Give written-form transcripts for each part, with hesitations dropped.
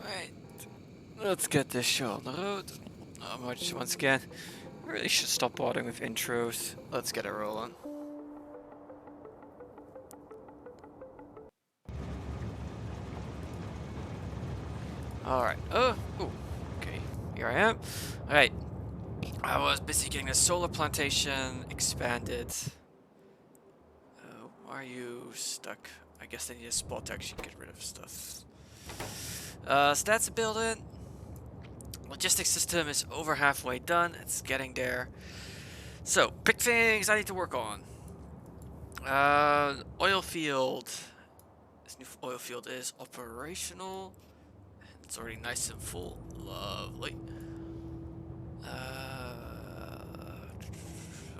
Right, let's get this show on the road. Once again, really should stop bothering with intros. Let's get it rolling. Alright, ooh, okay, here I am. Alright, I was busy getting the solar plantation expanded. Why are you stuck? I guess I need a spot to actually get rid of stuff. Stats building. Logistics system is over halfway done. It's getting there. So, big things I need to work on. Oil field. This new oil field is operational. It's already nice and full. Lovely.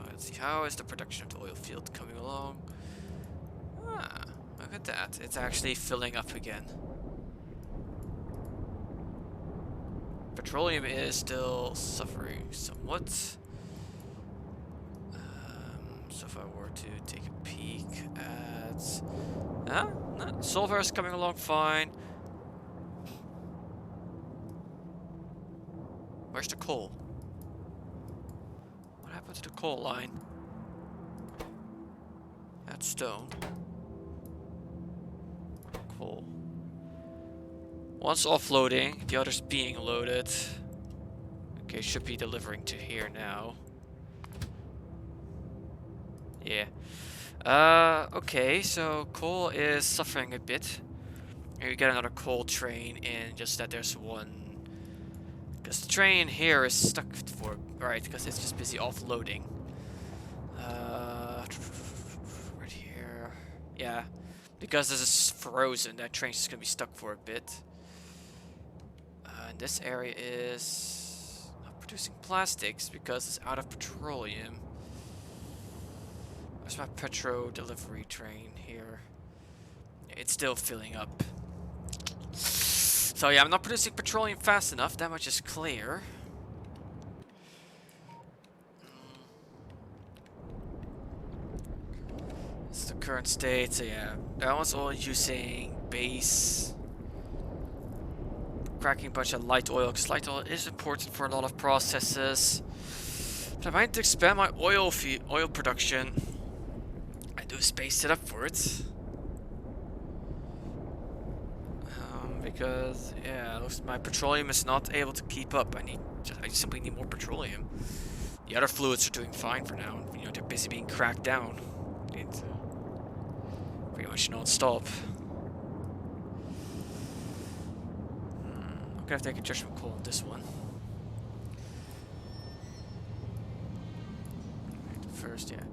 Let's see. How is the production of the oil field coming along? Ah, look at that. It's actually filling up again. Petroleum is still suffering somewhat. So if I were to take a peek at... No, silver is coming along fine. Where's the coal? What happened to the coal line? That's stone. Coal. One's offloading, the other's being loaded. Okay, should be delivering to here now. Yeah. Okay, so coal is suffering a bit. Here you get another coal train in, just that there's one... Because the train here is stuck for... Right, because it's just busy offloading. Right here. Yeah. Because this is frozen, that train's just gonna be stuck for a bit. And this area is not producing plastics because it's out of petroleum. Where's my petro delivery train here? It's still filling up. So yeah, I'm not producing petroleum fast enough, that much is clear. It's the current state, so yeah. That one's all using base. Cracking a bunch of light oil, because light oil is important for a lot of processes. But I might expand my oil production. I do space set up for it. because yeah, my petroleum is not able to keep up. I simply need more petroleum. The other fluids are doing fine for now. You know, they're busy being cracked down. It's pretty much non-stop. I'm gonna have to take a judgment call on this one. First, yeah.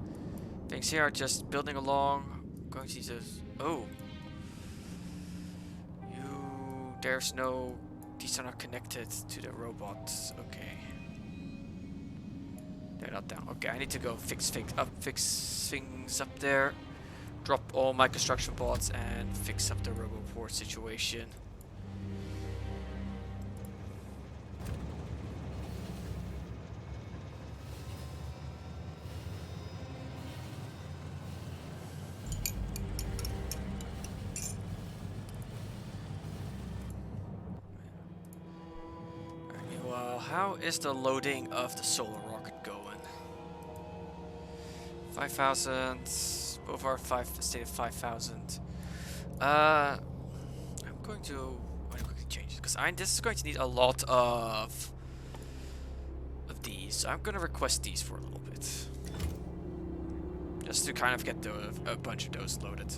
Things here are just building along. I'm going to use those. Oh. There's no. These are not connected to the robots. Okay. They're not down. Okay, I need to go fix things up there. Drop all my construction bots and fix up the roboport situation. How is the loading of the solar rocket going? 5,000. Both are stated 5,000. I'm going to quickly change it because this is going to need a lot of these. So I'm going to request these for a little bit, just to kind of get a bunch of those loaded.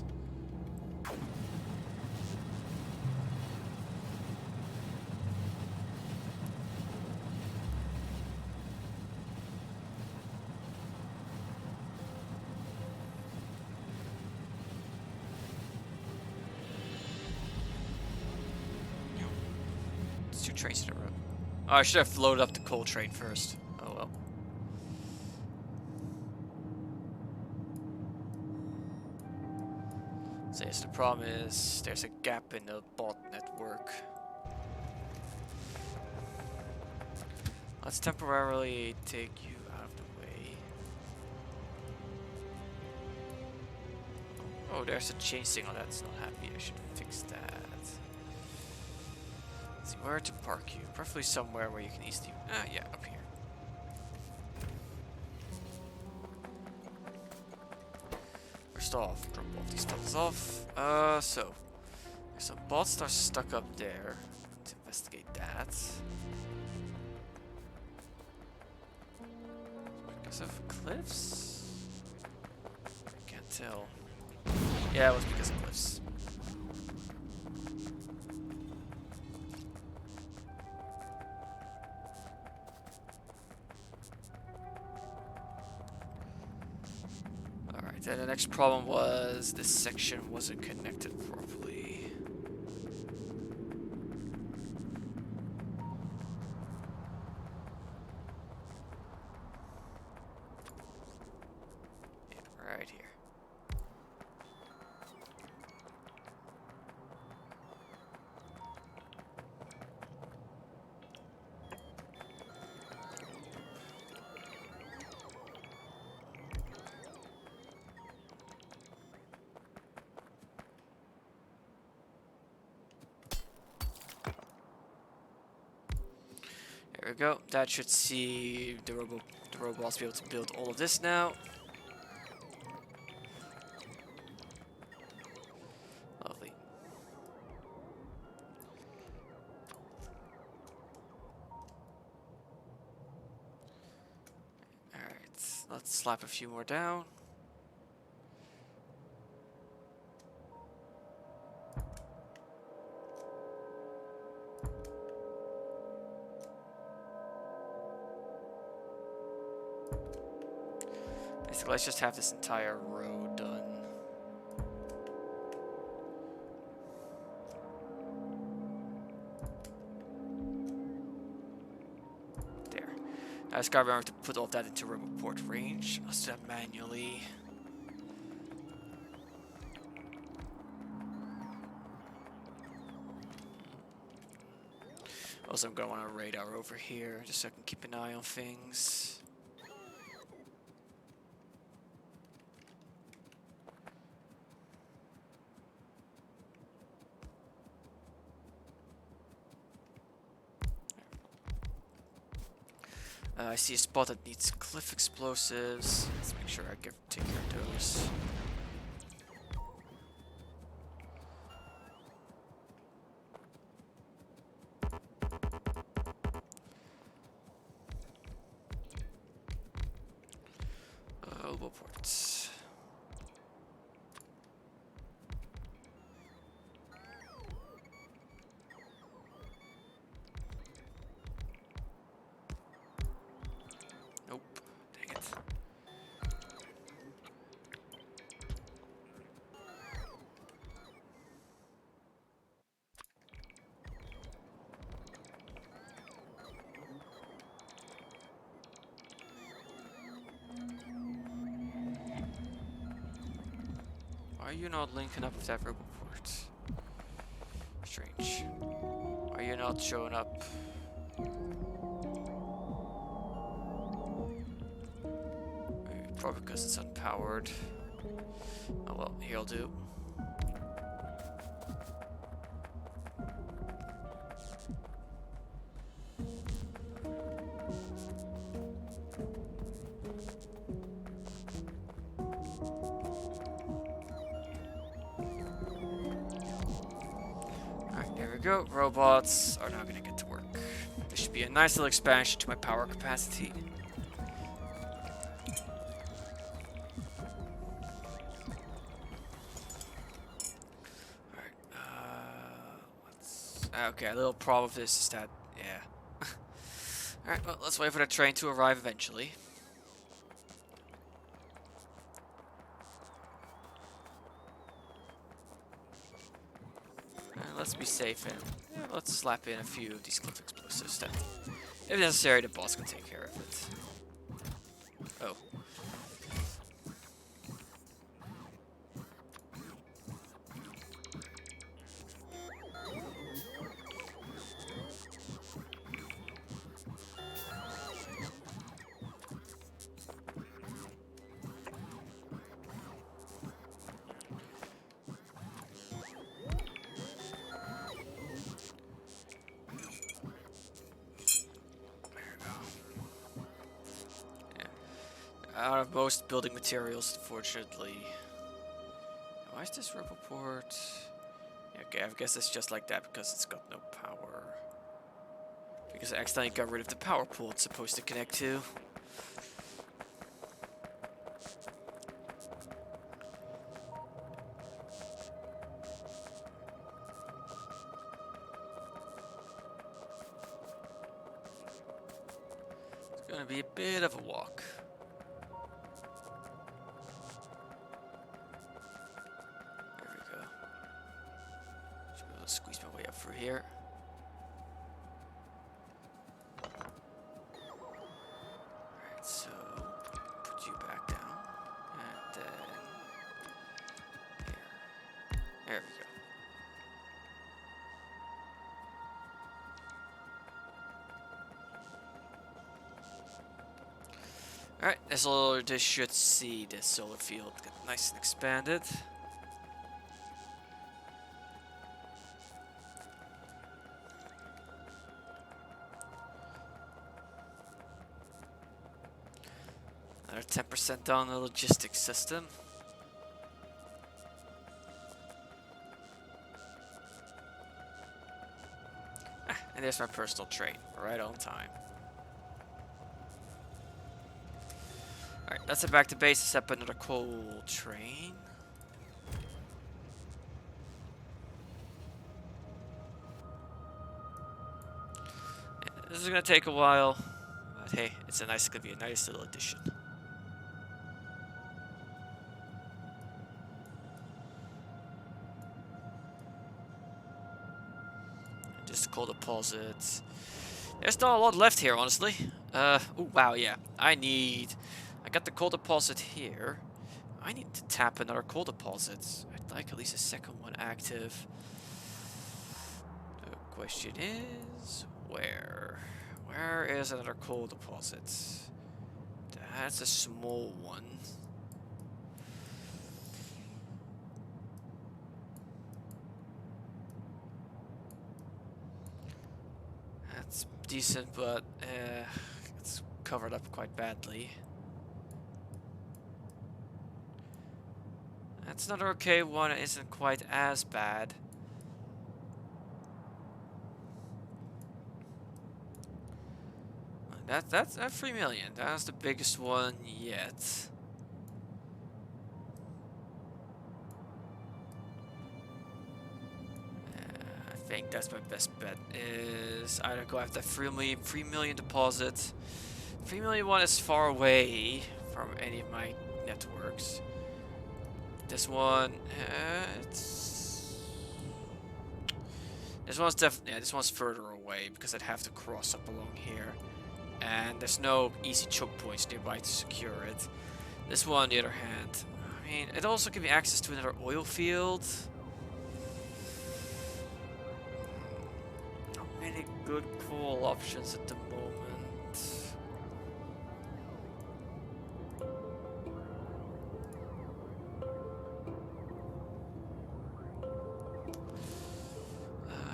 Two trains in a row. Oh, I should have loaded up the coal train first. Oh well. So yes, the problem is there's a gap in the bot network. Let's temporarily take you out of the way. Oh, there's a chain signal that's not happy. I should fix that. Let's see where to park you. Preferably somewhere where you can easily. Yeah, up here. First off, drop all these bots off. So there's some bots that are stuck up there. Let's investigate that. Because of cliffs? Can't tell. Yeah, it was because of cliffs. Alright, then the next problem was this section wasn't connected properly. Yeah, right here. There we go. That should see the robots be able to build all of this now. Lovely. Alright, let's slap a few more down. Basically, let's just have this entire row done. There. Now I just gotta remember to put all of that into roboport range. Let's do that manually. Also, I'm gonna want a radar over here just so I can keep an eye on things. I see a spot that needs cliff explosives. Let's make sure I take care of those. Are you not linking up with that roboport? Strange. Are you not showing up? Maybe probably because it's unpowered. Oh well, here'll do. Alright, there we go. Robots are now gonna get to work. This should be a nice little expansion to my power capacity. Okay, a little problem with this is that, yeah. Alright, well, let's wait for the train to arrive eventually. Let's be safe and yeah, let's slap in a few of these cliff explosives then. If necessary, the boss can take care of it. Oh. Out of most building materials, unfortunately. Why is this roboport? Okay, I guess it's just like that because it's got no power. Because I accidentally got rid of the power pool it's supposed to connect to. It's gonna be a bit of a walk. Squeeze my way up through here. Alright, so put you back down. And then here. There we go. Alright, this should see this solar field get nice and expanded. Another 10% down the logistics system. And there's my personal train, right on time. Alright, let's head back to base to set up another coal train. Yeah, this is gonna take a while, but hey, it's gonna be a nice little addition. Just coal deposits. There's not a lot left here, honestly. Oh wow, yeah. I got the coal deposit here. I need to tap another coal deposit. I'd like at least a second one active. The question is, where? Where is another coal deposit? That's a small one. That's decent, but it's covered up quite badly. That's another okay one. It isn't quite as bad. That's 3 million. That's the biggest one yet. I think that's my best bet. Is either go after 3 million deposit. 3 million one is far away from any of my networks. This one, this one's definitely, yeah, this one's further away because I'd have to cross up along here. And there's no easy choke points nearby to secure it. This one, on the other hand, I mean, it also gives me access to another oil field. Not many good coal options at the moment.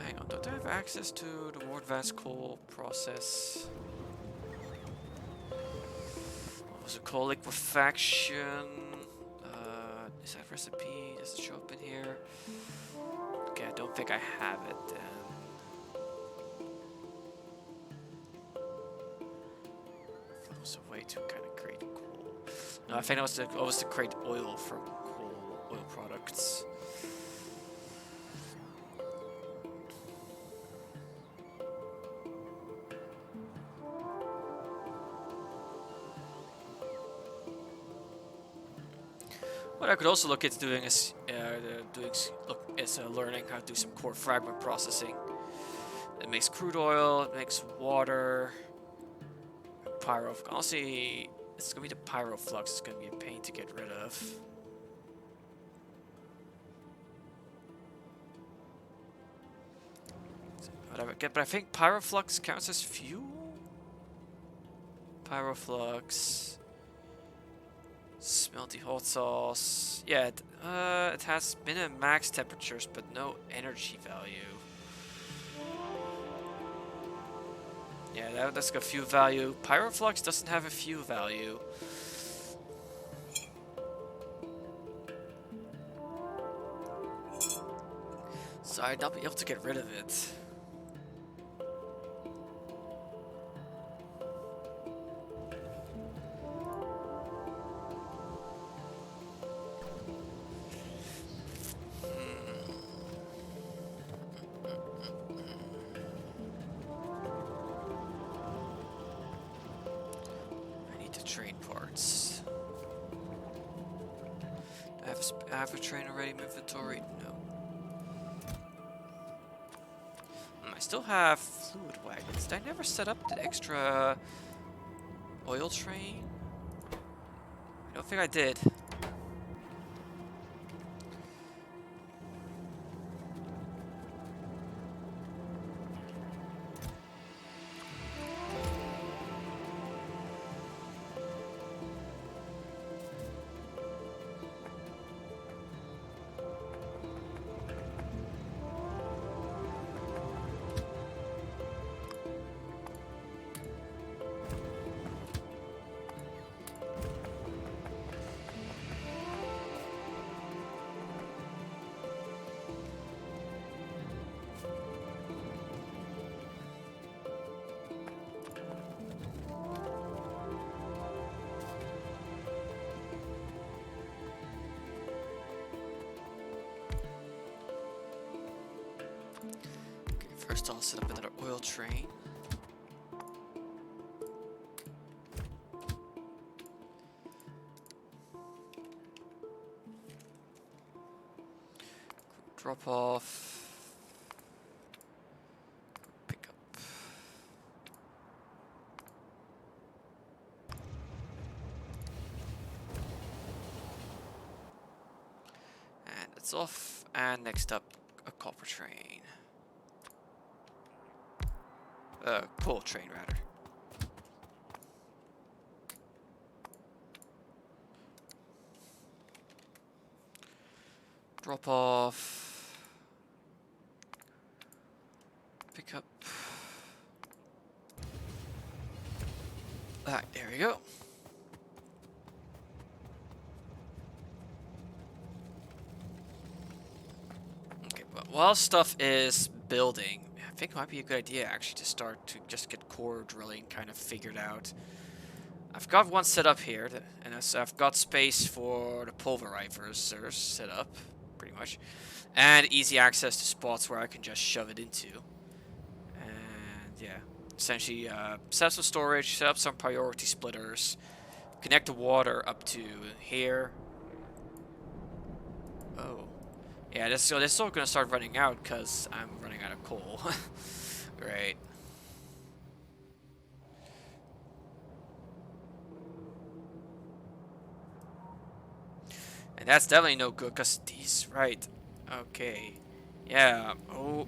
Hang on, don't I have access to the more advanced coal process? What was it called? Liquefaction. Is that recipe? Does it show up in here? Okay, I don't think I have it then. That was a way to kind of create coal. No, I think that was to create oil from coal, oil products. What I could also look into doing is learning how to do some core fragment processing. It makes crude oil, it makes water, pyro. Honestly, it's gonna be the pyroflux. It's gonna be a pain to get rid of. But I think pyroflux counts as fuel. Pyroflux. Smelty hot sauce. Yeah, it has minimum max temperatures, but no energy value. Yeah, that's got fuel value. Pyroflux doesn't have a fuel value. So I'd not be able to get rid of it. Train parts. Do I have a train already in inventory? No. I still have fluid wagons. Did I never set up the extra oil train? I don't think I did. First, I'll set up another oil train. Drop off. Pick up. And it's off. And next up, a copper train. Coal train, rather. Drop off. Pick up. Alright, there we go. Okay, well, while stuff is building, I think it might be a good idea actually to start to just get core drilling kind of figured out. I've got one set up here, and I've got space for the pulverizers set up, pretty much, and easy access to spots where I can just shove it into. And yeah, essentially set up some storage, set up some priority splitters, connect the water up to here. Oh. Yeah, this is all gonna start running out because I'm running out of coal. Great. And that's definitely no good, because these, right. Okay. Yeah. Oh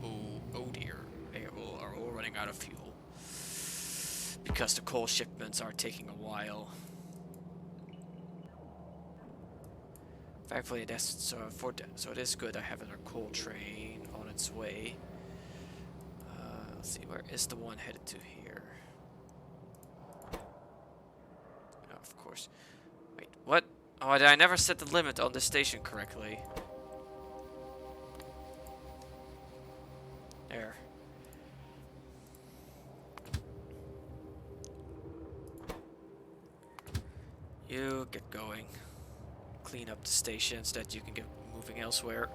dear. They all are all running out of fuel. Because the coal shipments are taking a while. Thankfully, that's so it is good I have another coal train on its way. Let's see, where is the one headed to here? Oh, of course. Wait, what? Oh, I never set the limit on the station correctly. There. You get going. Clean up the station so that you can get moving elsewhere.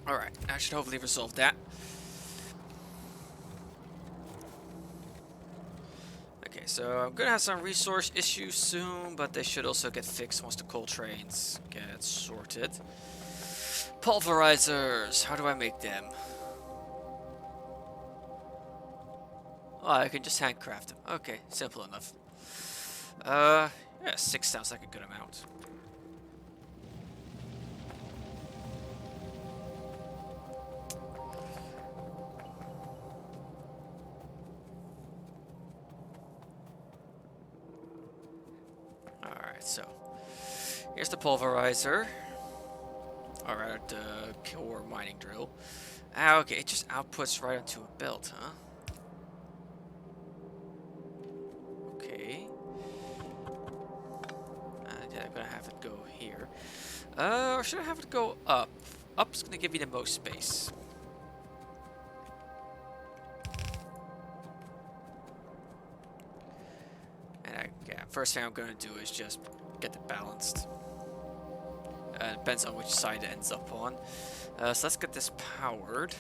Alright, I should hopefully resolve that. Okay, so I'm gonna have some resource issues soon, but they should also get fixed once the coal trains get sorted. Pulverizers, how do I make them? Oh, I can just handcraft them. Okay, simple enough. Yeah, 6 sounds like a good amount. Alright, so here's the pulverizer. Alright, the core mining drill. Ah, okay, it just outputs right onto a belt, huh? Okay. Yeah, I'm gonna have it go here. Or should I have it go up? Up's gonna give me the most space. And yeah, first thing I'm gonna do is just get it balanced. Depends on which side it ends up on. So let's get this powered.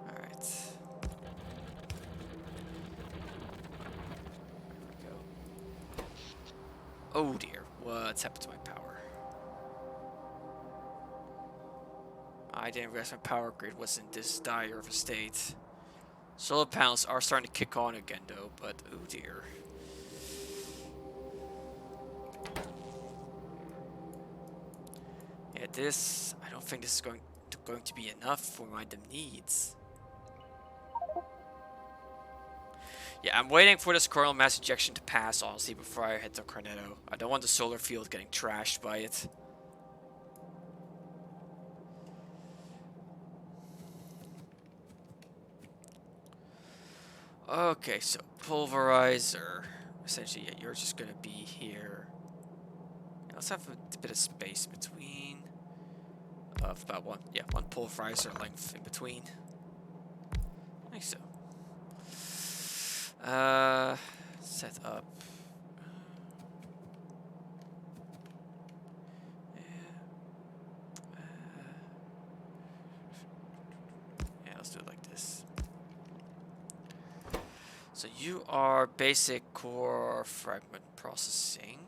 Alright. There we go. Oh dear, what's happened to my power? I didn't realize my power grid was in this dire of a state. Solar panels are starting to kick on again though, but oh dear. Yeah, I don't think this is going to be enough for my needs. Yeah, I'm waiting for this coronal mass ejection to pass, honestly, before I hit the Cornetto. I don't want the solar field getting trashed by it. Okay, so pulverizer. Essentially, yeah, you're just gonna be here. Yeah, let's have a bit of space between. Of about one pulverizer length in between. Like so. Set up. Yeah, let's do it like this. So you are basic core fragment processing.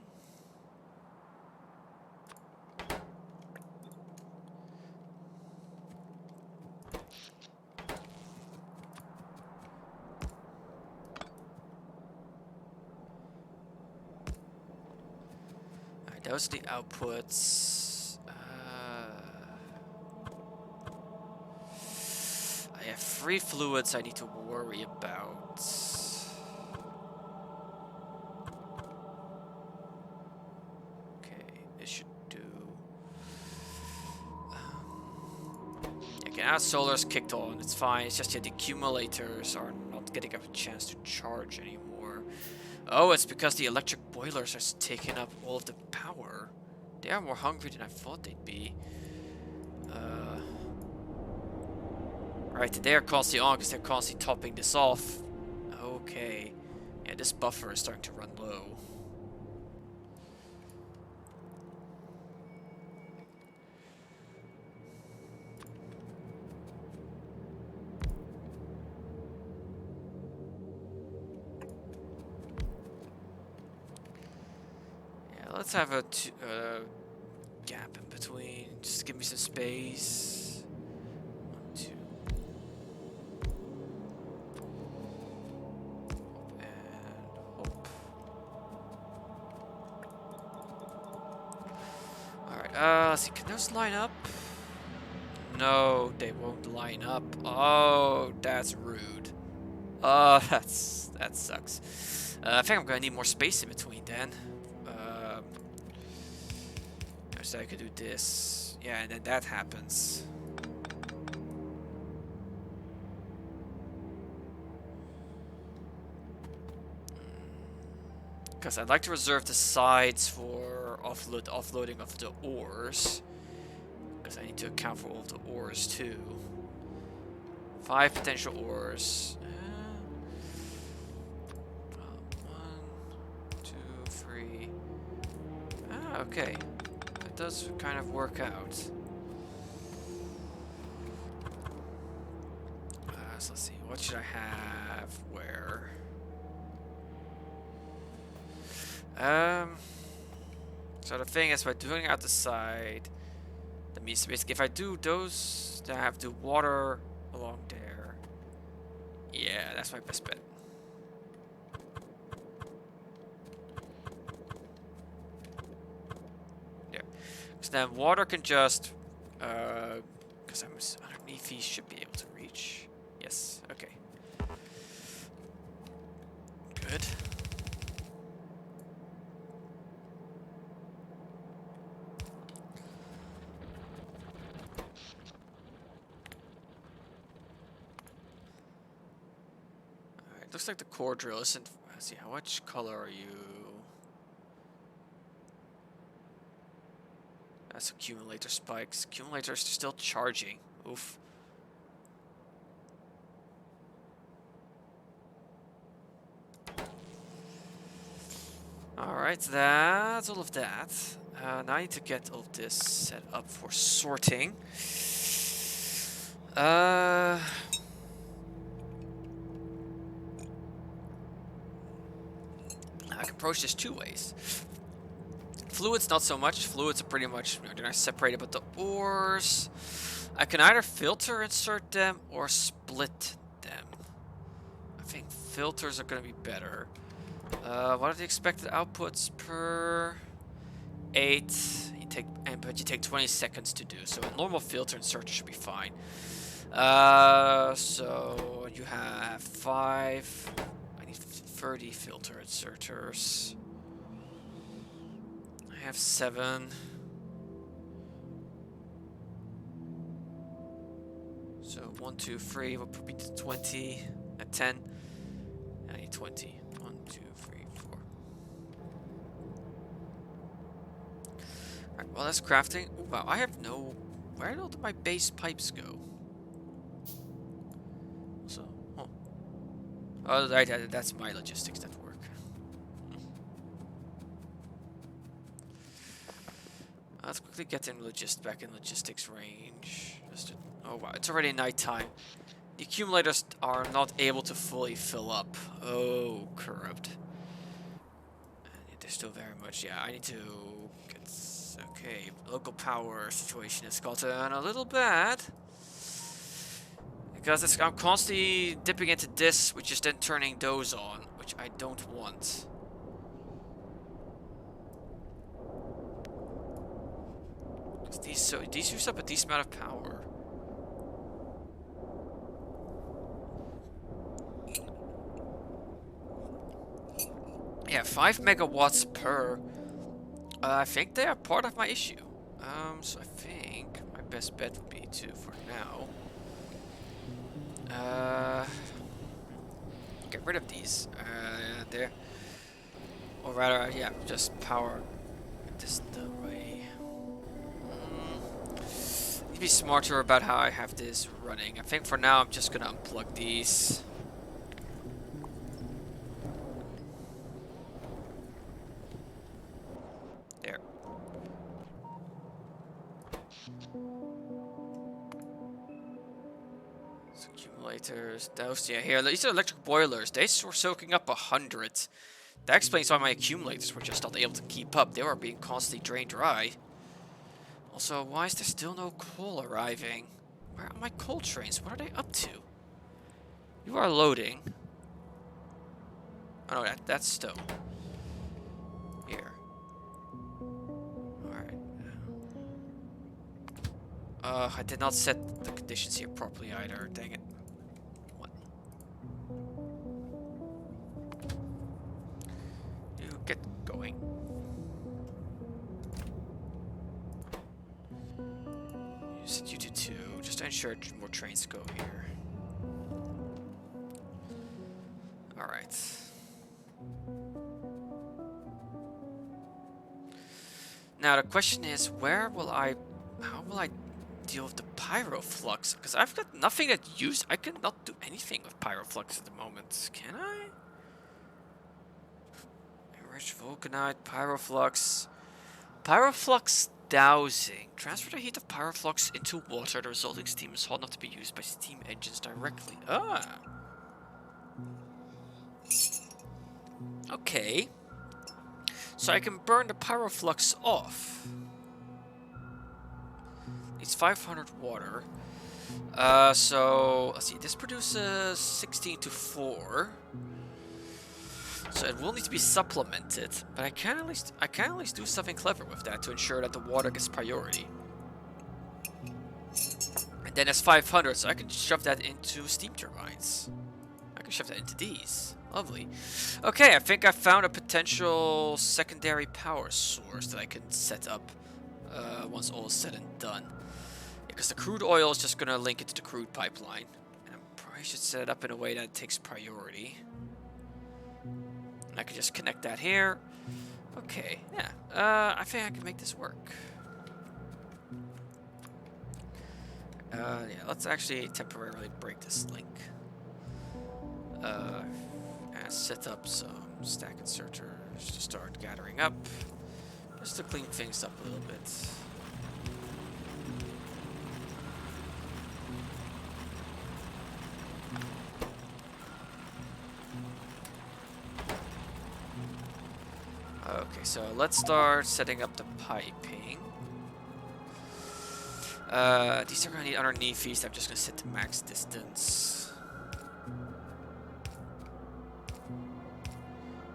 Alright, those are the outputs. I have 3 fluids I need to worry about. Okay, this should do. Okay, now solar's kicked on. It's fine. It's just that the accumulators are not getting a chance to charge anymore. Oh, it's because the electric boilers are taking up all of the power. They are more hungry than I thought they'd be. Right, they are constantly on because they're constantly topping this off. Okay. Yeah, this buffer is starting to run low. to have a gap in between. Just give me some space. 1, 2. And hope. Alright, let's see. Can those line up? No, they won't line up. Oh, that's rude. Oh, that sucks. I think I'm gonna need more space in between then. So I could do this. Yeah, and then that happens. Because I'd like to reserve the sides for offloading of the ores. Because I need to account for all of the ores too. 5 potential ores. 1, 2, 3. Ah, okay. That does kind of work out. So let's see. What should I have where? So the thing is, by doing out the side, that means basically if I do those, then I have to do water along there. Yeah, that's my best bet. There. Because then water can just, because I'm underneath, he should be able to reach. Yes, okay. Good. Looks like the core drill isn't. Let's see, how much color are you? That's accumulator spikes. Accumulators are still charging. Oof. Alright, that's all of that. Now I need to get all of this set up for sorting. I can approach this 2 ways. Fluids, not so much. Fluids are pretty much, they're not separated, but the ores, I can either filter insert them or split them. I think filters are going to be better. What are the expected outputs per 8? But you take 20 seconds to do. So a normal filter inserter should be fine. So you have 5. I need 30 filter inserters. I have 7. So 1, 2, 3 will put me to 20. At 10, I need 20. 1, 2, 3, 4. Alright, well that's crafting. Ooh, wow, I have no. Where did my base pipes go? So, oh, that's my logistics that work. Let's quickly get in back in logistics range. Oh wow, it's already nighttime. The accumulators are not able to fully fill up. Oh, corrupt. And they're still very much. Yeah, I need to get. Okay, local power situation has gotten a little bad. Because I'm constantly dipping into this, which is then turning those on, which I don't want. Because these use up a decent amount of power. Yeah, 5 megawatts per. I think they are part of my issue. So I think my best bet would be to, for now, get rid of these. There. Or rather, yeah, just power this the way. Need to be smarter about how I have this running. I think for now I'm just gonna unplug these. There. So accumulators, those, yeah, here, these are electric boilers. They were soaking up 100. That explains why my accumulators were just not able to keep up. They were being constantly drained dry. Also, why is there still no coal arriving? Where are my coal trains? What are they up to? You are loading. Oh no, that's stone. Here. Alright. I did not set the conditions here properly either. Dang it. What? You get going. You said you do too, just to ensure more trains go here. Alright. Now the question is, how will I deal with the pyroflux? Because I've got nothing that I cannot do anything with pyroflux at the moment, can I? Enriched vulcanite, pyroflux. Pyroflux dowsing. Transfer the heat of pyroflux into water. The resulting steam is hot enough to be used by steam engines directly. Ah. Okay. So I can burn the pyroflux off. It's 500 water. So let's see. This produces 16 to 4. So it will need to be supplemented, but I can at least do something clever with that to ensure that the water gets priority. And then it's 500, so I can shove that into steam turbines. I can shove that into these. Lovely. Okay, I think I found a potential secondary power source that I can set up once all is said and done. Because the crude oil is just gonna link it to the crude pipeline, and I probably should set it up in a way that it takes priority. And I can just connect that here. Okay, yeah. I think I can make this work. Yeah, let's actually temporarily break this link. And set up some stack inserters to start gathering up. Just to clean things up a little bit. Okay, so let's start setting up the piping. These are gonna need underneath these. I'm just gonna set the max distance.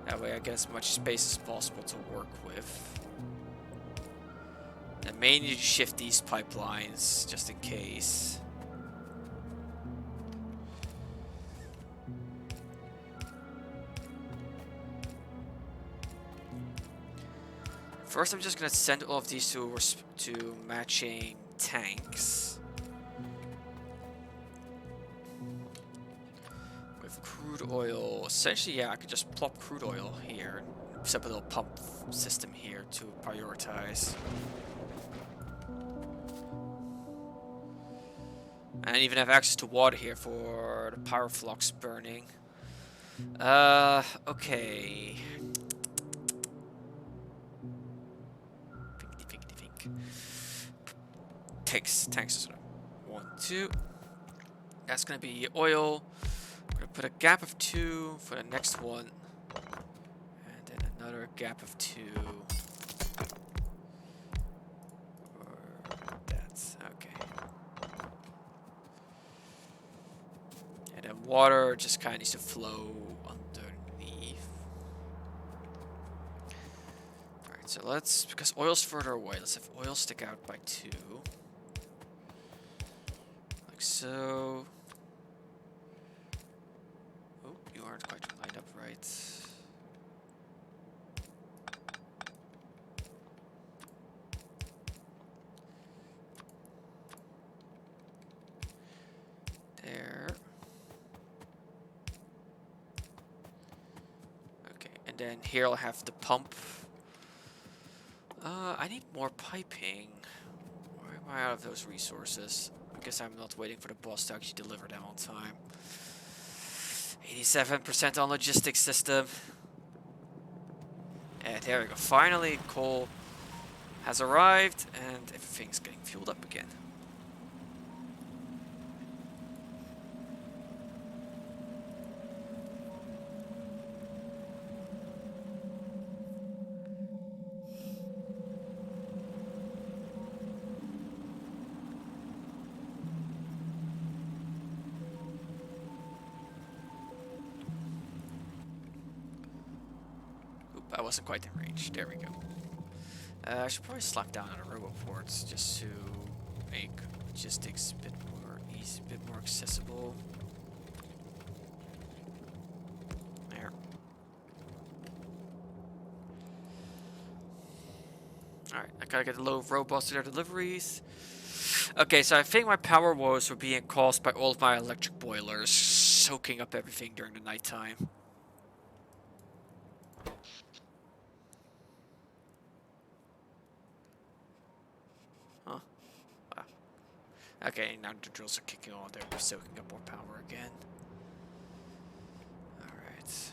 That way I get as much space as possible to work with. I may need to shift these pipelines just in case. First, I'm just gonna send all of these to matching tanks. With crude oil, essentially, yeah, I could just plop crude oil here. Set up a little pump system here to prioritize. And I even have access to water here for the pyroflux burning. Okay. Tanks is 1, 2. That's gonna be oil. We're gonna put a gap of 2 for the next one. And then another gap of 2. Or that's okay. And then water just kinda needs to flow underneath. Alright, so let's, because oil's further away, let's have oil stick out by 2. Like so. Oh, you aren't quite lined up right. There. Okay, and then here I'll have the pump. I need more piping. Why am I out of those resources? I guess I'm not waiting for the boss to actually deliver them on time. 87% on logistics system. And there we go. Finally, coal has arrived and everything's getting fueled up again. I wasn't quite in range. There we go. I should probably slap down on the roboports just to make logistics a bit more easy, a bit more accessible. There. Alright, I gotta get a load of robots to their deliveries. Okay, so I think my power woes were being caused by all of my electric boilers soaking up everything during the nighttime. Huh. Wow. Okay, now the drills are kicking on. They're soaking up more power again. Alright.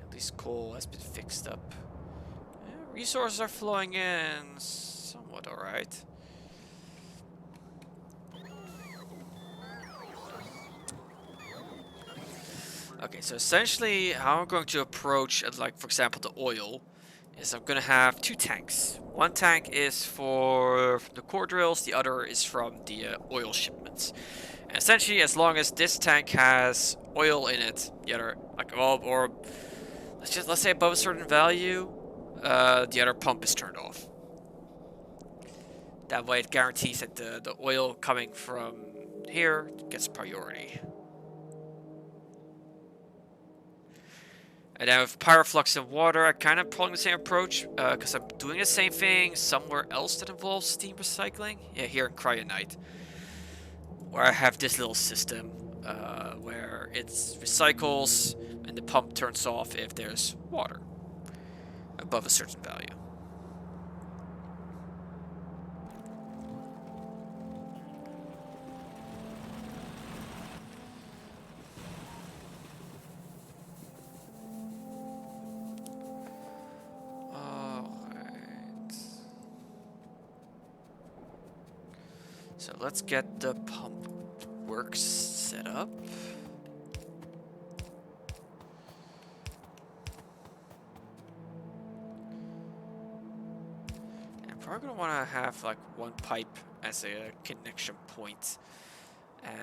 At least coal has been fixed up. Yeah, resources are flowing in somewhat alright. Okay, so essentially how I'm going to approach, like, for example, the oil, is I'm going to have two tanks. One tank is for the core drills, the other is from the oil shipments. And essentially, as long as this tank has oil in it, the other, like, or let's say above a certain value, the other pump is turned off. That way it guarantees that the oil coming from here gets priority. And then with Pyroflux and water, I kind of following the same approach, because I'm doing the same thing somewhere else that involves steam recycling. Yeah, here in Cryonite, where I have this little system, where it recycles and the pump turns off if there's water above a certain value. So let's get the pump works set up. And I'm probably gonna want to have like one pipe as a connection point. And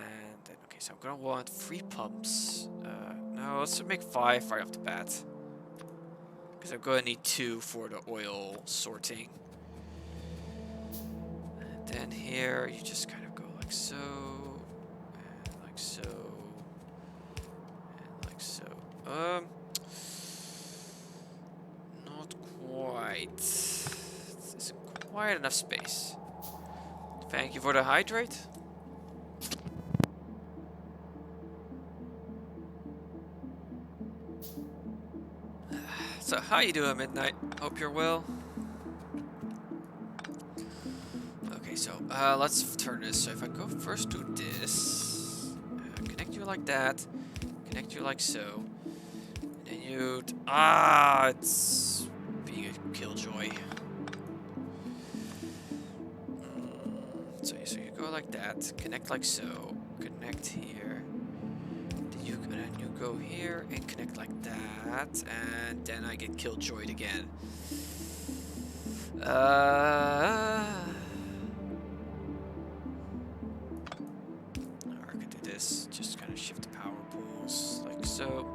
then, okay, so I'm gonna want 3 pumps. No, let's make 5 right off the bat. Because I'm gonna need 2 for the oil sorting. And then here, you just kind of go like so, and like so, and like so. Not quite. This isn't quite enough space. Thank you for the hydrate. So, how you doing, Midnight? Hope you're well. Okay, so let's turn this. So if I go first do this, connect you like that, connect you like so, and then you it's being a killjoy. So you go like that, connect like so, connect here. And then you go here and connect like that, and then I get killjoyed again. I can do this. Just kind of shift the power pools like so.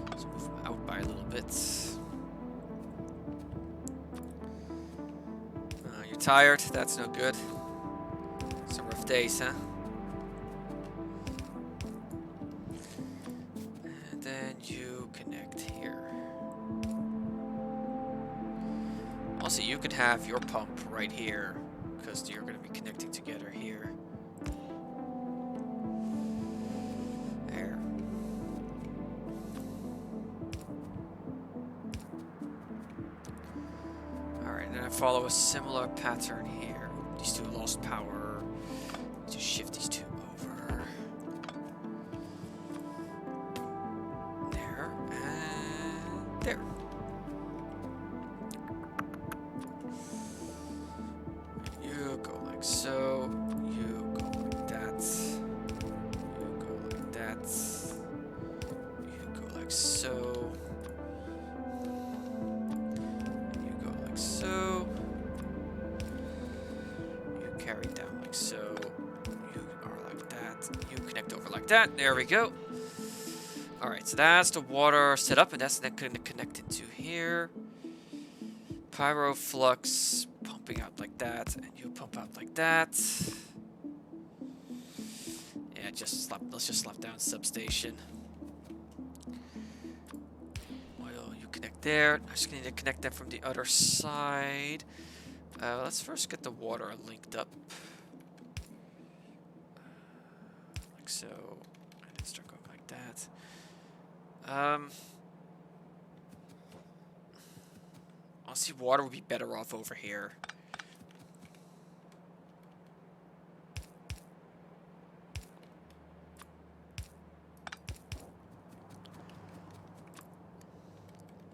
Let's move them out by a little bit. You're tired? That's no good. Some rough days, huh? And then you connect here. Also, you can have your pump right here, because you're going to be connecting together here. There. Alright, then I follow a similar pattern here. These two lost power. Just shift these two over. There, and there. You go like so. You go like that. You go like that. You go like so. You go like so. You carry down like so. You are like that. You connect over like that. There we go. Alright, so that's the water set up, and that's then going to connect into here. Pyro flux pumping out like that, and you pump out like that. Yeah, let's just slap down substation. Oil, you connect there. I just need to connect that from the other side. Let's first get the water linked up. Like so. And then start going like that. Honestly, water would be better off over here.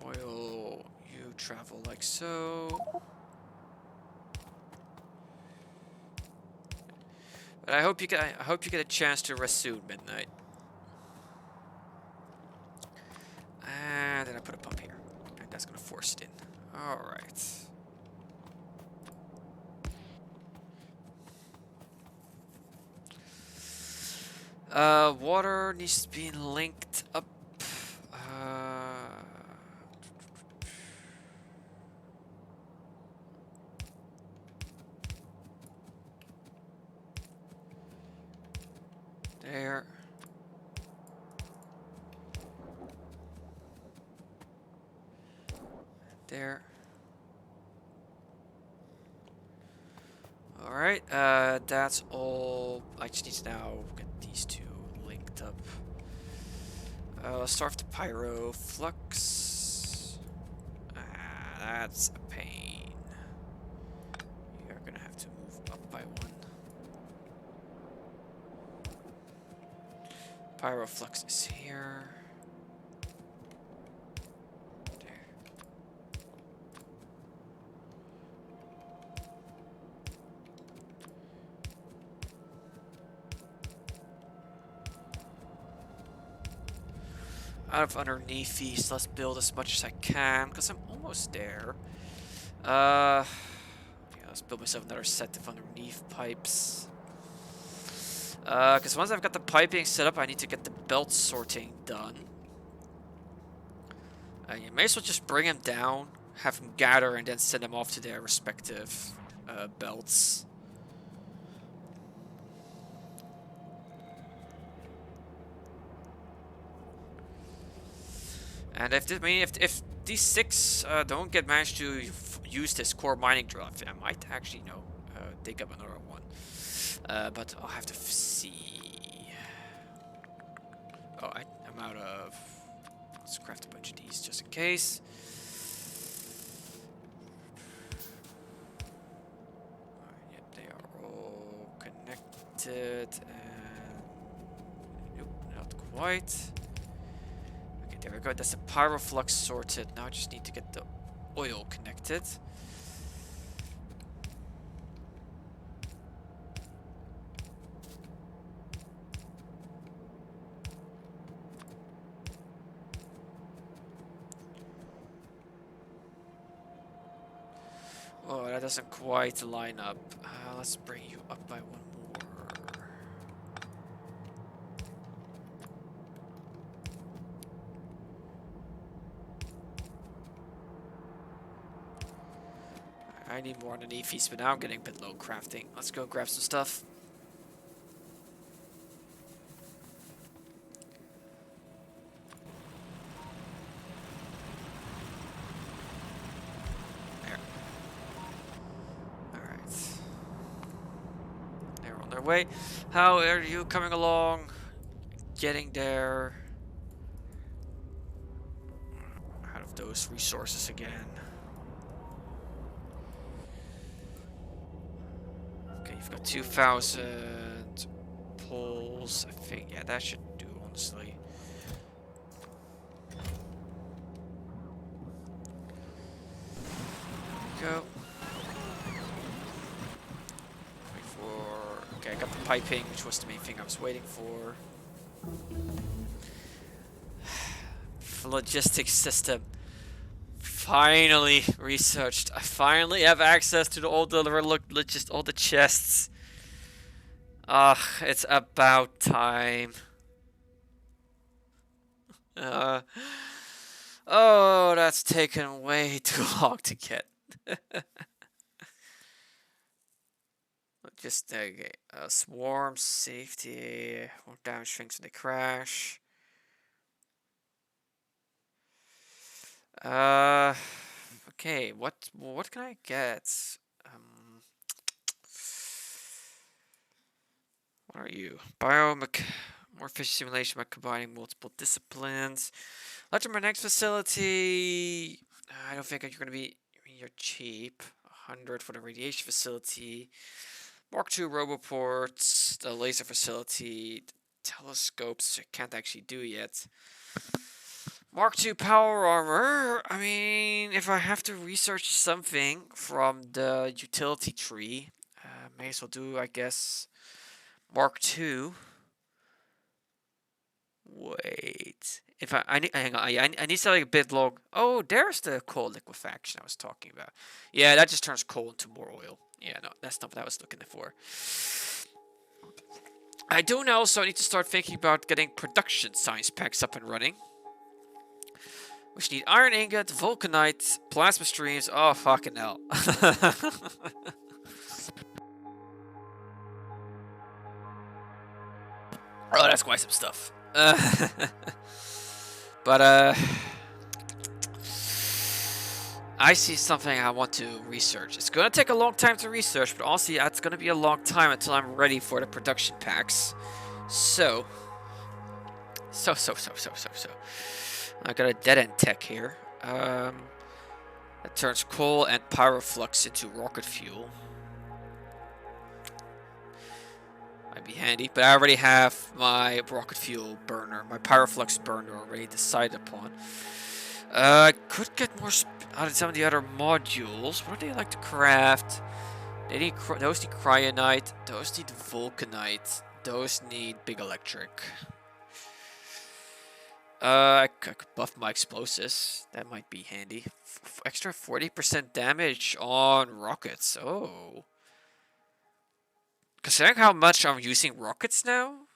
Oil, you travel like so. But I hope you get a chance to rest soon, Midnight. And then I put a pump here. And that's gonna force it in. Alright. Water needs to be linked up. There. There. Alright, that's all. I just need to now get these two linked up. Let's start with the pyro flux. That's a pain. You're gonna have to move up by one. Pyro flux is here. Out of underneath these, let's build as much as I can, because I'm almost there. Yeah, let's build myself another set of underneath pipes. Because once I've got the piping set up, I need to get the belt sorting done. You may as well just bring them down, have them gather, and then send them off to their respective belts. And if these six don't get managed to use this core mining drill, I might actually dig up another one. But I'll have to see. Oh, I'm out of. Let's craft a bunch of these just in case. Yep, they are all connected. And nope, not quite. There we go, that's the pyroflux sorted. Now I just need to get the oil connected. Oh, that doesn't quite line up. Let's bring you up by one more. I need more underneath these, but now I'm getting a bit low crafting. Let's go grab some stuff. There. Alright. They're on their way. How are you coming along? Getting there. Out of those resources again. You've got 2,000 poles. I think, yeah, that should do, honestly. There we go. Wait for. Okay, I got the piping, which was the main thing I was waiting for. Logistics system. Finally researched. I finally have access to all the chests. It's about time. Uh, oh, that's taken way too long to get. Just okay. Swarm safety. More damage things when they crash. Uh, okay. What can I get? Um, what are you? Biomech. More efficient simulation by combining multiple disciplines. Electromagnetic facility. I don't think you're gonna be. I mean, you're cheap. 100 for the radiation facility. Mark II roboports. The laser facility. Telescopes. I can't actually do yet. Mark II power armor. I mean, if I have to research something from the utility tree, may as well do, I guess, Mark II. Wait. If I need, hang on, I need something a bit long. Oh, there's the coal liquefaction I was talking about. Yeah, that just turns coal into more oil. Yeah, no, that's not what I was looking for. I do now also need to start thinking about getting production science packs up and running. Which need iron ingot, vulcanite, plasma streams. Oh, fucking hell. Oh, that's quite some stuff. But, I see something I want to research. It's gonna take a long time to research, but also it's gonna be a long time until I'm ready for the production packs. So. I got a dead end tech here. That turns coal and pyroflux into rocket fuel. Might be handy, but I already have my rocket fuel burner, my pyroflux burner already decided upon. I could get more out of some of the other modules. What do they like to craft? They need those need cryonite, those need vulcanite, those need big electric. I could buff my explosives. That might be handy. Extra 40% damage on rockets. Oh. Considering how much I'm using rockets now?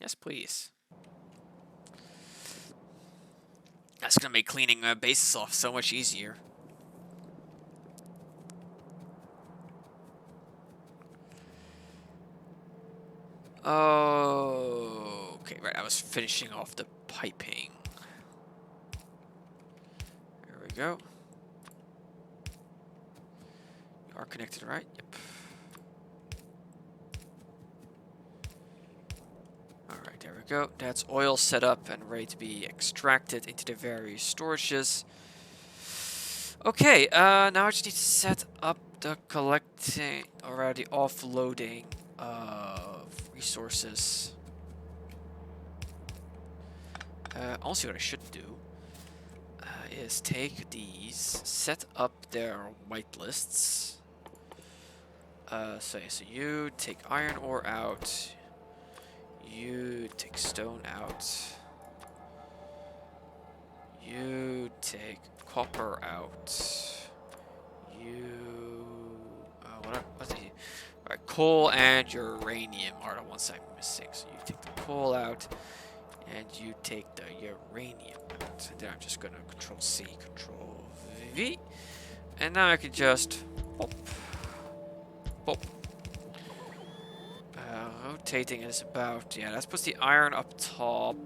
Yes, please. That's gonna make cleaning bases off so much easier. Oh, okay, right. I was finishing off the piping. There we go. You are connected, right? Yep. Alright, there we go. That's oil set up and ready to be extracted into the various storages. Okay, now I just need to set up the collecting, or the offloading of resources. Also, what I should do is take these, set up their whitelists. So you take iron ore out, you take stone out, you take copper out, you... what did you... Alright, coal and uranium are the ones I'm missing. So you take the coal out, and you take the uranium out. And then I'm just gonna Control C, Control V. And now I can just... Pop. Pop. Rotating is about... Yeah, let's put the iron up top.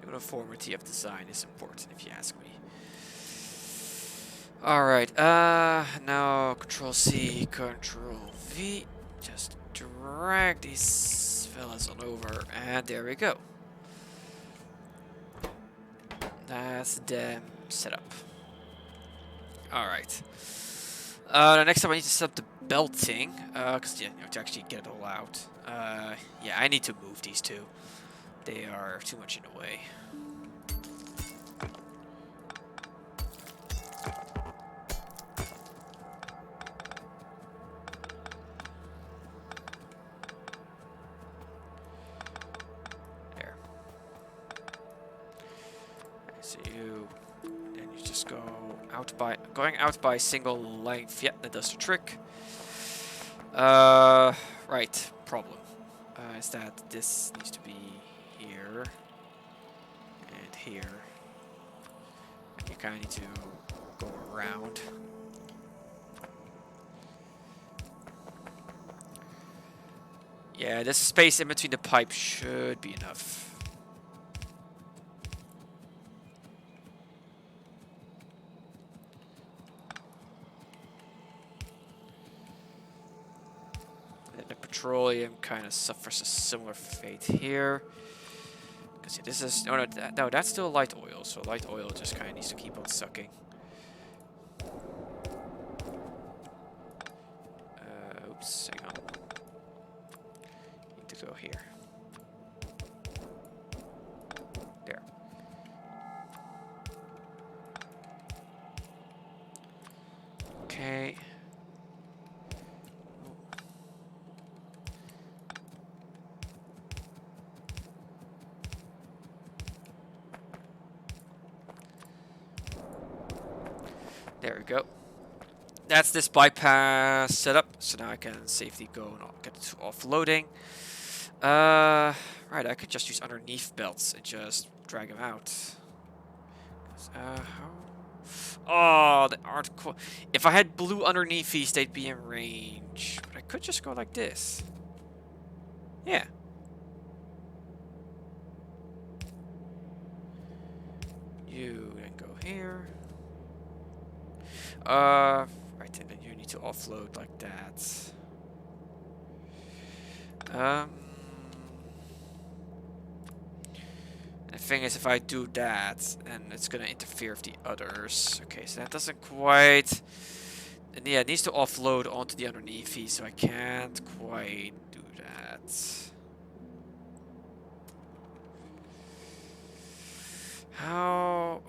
Uniformity of design is important, if you ask me. Alright, now Control C, Control V. Just drag these fellas on over, and there we go. That's them set up. Alright. The next time I need to set up the belting, because, yeah, to actually get it all out. Yeah, I need to move these two. They are too much in the way. There. going out by single length. Yeah, that does the trick. Right. Problem is that this needs to be here and here. And you kind of need to go around. Yeah, this space in between the pipes should be enough. And the petroleum kind of suffers a similar fate here. Because this is... No, that's still light oil. So light oil just kind of needs to keep on sucking. Oops, hang on. Need to go here. There. Okay. There we go. That's this bypass setup. So now I can safely go and get to offloading. Right, I could just use underneath belts and just drag them out. Oh, they aren't cool. If I had blue underneath these, they'd be in range. But I could just go like this. Yeah. You then go here. Right, and then you need to offload like that. And the thing is, if I do that, then it's gonna interfere with the others. Okay, so that doesn't quite... And yeah, it needs to offload onto the underneathy, so I can't quite do that. How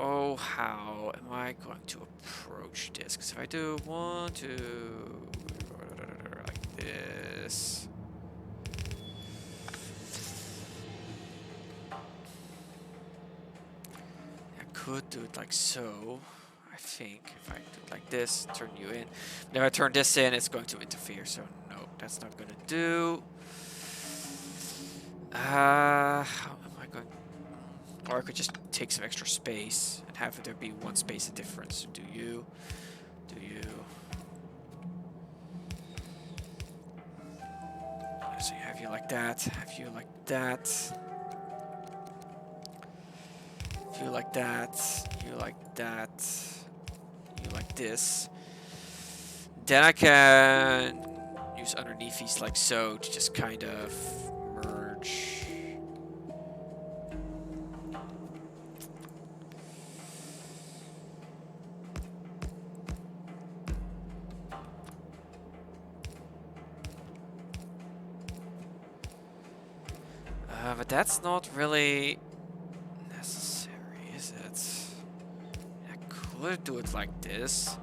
am I going to approach this? Because if I do 1, 2, like this... I could do it like so, I think. If I do it like this, turn you in. But if I turn this in, it's going to interfere, so no, that's not going to do. How am I going... Or I could just take some extra space and have there be one space of difference. Do you? Do you? So you have you like that. Have you like that. You like that. You like that. You like this. Then I can use underneath these like so to just kind of merge. But that's not really necessary, is it? I could do it like this.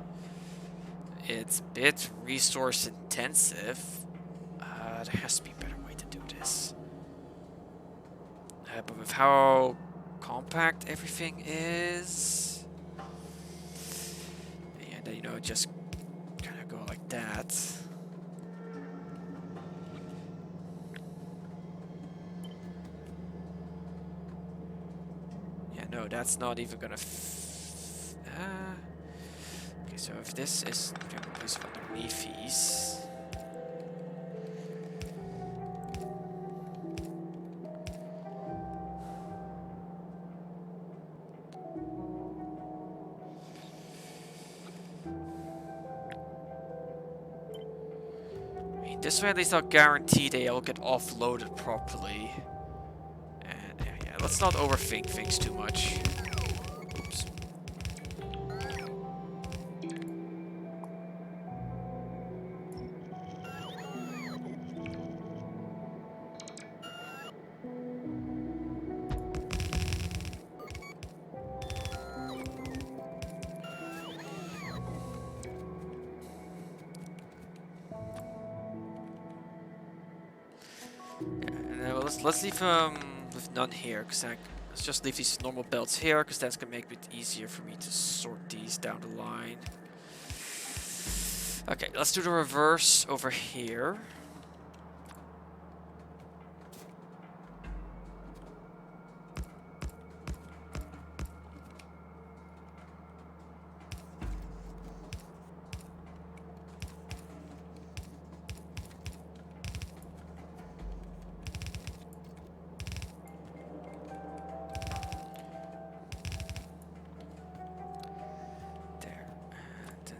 It's a bit resource intensive. There has to be a better way to do this. But with how compact everything is... And then, you know, just kind of go like that. No, that's not even gonna. Okay, so if this is replace underneath these. I mean, this way at least I'll guarantee they all get offloaded properly. Yeah, let's not overthink things too much. Oops. Yeah, and let's leave with none here, because Let's just leave these normal belts here, because that's going to make it easier for me to sort these down the line. Okay, let's do the reverse over here.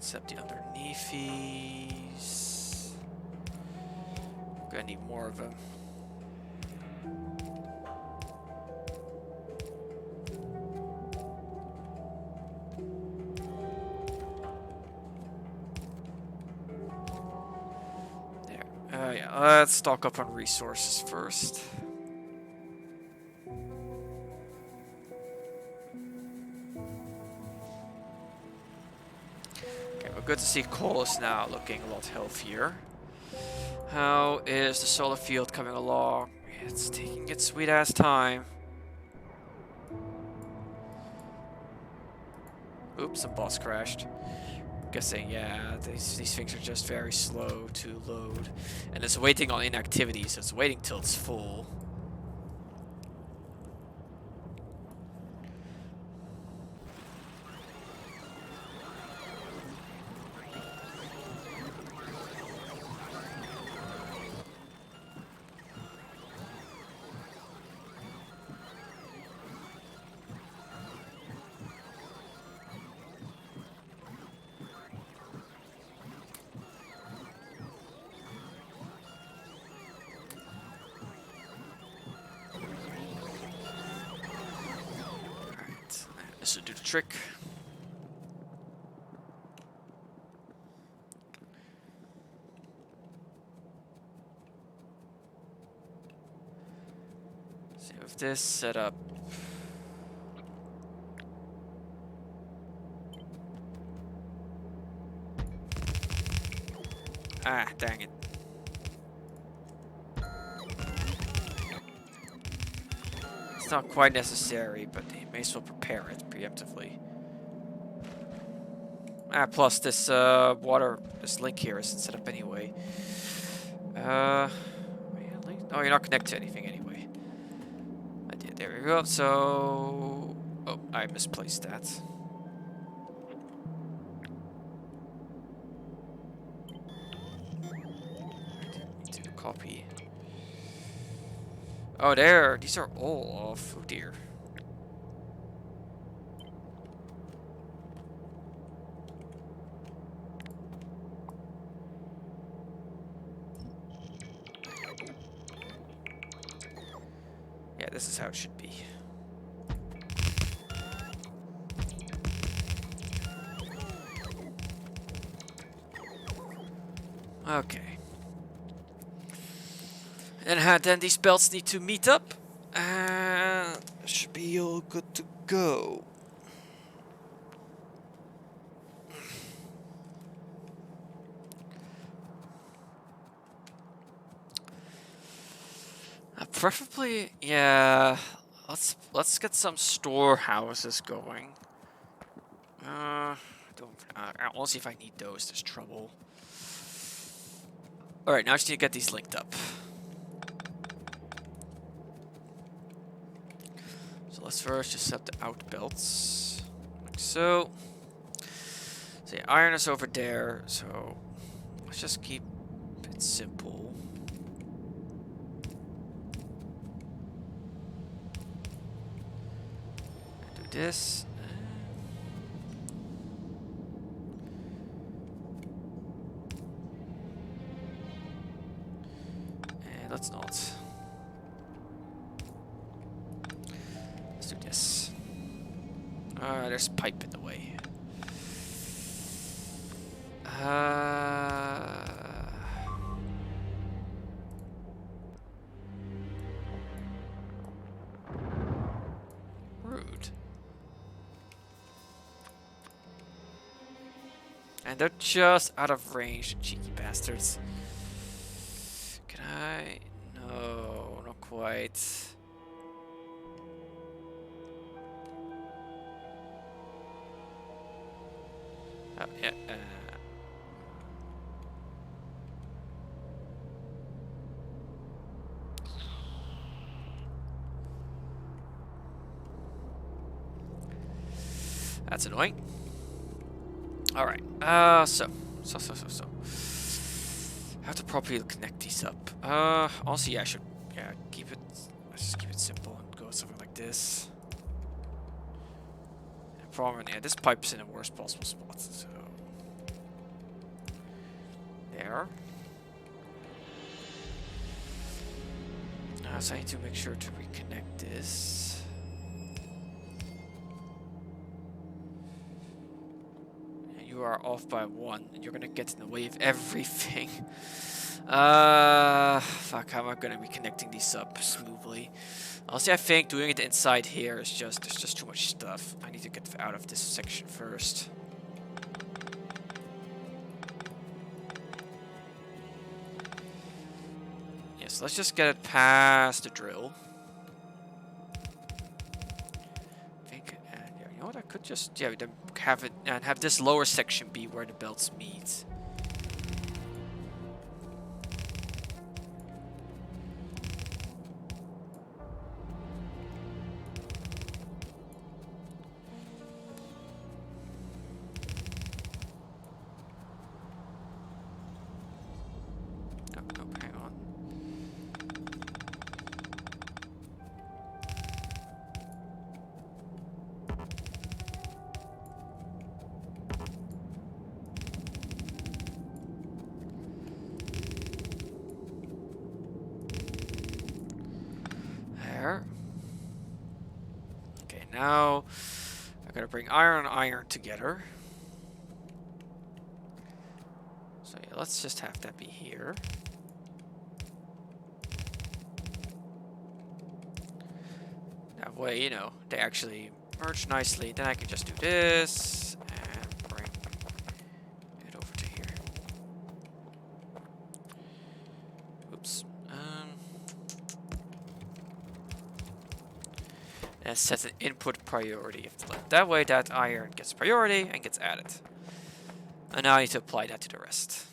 Set the underneathies. Gonna need more of them. There. Yeah, let's stock up on resources first. Good to see coal is now looking a lot healthier. How is the solar field coming along? It's taking its sweet ass time. Oops, a boss crashed. Guessing, yeah, these things are just very slow to load. And it's waiting on inactivity, so it's waiting till it's full. This will do the trick. See with this setup. Ah, dang it. It's not quite necessary, but they may as well prepare it preemptively. Ah, plus this this link here isn't set up anyway. Oh, you're not connected to anything anyway. I did. There we go. So, oh, I misplaced that. Need to copy. Oh, there. These are all off. Oh dear. Yeah, this is how it should be. Okay. And then these belts need to meet up. Should be all good to go. Preferably, yeah. Let's get some storehouses going. We'll see if I need those. There's trouble. All right, now I just need to get these linked up. So let's first just set the out belts, like so. So yeah, iron is over there. So let's just keep it simple. Do this. And let's not. Let's do this. There's pipe in the way. Rude. And they're just out of range, cheeky bastards. Can I? No, not quite. Yeah. That's annoying. All right. So. How to properly connect these up. Also, yeah, I should, yeah, keep it. Let's just keep it simple and go something like this. The problem, yeah, this pipe's in the worst possible spot. So there. So I need to make sure to reconnect this. You are off by 1, and you're gonna get in the way of everything. Fuck, how am I gonna be connecting these up smoothly? Honestly, I think doing it inside here is just, there's just too much stuff. I need to get out of this section first. Yes, let's just get it past the drill. I think, and yeah, you know what, I could just, yeah, have it, and have this lower section be where the belts meet. No, hang on. There. Okay, now I gotta bring iron and iron together. So yeah, let's just have that be here. That way, you know, they actually merge nicely. Then I can just do this and bring it over to here. Oops. And set an input priority. That way that iron gets priority and gets added. And now I need to apply that to the rest.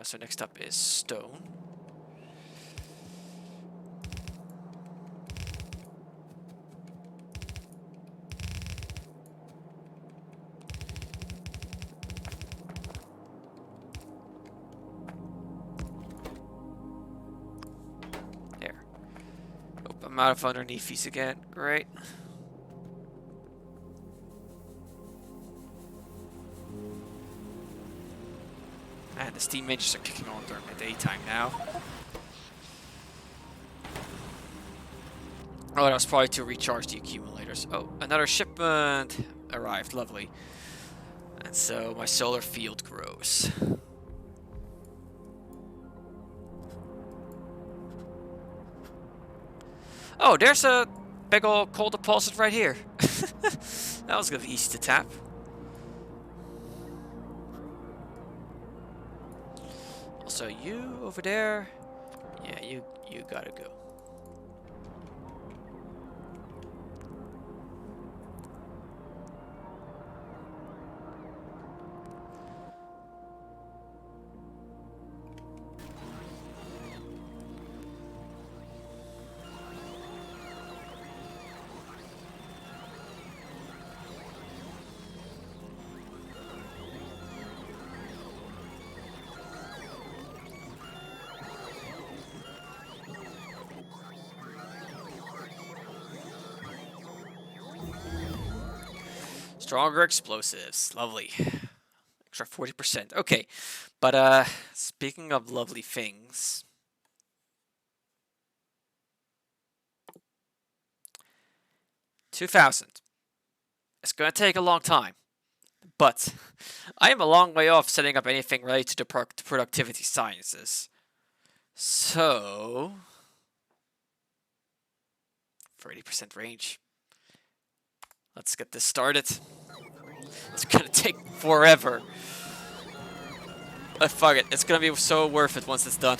So next up is stone. There. Oh, I'm out of underneath these again. Great. And the steam engines are kicking on during the daytime now. Oh, that was probably to recharge the accumulators. Oh, another shipment arrived. Lovely. And so my solar field grows. Oh, there's a big old coal deposit right here. That was gonna be easy to tap. Also, you over there. Yeah, you gotta go. Stronger explosives. Lovely. Extra 40%. Okay. But speaking of lovely things. $2,000. It's gonna take a long time. But I am a long way off setting up anything related to productivity sciences. So 30% range. Let's get this started. It's gonna take forever. But fuck it, it's gonna be so worth it once it's done.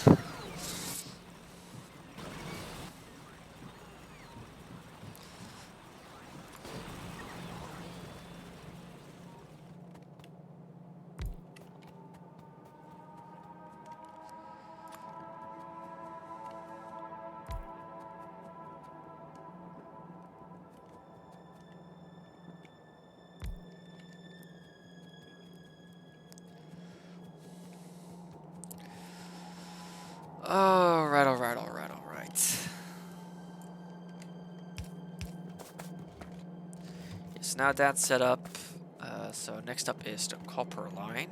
Alright, alright, alright, alright. Yes, now that's set up. So next up is the copper line.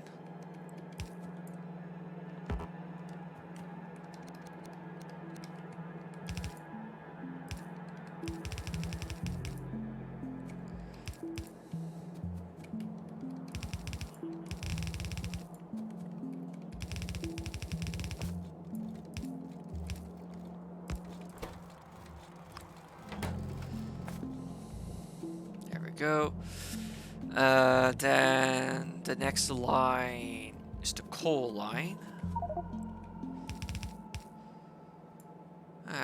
There we go. Then the next line is the coal line.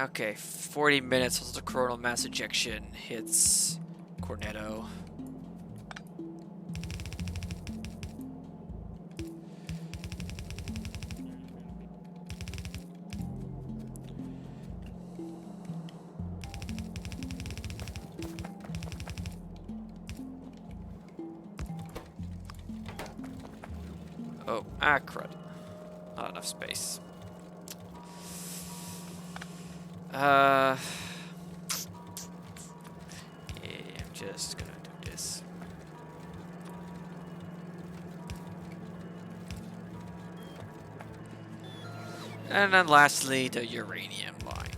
Okay, 40 minutes until the coronal mass ejection hits Cornetto. Oh, crud. Not enough space. Yeah, I'm just gonna do this. And then lastly, the uranium line.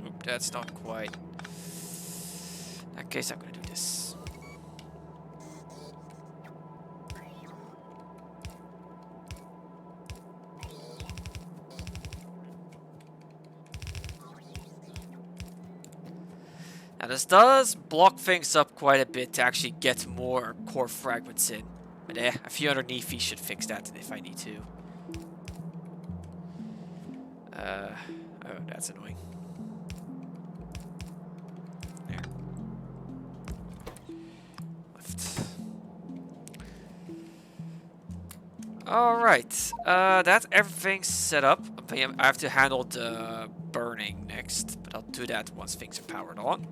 Oop, that's not quite. In that case, I'm gonna do this. Now this does block things up quite a bit to actually get more core fragments in. But a few underneath should fix that if I need to. Oh, that's annoying. There. Left. Alright, that's everything set up. I have to handle the burning next, but I'll do that once things are powered on.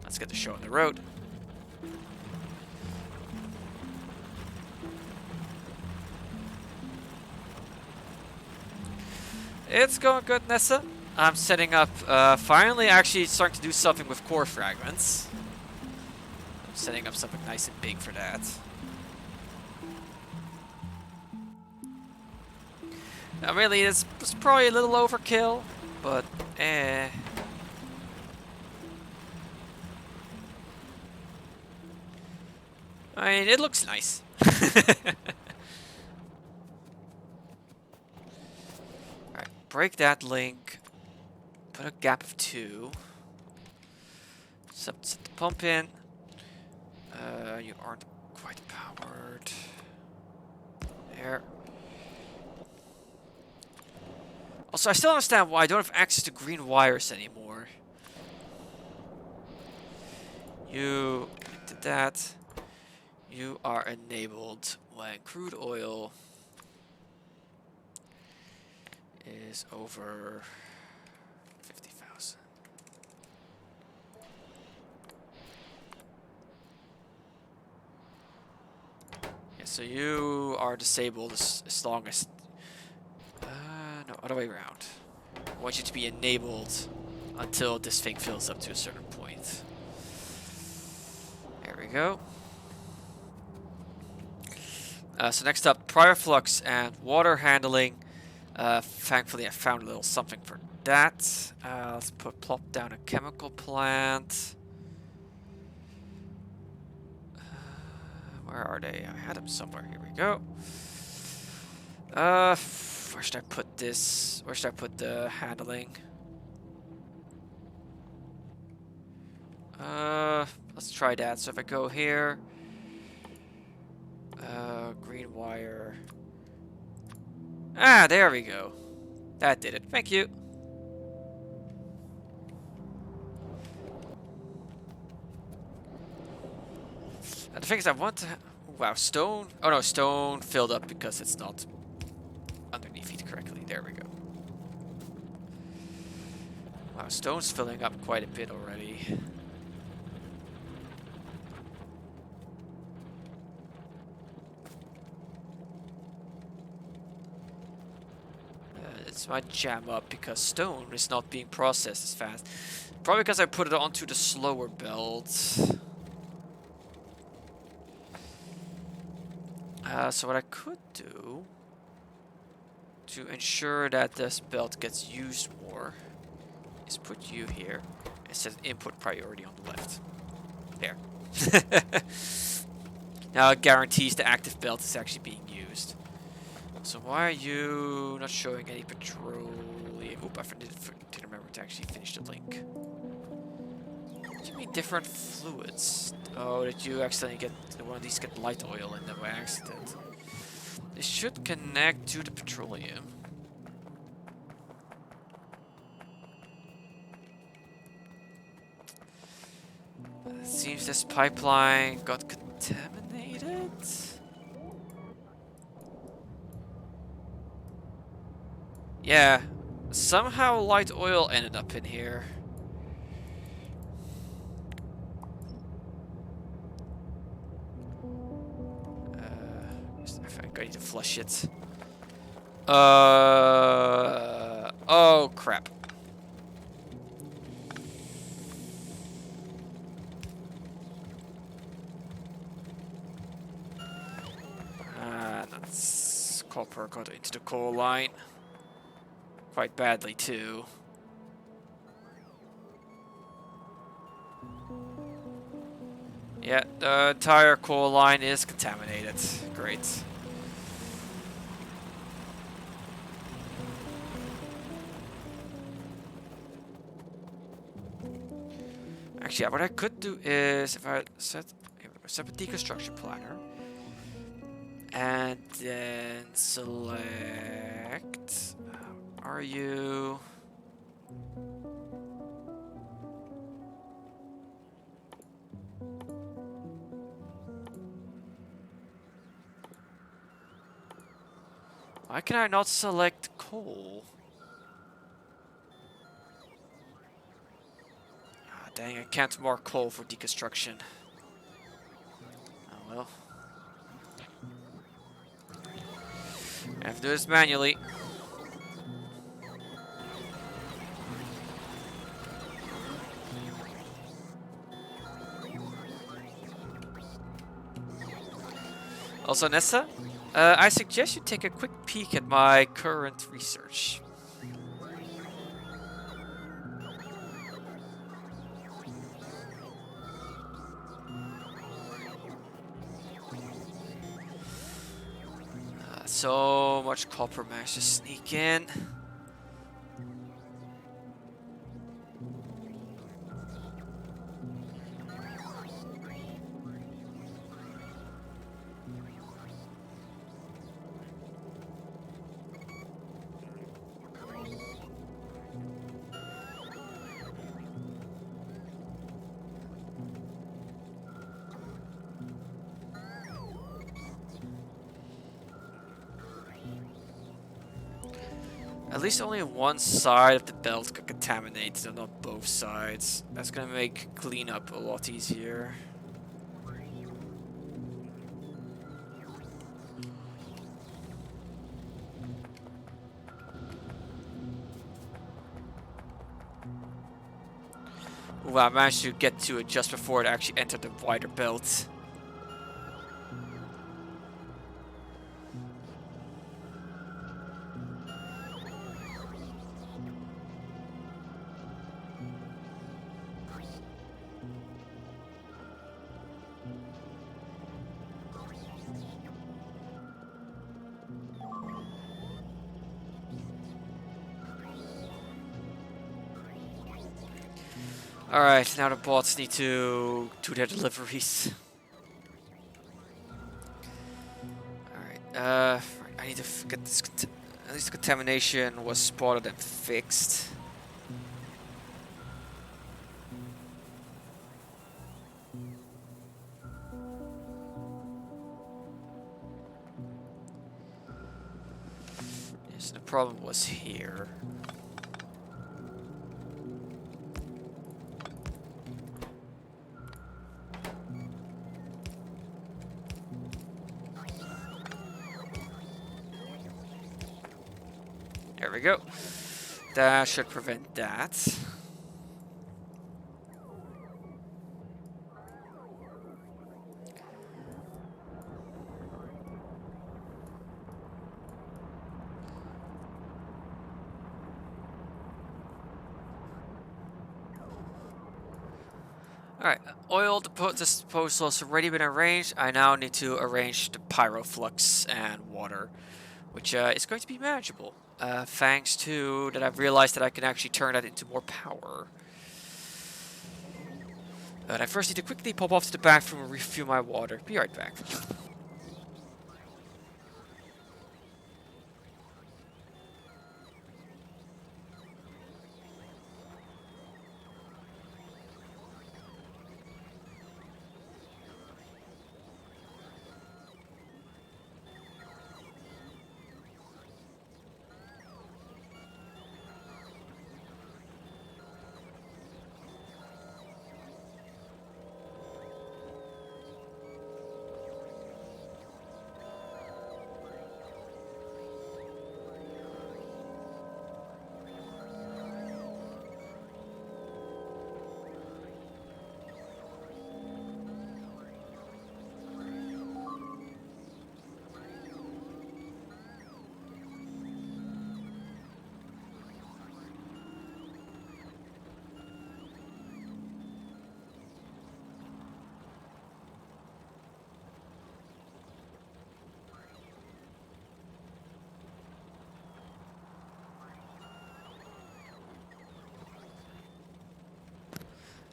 Let's get the show on the road. It's going good, Nessa. I'm setting up, finally actually starting to do something with core fragments. I'm setting up something nice and big for that. Now really, this was probably a little overkill, but I mean, it looks nice. Alright, break that link. Put a gap of 2. Set the pump in. You aren't quite powered. There. Also, I still don't understand why I don't have access to green wires anymore. You did that. You are enabled when crude oil is over 50,000. Yeah, so you are disabled as long as... no, other way around. I want you to be enabled until this thing fills up to a certain point. There we go. So next up, prior flux and water handling. Thankfully, I found a little something for that. Let's plop down a chemical plant. Where are they? I had them somewhere. Here we go. Where should I put this? Where should I put the handling? Let's try that. So if I go here, green wire. Ah, there we go. That did it. Thank you. And the thing is, I want to... Wow, stone... Oh no, stone filled up because it's not underneath it correctly. There we go. Wow, stone's filling up quite a bit already. This might jam up because stone is not being processed as fast. Probably because I put it onto the slower belt. So what I could do to ensure that this belt gets used more is put you here and set input priority on the left. There. Now it guarantees the active belt is actually being used. So why are you not showing any petroleum? Oop, I didn't remember to actually finish the link. What do you mean different fluids? Oh, did you accidentally get one of these get light oil in them by accident? They should connect to the petroleum. It seems this pipeline got contaminated. Yeah, somehow light oil ended up in here. I think I need to flush it. Oh crap. That's copper got into the coal line. Quite badly too. Yeah, the entire coal line is contaminated. Great. Actually, what I could do is if I set a separate deconstruction planner and then select are you why can I not select coal? Ah, dang, I can't mark coal for deconstruction. Oh well. I have to do this manually. Also, Nessa, I suggest you take a quick peek at my current research. So much copper managed to sneak in. At least only one side of the belt got contaminated and not both sides. That's gonna make cleanup a lot easier. Ooh, I managed to get to it just before it actually entered the wider belt. Alright, now the bots need to do their deliveries. Alright, I need to get this. At least the contamination was spotted and fixed. Yes, the problem was here. There There we go. That should prevent that. Alright, oil disposal has already been arranged. I now need to arrange the pyroflux and water, which is going to be manageable. Thanks to that I've realized that I can actually turn that into more power. But I first need to quickly pop off to the bathroom and refuel my water. Be right back.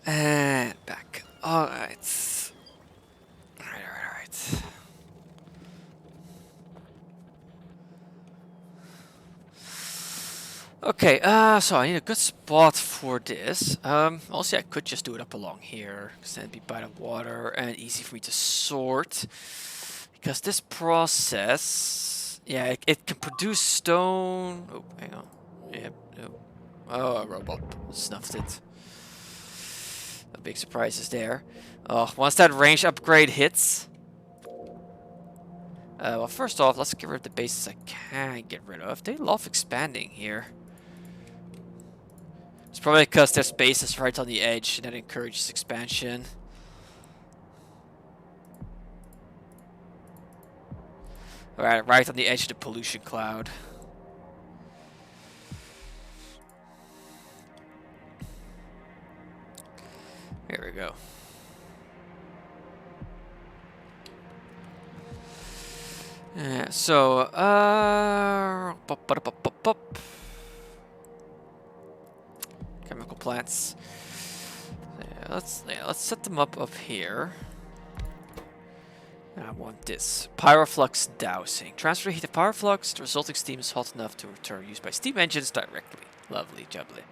And back. Alright. Alright. Okay, so I need a good spot for this. Also, I could just do it up along here, because then it'd be by the water and easy for me to sort. Because this process, yeah, it can produce stone. Oh, hang on. Yep. Oh, a robot snuffed it. No big surprises there. Oh, once that range upgrade hits. Well, first off, let's get rid of the bases I can get rid of. They love expanding here. It's probably because their space is right on the edge and that encourages expansion. Alright, right on the edge of the pollution cloud. Here we go. Yeah, so, chemical plants. Yeah, let's set them up here. I want this. Pyroflux dowsing. Transfer heat of pyroflux. The resulting steam is hot enough to return used by steam engines directly. Lovely jubbly.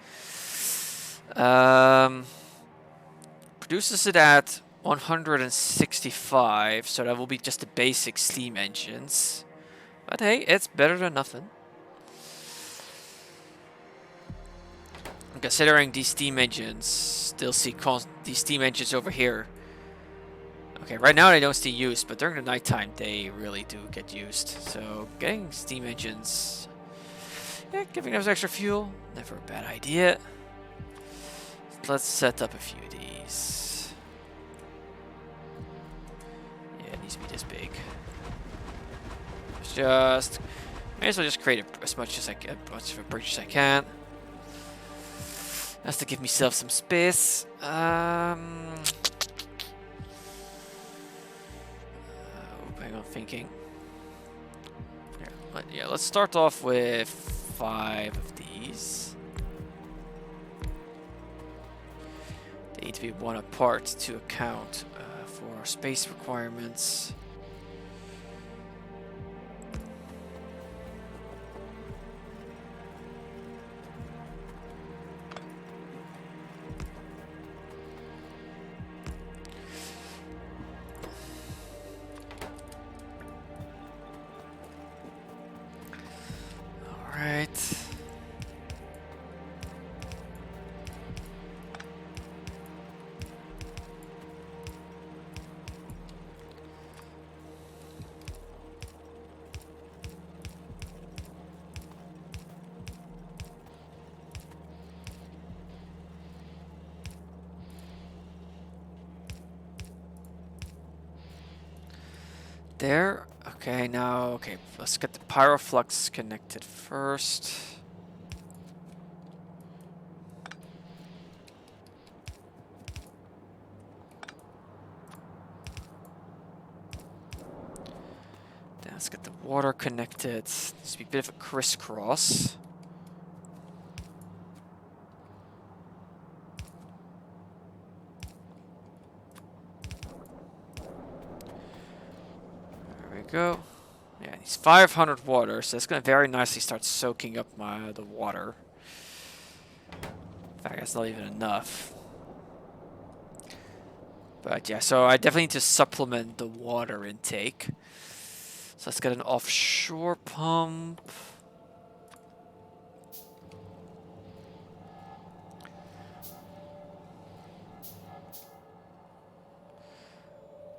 Produces it at 165, so that will be just the basic steam engines. But hey, it's better than nothing. Considering these steam engines, still see these steam engines over here. Okay, right now they don't see use, but during the nighttime they really do get used. So getting steam engines, yeah, giving them extra fuel, never a bad idea. Let's set up a few of these. Yeah, it needs to be this big. May as well just create as much as I can, much of a bridge as I can. That's to give myself some space. Hang on, thinking. Yeah, let's start off with 5 of these. They need to be one apart to account for space requirements. there. Okay, now, okay, let's get the pyroflux connected first. Then let's get the water connected. This will be a bit of a crisscross. There we go. Yeah, he's 500 water, so it's gonna very nicely start soaking up the water. In fact, that's not even enough. But yeah, so I definitely need to supplement the water intake. So let's get an offshore pump.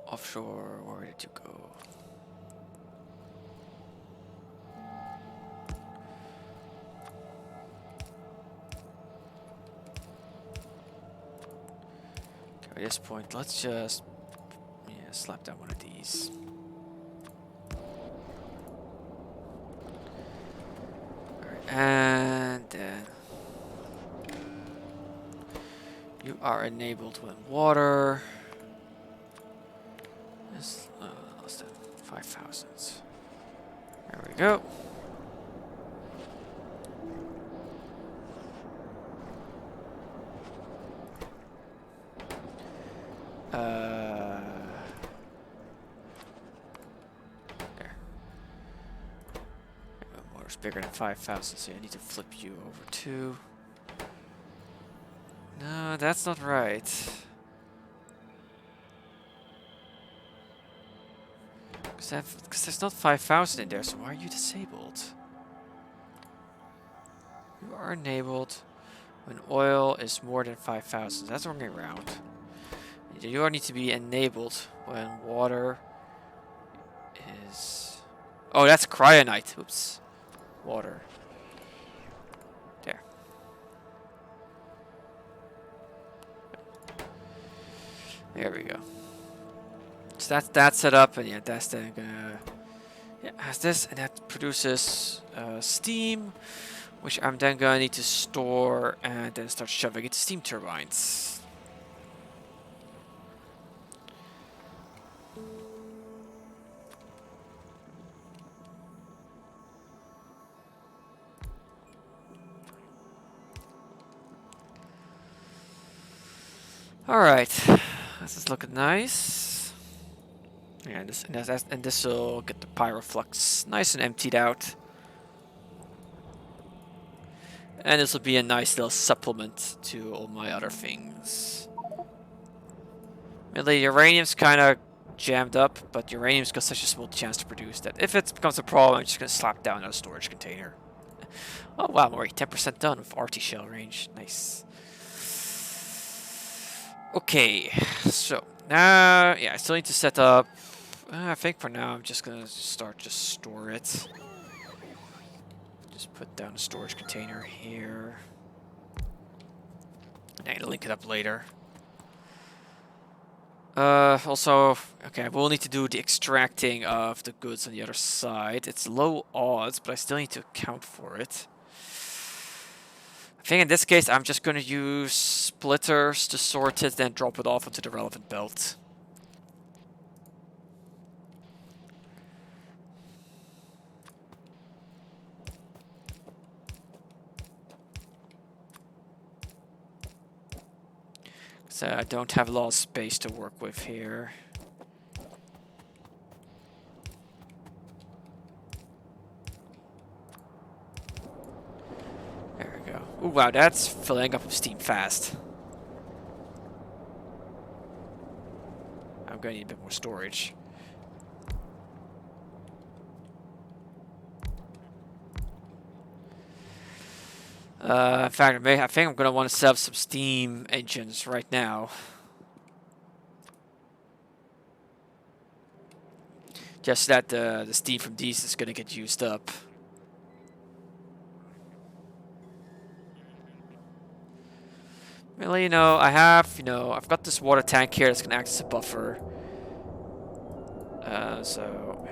Offshore, where did you go? Okay, at this point, let's just slap down one of these. Alright, and then you are enabled when water. Less than 5,000. There we go. There. Water's bigger than 5,000, so I need to flip you over too. No, that's not right. Because there's not 5,000 in there, so why are you disabled? You are enabled when oil is more than 5,000. That's the wrong way around. You need to be enabled when water is... Oh, that's cryonite. Oops. Water. There. There we go. So that's set up, and yeah, that's then gonna has this, and that produces steam, which I'm then gonna need to store and then start shoving into steam turbines. All right, this is looking nice. Yeah, and this will get the pyroflux nice and emptied out. And this will be a nice little supplement to all my other things. Really, uranium's kind of jammed up, but uranium's got such a small chance to produce that if it becomes a problem, I'm just going to slap down a storage container. Oh wow, I'm already 10% done with RT shell range. Nice. Okay, so now, yeah, I still need to set up. I think for now I'm just going to store it. Just put down a storage container here. And I need to link it up later. Also, okay, we'll need to do the extracting of the goods on the other side. It's low odds, but I still need to account for it. I think in this case, I'm just going to use splitters to sort it, then drop it off onto the relevant belt. So I don't have a lot of space to work with here. There we go. Ooh, wow, that's filling up with steam fast. I'm going to need a bit more storage. In fact, I think I'm going to want to set up some steam engines right now. Just that the steam from these is going to get used up. Really, I've got this water tank here that's going to act as a buffer. So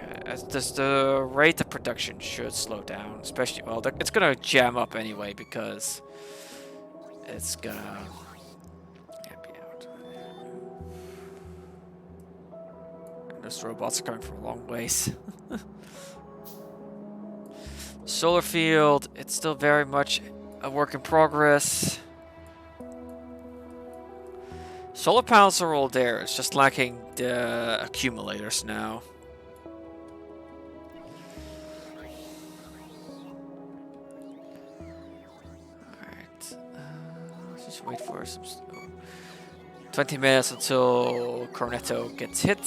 the rate of production should slow down, especially well, it's gonna jam up anyway because it's gonna be out. And those robots are coming from a long ways. Solar field, it's still very much a work in progress. Solar panels are all there. It's just lacking the accumulators now. Let's just wait for some. 20 minutes until Cornetto gets hit.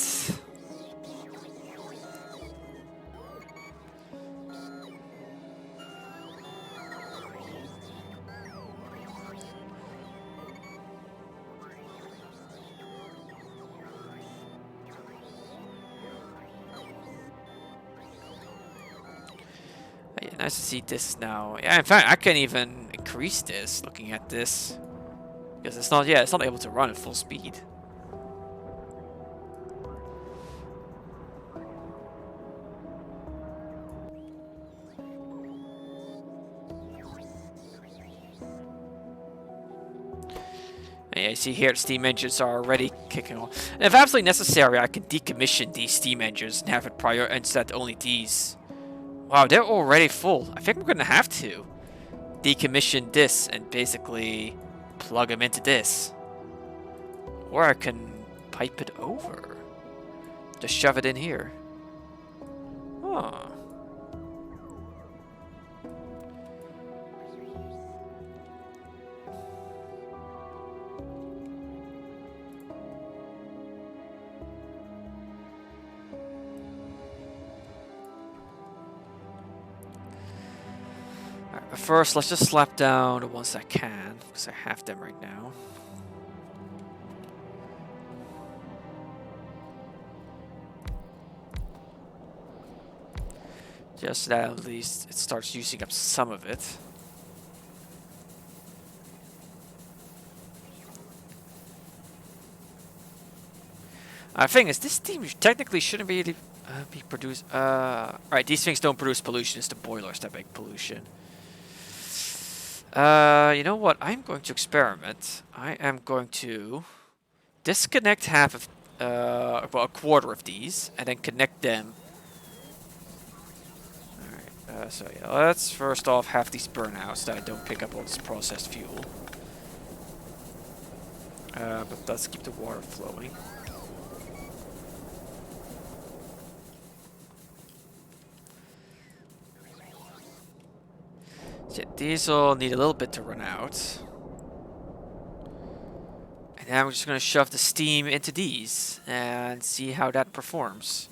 Yeah, nice to see this now. Yeah, in fact, I can even increase this looking at this. Because it's not, yeah, it's not able to run at full speed. And yeah, you see here the steam engines are already kicking on. And if absolutely necessary, I can decommission these steam engines and have it instead only these. Wow, they're already full. I think we're gonna have to decommission this and basically plug them into this. Or I can pipe it over. Just shove it in here. Huh. Alright, but first, let's just slap down the ones I can, because I have them right now. Just so that at least it starts using up some of it. The thing is, this steam technically shouldn't be produced. Right, these things don't produce pollution. It's the boilers that make pollution. You know what? I'm going to experiment. I am going to disconnect half of, well, a quarter of these, and then connect them. Alright, so yeah, let's first off have these burnouts that I don't pick up all this processed fuel. But let's keep the water flowing. So yeah, these all need a little bit to run out. And now we're just going to shove the steam into these and see how that performs.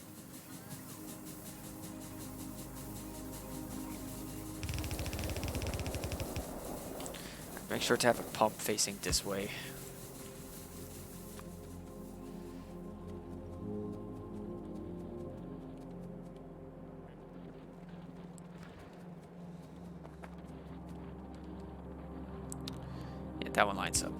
Make sure to have a pump facing this way. Yeah, that one lines up.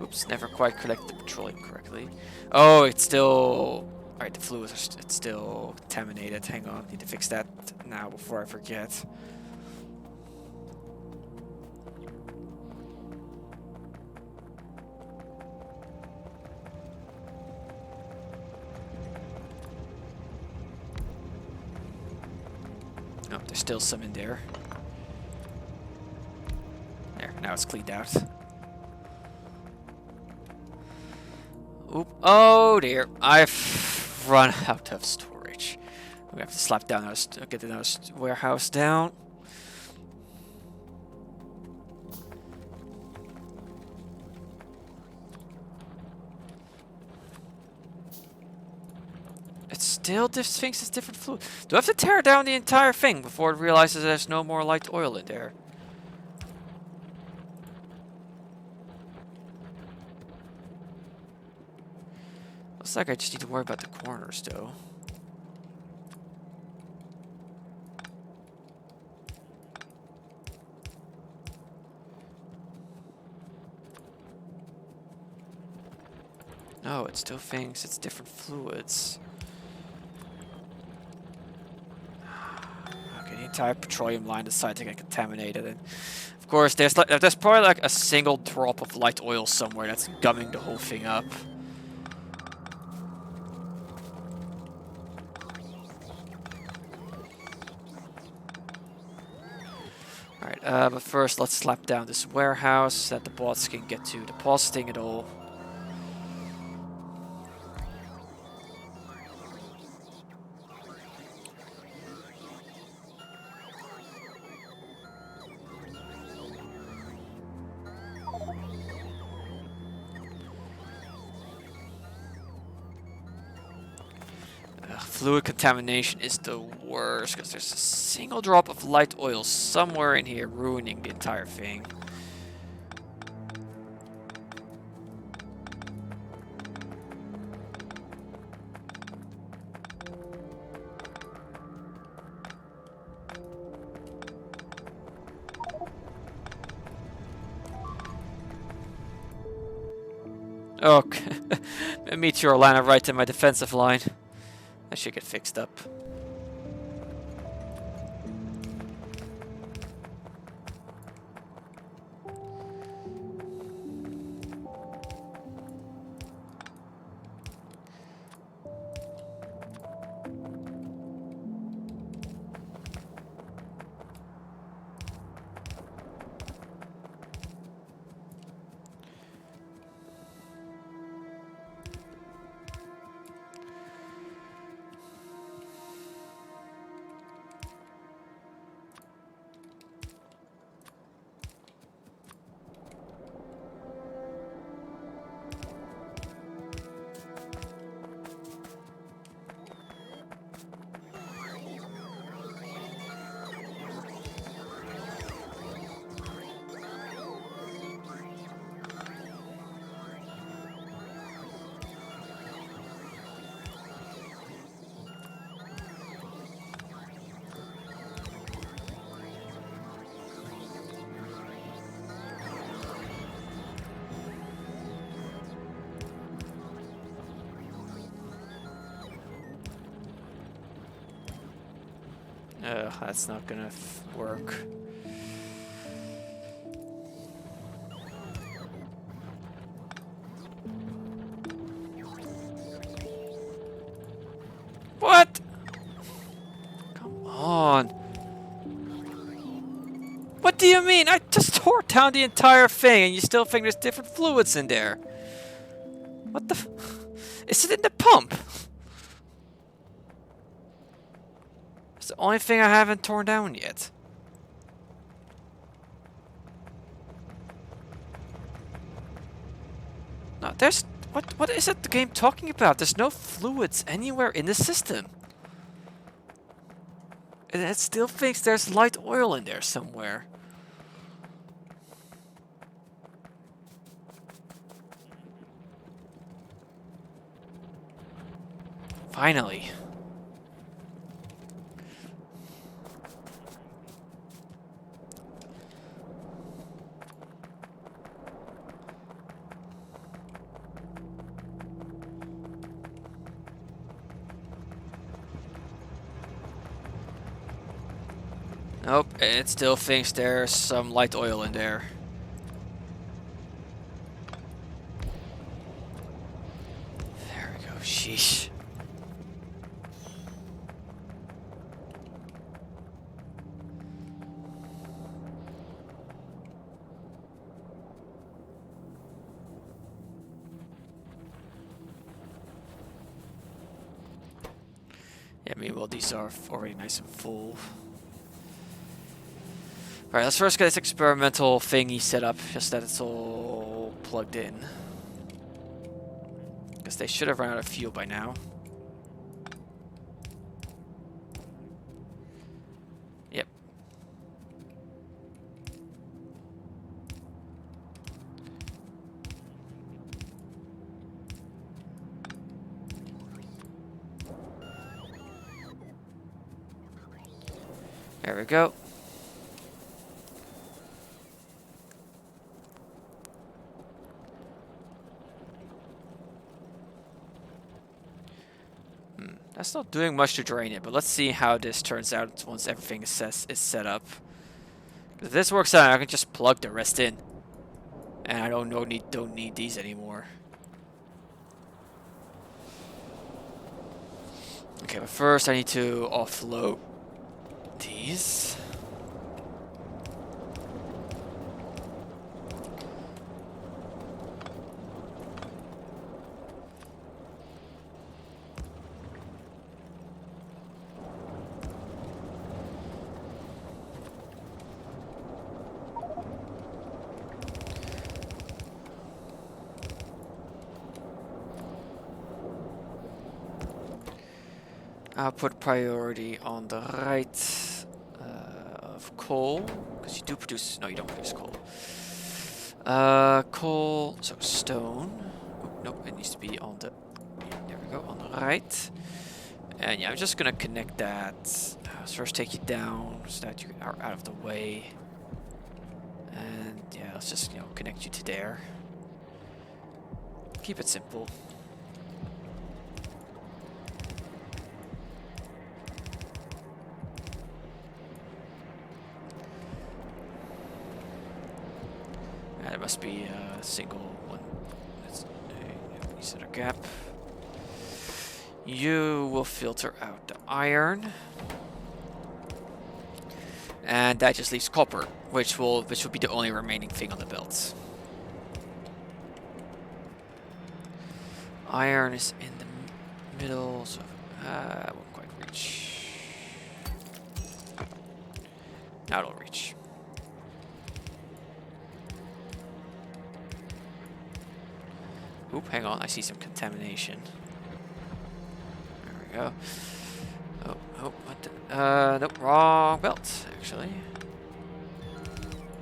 Oops, never quite collected the petroleum correctly. Oh, it's still... Alright, the fluids are it's still contaminated. Hang on, need to fix that now before I forget. Oh, there's still some in there. There, now it's cleaned out. Oop. Oh dear, I've run out of storage. We have to slap down our get another warehouse down. It's still this thing is different fluid. Do I have to tear down the entire thing before it realizes there's no more light oil in there? Looks like I just need to worry about the corners, though. No, it still thinks it's different fluids. Okay, the entire petroleum line decided to get contaminated, and of course, there's probably like a single drop of light oil somewhere that's gumming the whole thing up. Alright, but first let's slap down this warehouse so that the bots can get to depositing it all. Fluid contamination is the worst because there's a single drop of light oil somewhere in here ruining the entire thing. Oh, a meteor landed right in my defensive line. That should get fixed up. That's not gonna work. What? Come on. What do you mean? I just tore down the entire thing and you still think there's different fluids in there. What the Is it in the pump? It's the only thing I haven't torn down yet. No, there's... What is it the game talking about? There's no fluids anywhere in the system. And it still thinks there's light oil in there somewhere. Finally. Nope, it still thinks there's some light oil in there. There we go, sheesh. Yeah, meanwhile these are already nice and full. Alright, let's first get this experimental thingy set up, just that it's all plugged in. Because they should have run out of fuel by now. Yep. There we go. That's not doing much to drain it, but let's see how this turns out once everything is set up. If this works out, I can just plug the rest in, and I don't need these anymore. Okay, but first I need to offload these. I'll put priority on the right of coal, because you do produce. No, you don't produce coal. Coal. So stone. Oh, nope, it needs to be on the. There we go, on the right. And yeah, I'm just gonna connect that. First, take you down so that you are out of the way. And yeah, let's just connect you to there. Keep it simple. There must be a single one. Let's insert a gap. You will filter out the iron, and that just leaves copper, which will be the only remaining thing on the belt. Iron is in the middle, so I won't quite reach. Now it'll reach. Oop, hang on, I see some contamination. There we go. Oh, what the, nope, wrong belt, actually.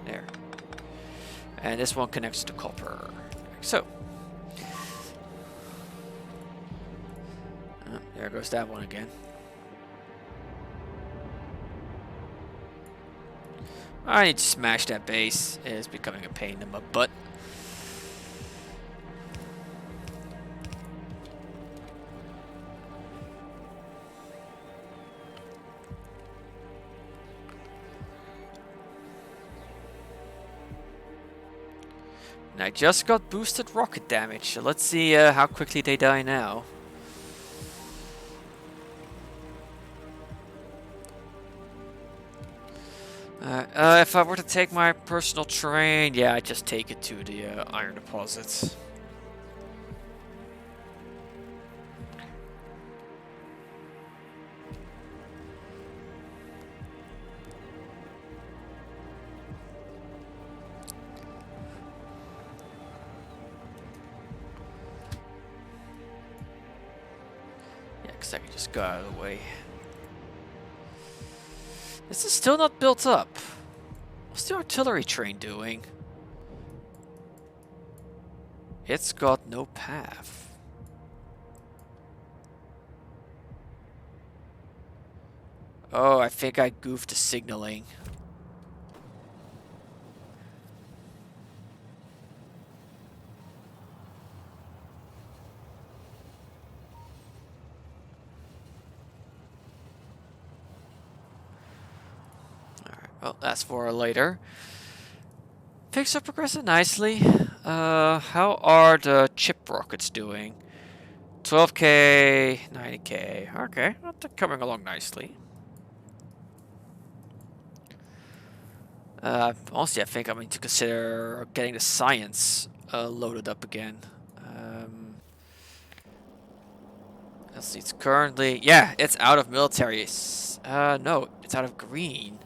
There. And this one connects to copper. So. There goes that one again. I need to smash that base. It is becoming a pain in my butt. And I just got boosted rocket damage, so let's see how quickly they die now. If I were to take my personal train, yeah, I'd just take it to the iron deposits. Yeah, because I can just go out of the way. This is still not built up. What's the artillery train doing? It's got no path. Oh, I think I goofed the signaling. Well, that's for later. Things are progressing nicely. How are the chip rockets doing? 12K, 90K. Okay, well, they're coming along nicely. Honestly, I think I need to consider getting the science loaded up again. Let's see, it's currently... Yeah, it's out of military. No, it's out of green.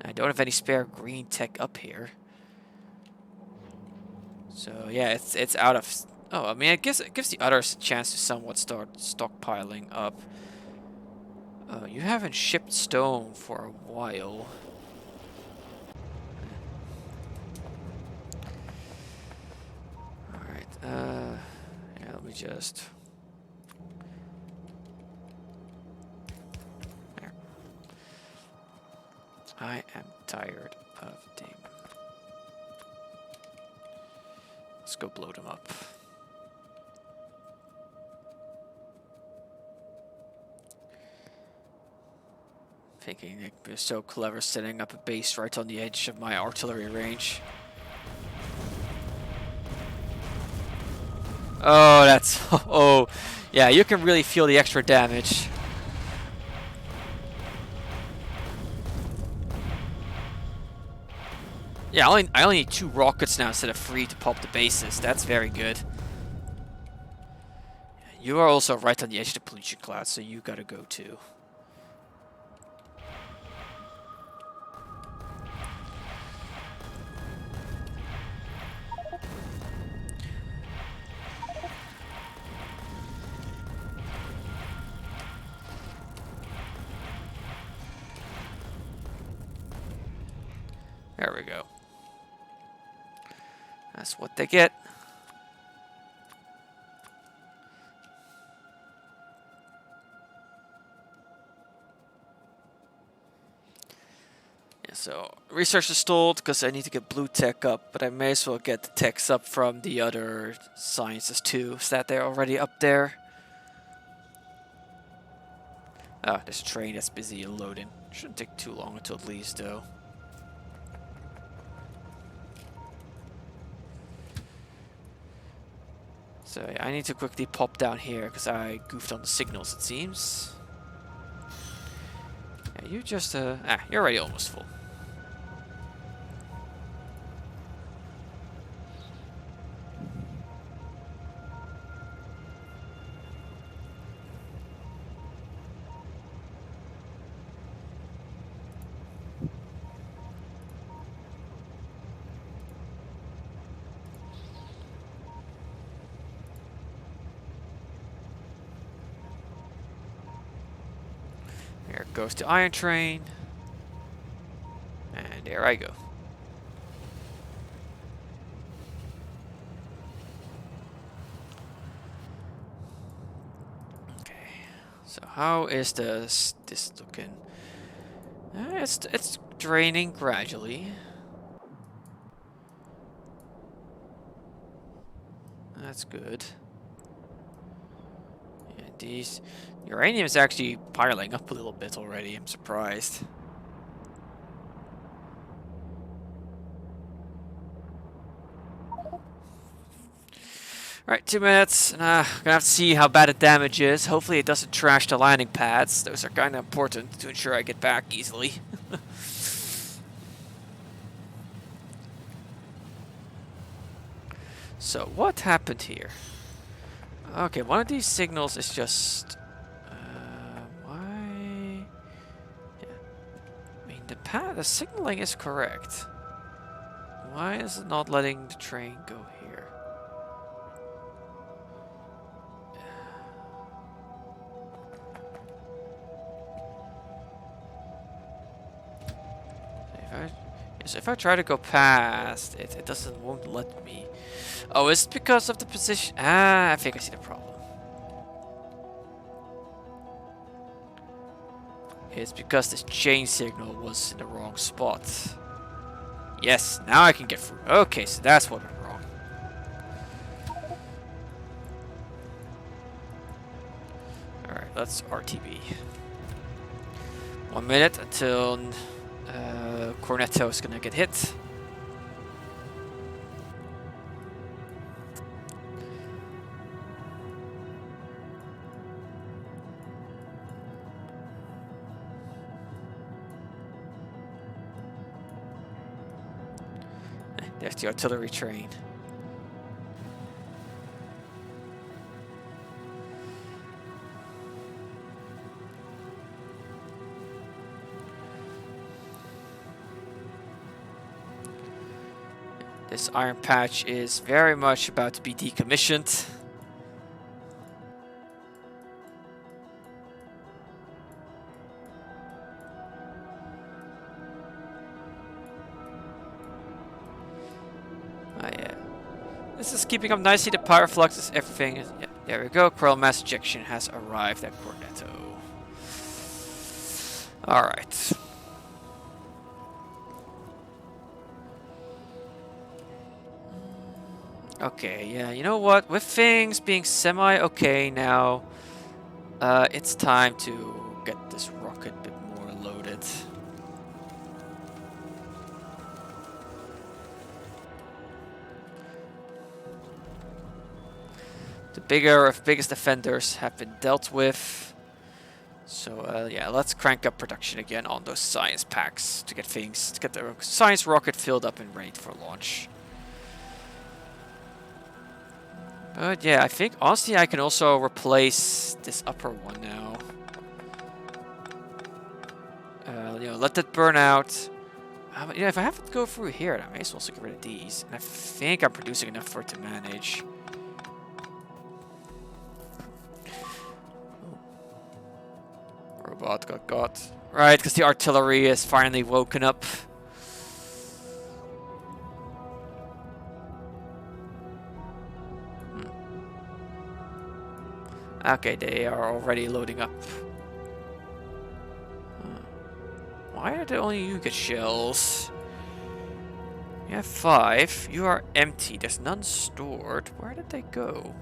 I don't have any spare green tech up here. So yeah, it's out of. Oh, I mean, it gives the others a chance to somewhat start stockpiling up. You haven't shipped stone for a while. All right. Yeah, let me just. There. I am tired of them. Let's go blow them up. Thinking they're so clever setting up a base right on the edge of my artillery range. Oh, that's... Oh, yeah, you can really feel the extra damage. Yeah, I only need 2 rockets now instead of 3 to pop the bases. That's very good. You are also right on the edge of the pollution cloud, so you gotta go too. There we go. That's what they get. Yeah, so research is stalled because I need to get blue tech up, but I may as well get the techs up from the other sciences too. Is that they're already up there? Oh, this train that's busy loading. Shouldn't take too long until it leaves though. So yeah, I need to quickly pop down here because I goofed on the signals, it seems. Yeah, you just, you're already almost full. There goes the iron train. And there I go. Okay. So how is this looking? It's draining gradually. That's good. Yeah, these uranium is actually piling up a little bit already. I'm surprised. Alright, 2 minutes. Gonna have to see how bad the damage is. Hopefully it doesn't trash the landing pads. Those are kind of important to ensure I get back easily. So, what happened here? Okay, one of these signals is just... why... Yeah. I mean, the signaling is correct. Why is it not letting the train go here? If I try to go past it, won't let me. Oh, is it because of the position? Ah, I think I see the problem. It's because this chain signal was in the wrong spot. Yes, now I can get through. Okay, so that's what went wrong. Alright, let's RTB. 1 minute until Cornetto is gonna get hit. There's the artillery train. This iron patch is very much about to be decommissioned. Oh yeah. This is keeping up nicely. The power fluxes, everything. Yeah, there we go. Coral mass ejection has arrived at Cornetto. Alright. Okay, yeah, you know what? With things being semi-okay now, it's time to get this rocket a bit more loaded. The biggest offenders have been dealt with. So yeah, let's crank up production again on those science packs to get the science rocket filled up and ready for launch. But yeah, I think honestly I can also replace this upper one now. Let that burn out. Yeah, if I have to go through here, I may as well also get rid of these. And I think I'm producing enough for it to manage. Robot got. Right, because the artillery is finally woken up. Okay, they are already loading up. Why did only you get shells? You have 5. You are empty. There's none stored. Where did they go?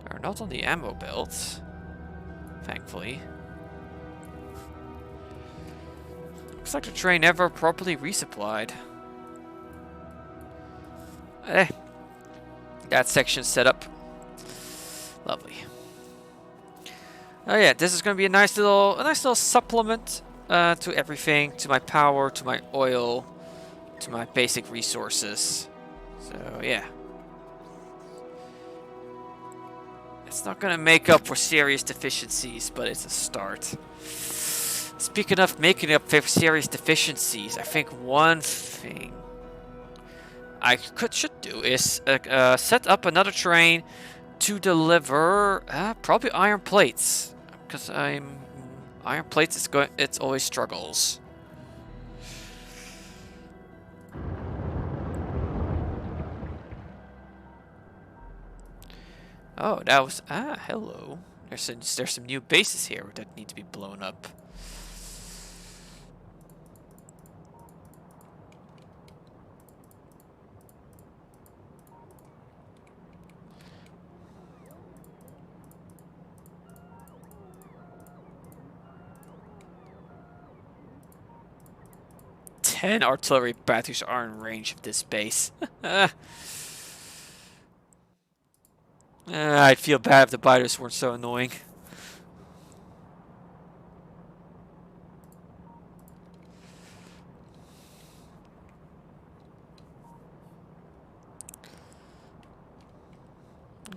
They're not on the ammo belt. Thankfully. Looks like the train never properly resupplied. That section's set up. Lovely. Oh yeah, this is going to be a nice little supplement to everything, to my power, to my oil, to my basic resources. So yeah. It's not going to make up for serious deficiencies, but it's a start. Speaking of making up for serious deficiencies, I think one thing I should do is set up another train to deliver probably iron plates, because iron plates it's always struggles. Oh, that was hello. There's some new bases here that need to be blown up. Ten artillery batteries are in range of this base. I'd feel bad if the biters weren't so annoying.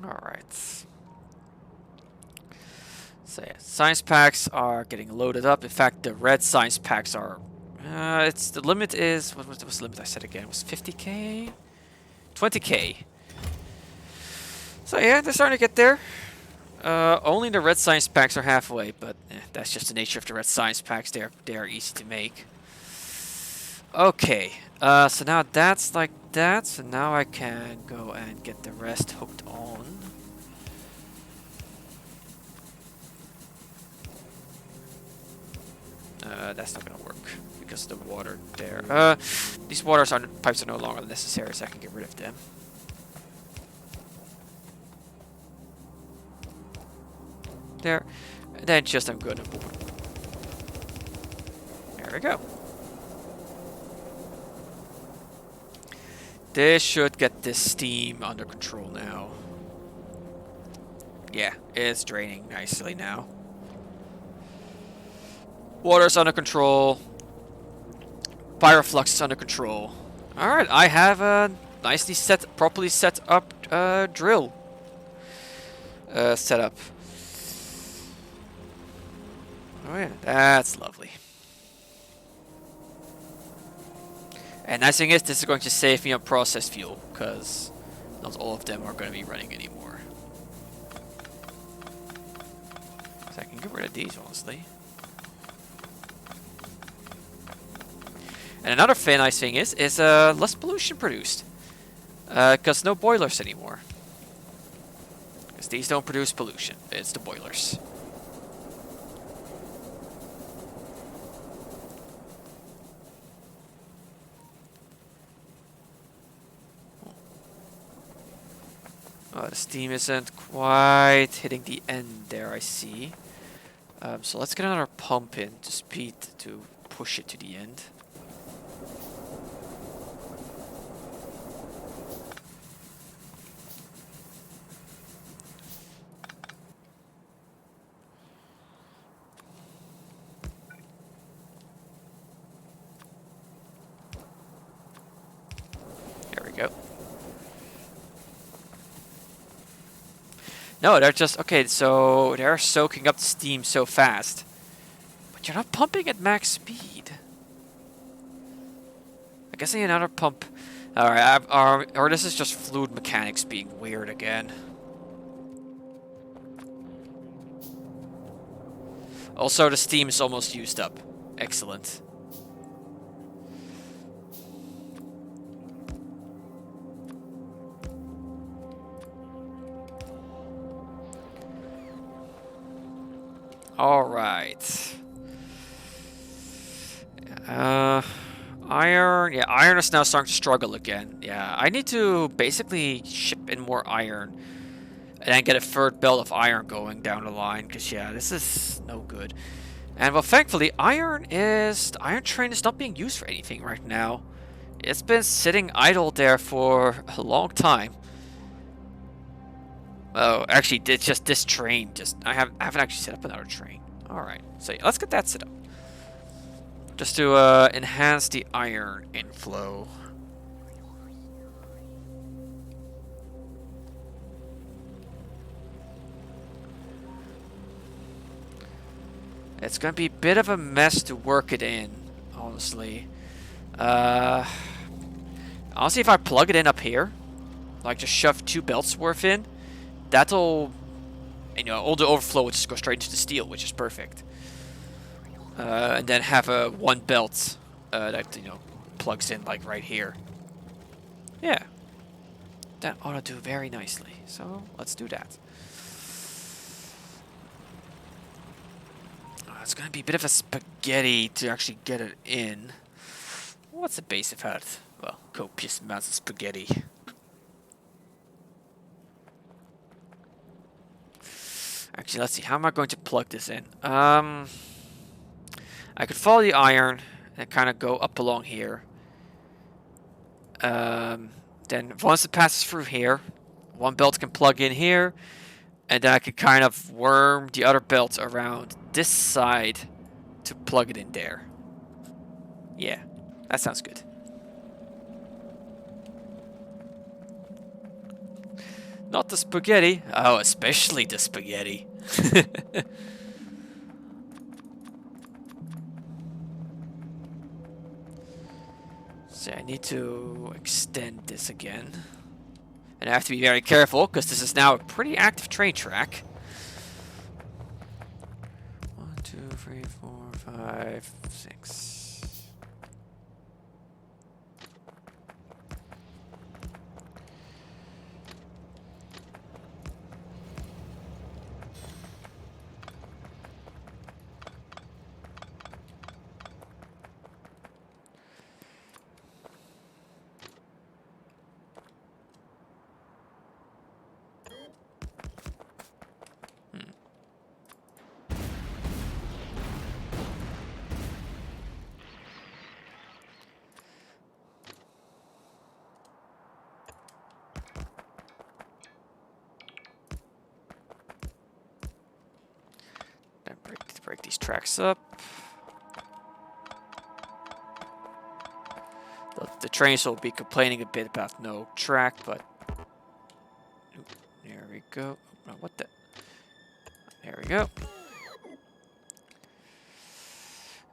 Alright. So yeah, science packs are getting loaded up. In fact, the red science packs are... the limit is... What was the limit I said again? It was 50k? 20k. So yeah, they're starting to get there. Only the red science packs are halfway, but that's just the nature of the red science packs. They are easy to make. Okay, so now that's like that. So now I can go and get the rest hooked on. That's not gonna work because the water there. These pipes are no longer necessary, so I can get rid of them. There. And then just I'm good. There we go. This should get this steam under control now. Yeah, it's draining nicely now. Water's under control. Pyroflux is under control. Alright, I have a nicely properly set up drill set up. Oh yeah, that's lovely. And nice thing is, this is going to save me on processed fuel, because not all of them are going to be running anymore. So I can get rid of these, honestly. And another nice thing is less pollution produced. Because no boilers anymore. Because these don't produce pollution, it's the boilers. Oh, the steam isn't quite hitting the end there, I see. So let's get another pump in to push it to the end. go. No, they're just... Okay, so they're soaking up the steam so fast. But you're not pumping at max speed. I guess I need another pump. Alright, or this is just fluid mechanics being weird again. Also, the steam is almost used up. Excellent. Alright. Iron. Yeah, iron is now starting to struggle again. Yeah, I need to basically ship in more iron. And then get a third belt of iron going down the line. Because, yeah, this is no good. And, well, thankfully, the iron train is not being used for anything right now. It's been sitting idle there for a long time. Oh, actually, it's just this train. I haven't actually set up another train. Alright, so yeah, let's get that set up. Just to enhance the iron inflow. It's going to be a bit of a mess to work it in, honestly. Honestly, if I plug it in up here, like just shove 2 belts worth in, that'll, all the overflow will just go straight into the steel, which is perfect. And then have a 1 belt that, plugs in like right here. Yeah. That ought to do very nicely. So, let's do that. It's going to be a bit of a spaghetti to actually get it in. What's the base of that? Well, copious amounts of spaghetti. Actually, let's see. How am I going to plug this in? I could follow the iron and kind of go up along here. Then once it passes through here, 1 belt can plug in here. And then I could kind of worm the other belt around this side to plug it in there. Yeah, that sounds good. Not the spaghetti. Oh, especially the spaghetti. So I need to extend this again. And I have to be very careful, because this is now a pretty active train track. 1, 2, 3, 4, 5, 6. Break these tracks up. The trains will be complaining a bit about no track, but there we go. Oh, what the? There we go.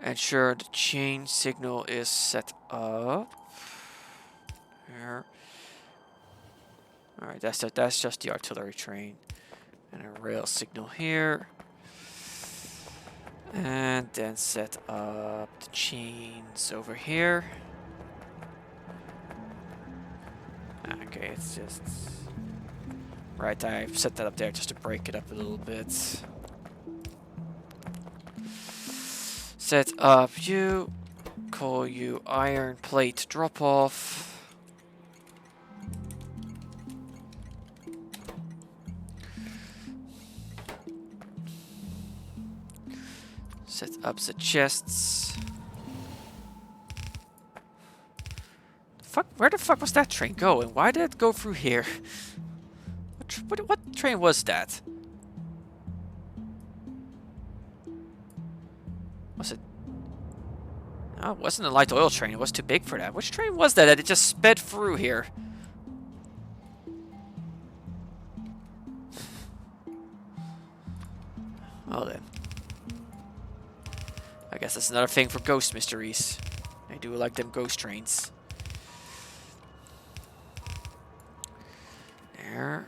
Ensure the chain signal is set up. There. All right, that's just the artillery train, and a rail signal here. And then set up the chains over here. Okay, it's just... Right, I've set that up there just to break it up a little bit. Set up you. Call you iron plate drop off. Set up the chests. Where the fuck was that train going? Why did it go through here? What train was that? Was it? Oh, it wasn't a light oil train. It was too big for that. Which train was that it just sped through here? Well then. I guess that's another thing for ghost mysteries. I do like them ghost trains. There.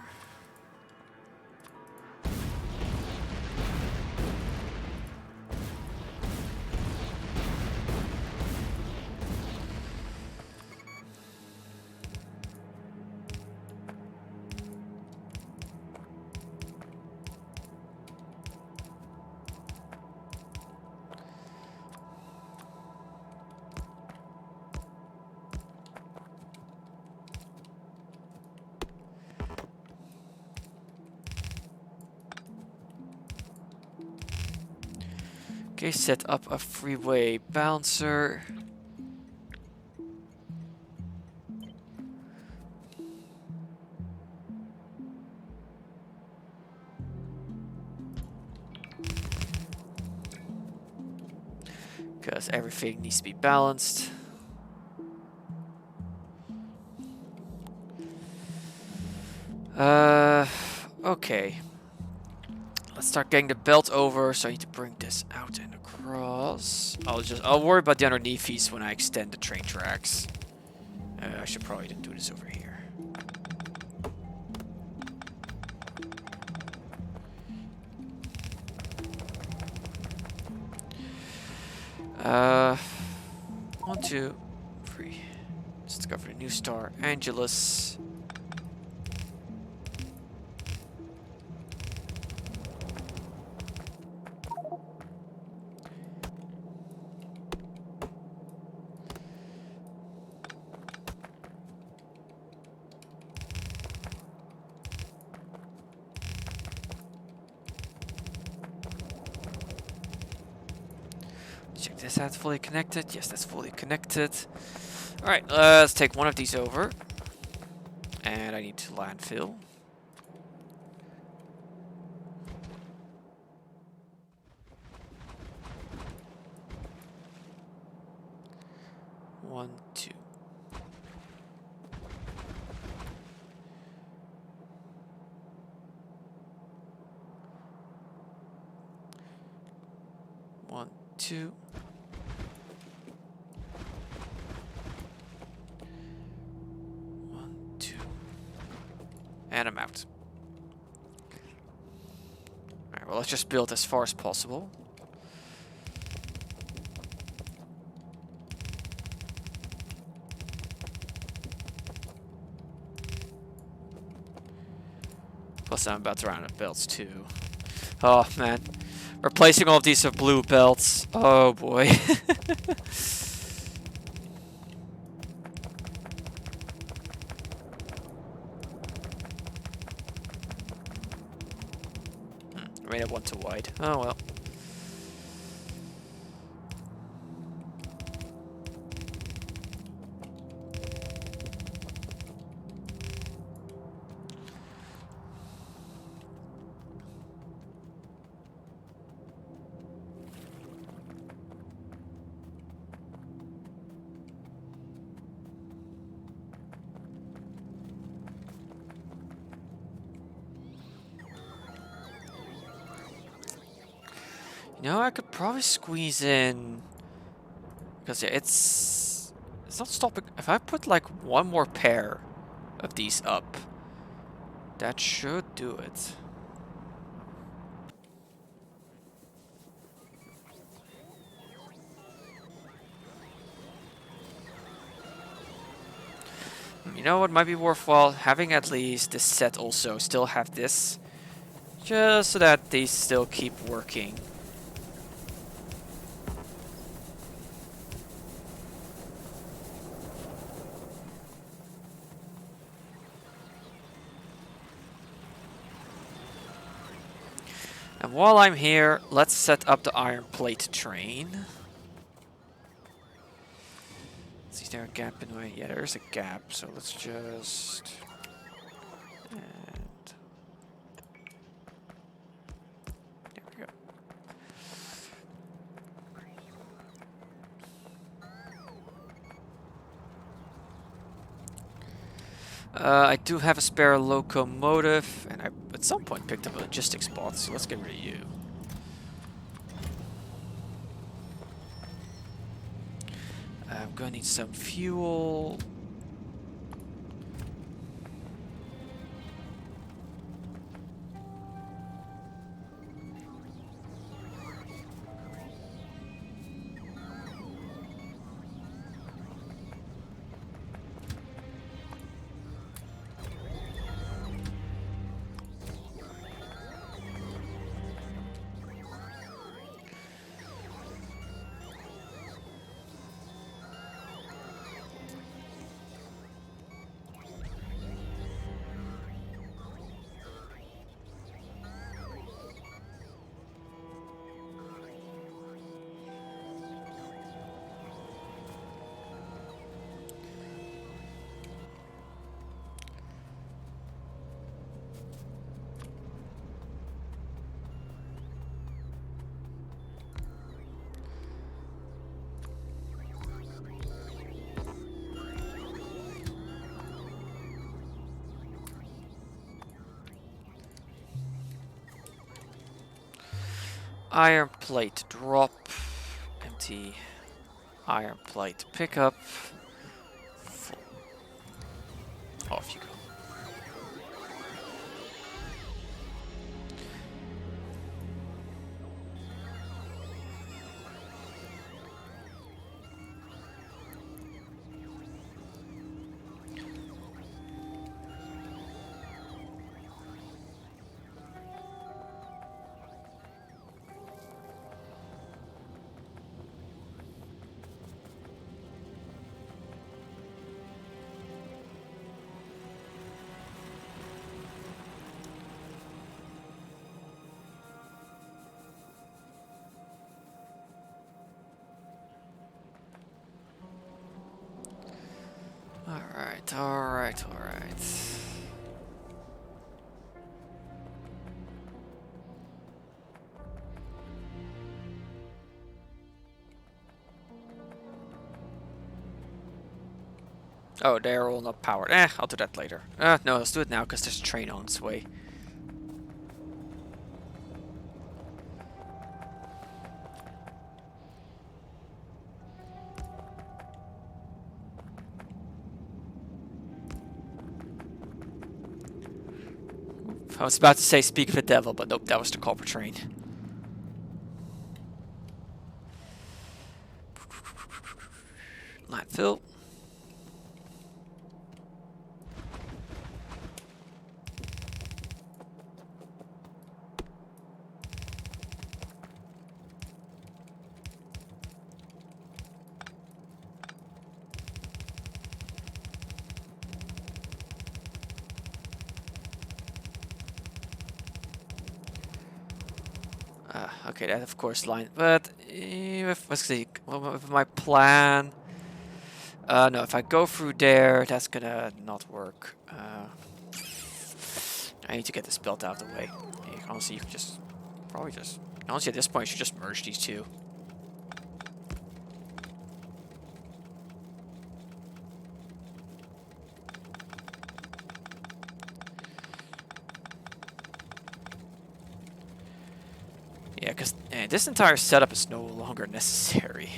Okay, set up a freeway bouncer. Because everything needs to be balanced. Okay. Let's start getting the belt over, so I need to bring this out and across. I'll worry about the underneath piece when I extend the train tracks. I should probably do this over here. One, two, three. Let's discover a new star, Angelus. Check this out, fully connected. Yes, that's fully connected. Alright, let's take one of these over. And I need to landfill. One, two. One, two. And I'm out. Alright, well, let's just build as far as possible. Plus, I'm about to run out of belts, too. Oh, man. Replacing all of these with blue belts. Oh, boy. I made it one too wide. Oh well. You know, I could probably squeeze in, because yeah, it's not stopping. If I put like one more pair of these up, that should do it. You know what might be worthwhile? Having at least this set also still have this, just so that they still keep working. And while I'm here, let's set up the iron plate train. Is there a gap in the way? Yeah, there's a gap, so let's just... And... There we go. I do have a spare locomotive, and I at some point picked up a logistics bot, so let's get rid of you. gonna need some fuel. Iron plate drop. Empty. Iron plate pickup. Full. Off you go. Alright, alright, alright. Oh, they're all not powered. I'll do that later. No, let's do it now because there's a train on its way. I was about to say speak of the devil, but nope, that was the culprit train. Landfill. Okay, that of course line, but let's see, with my plan. No, if I go through there, that's gonna not work. I need to get this built out of the way. Honestly, you can just probably just honestly at this point, you should just merge these two. Yeah, because this entire setup is no longer necessary.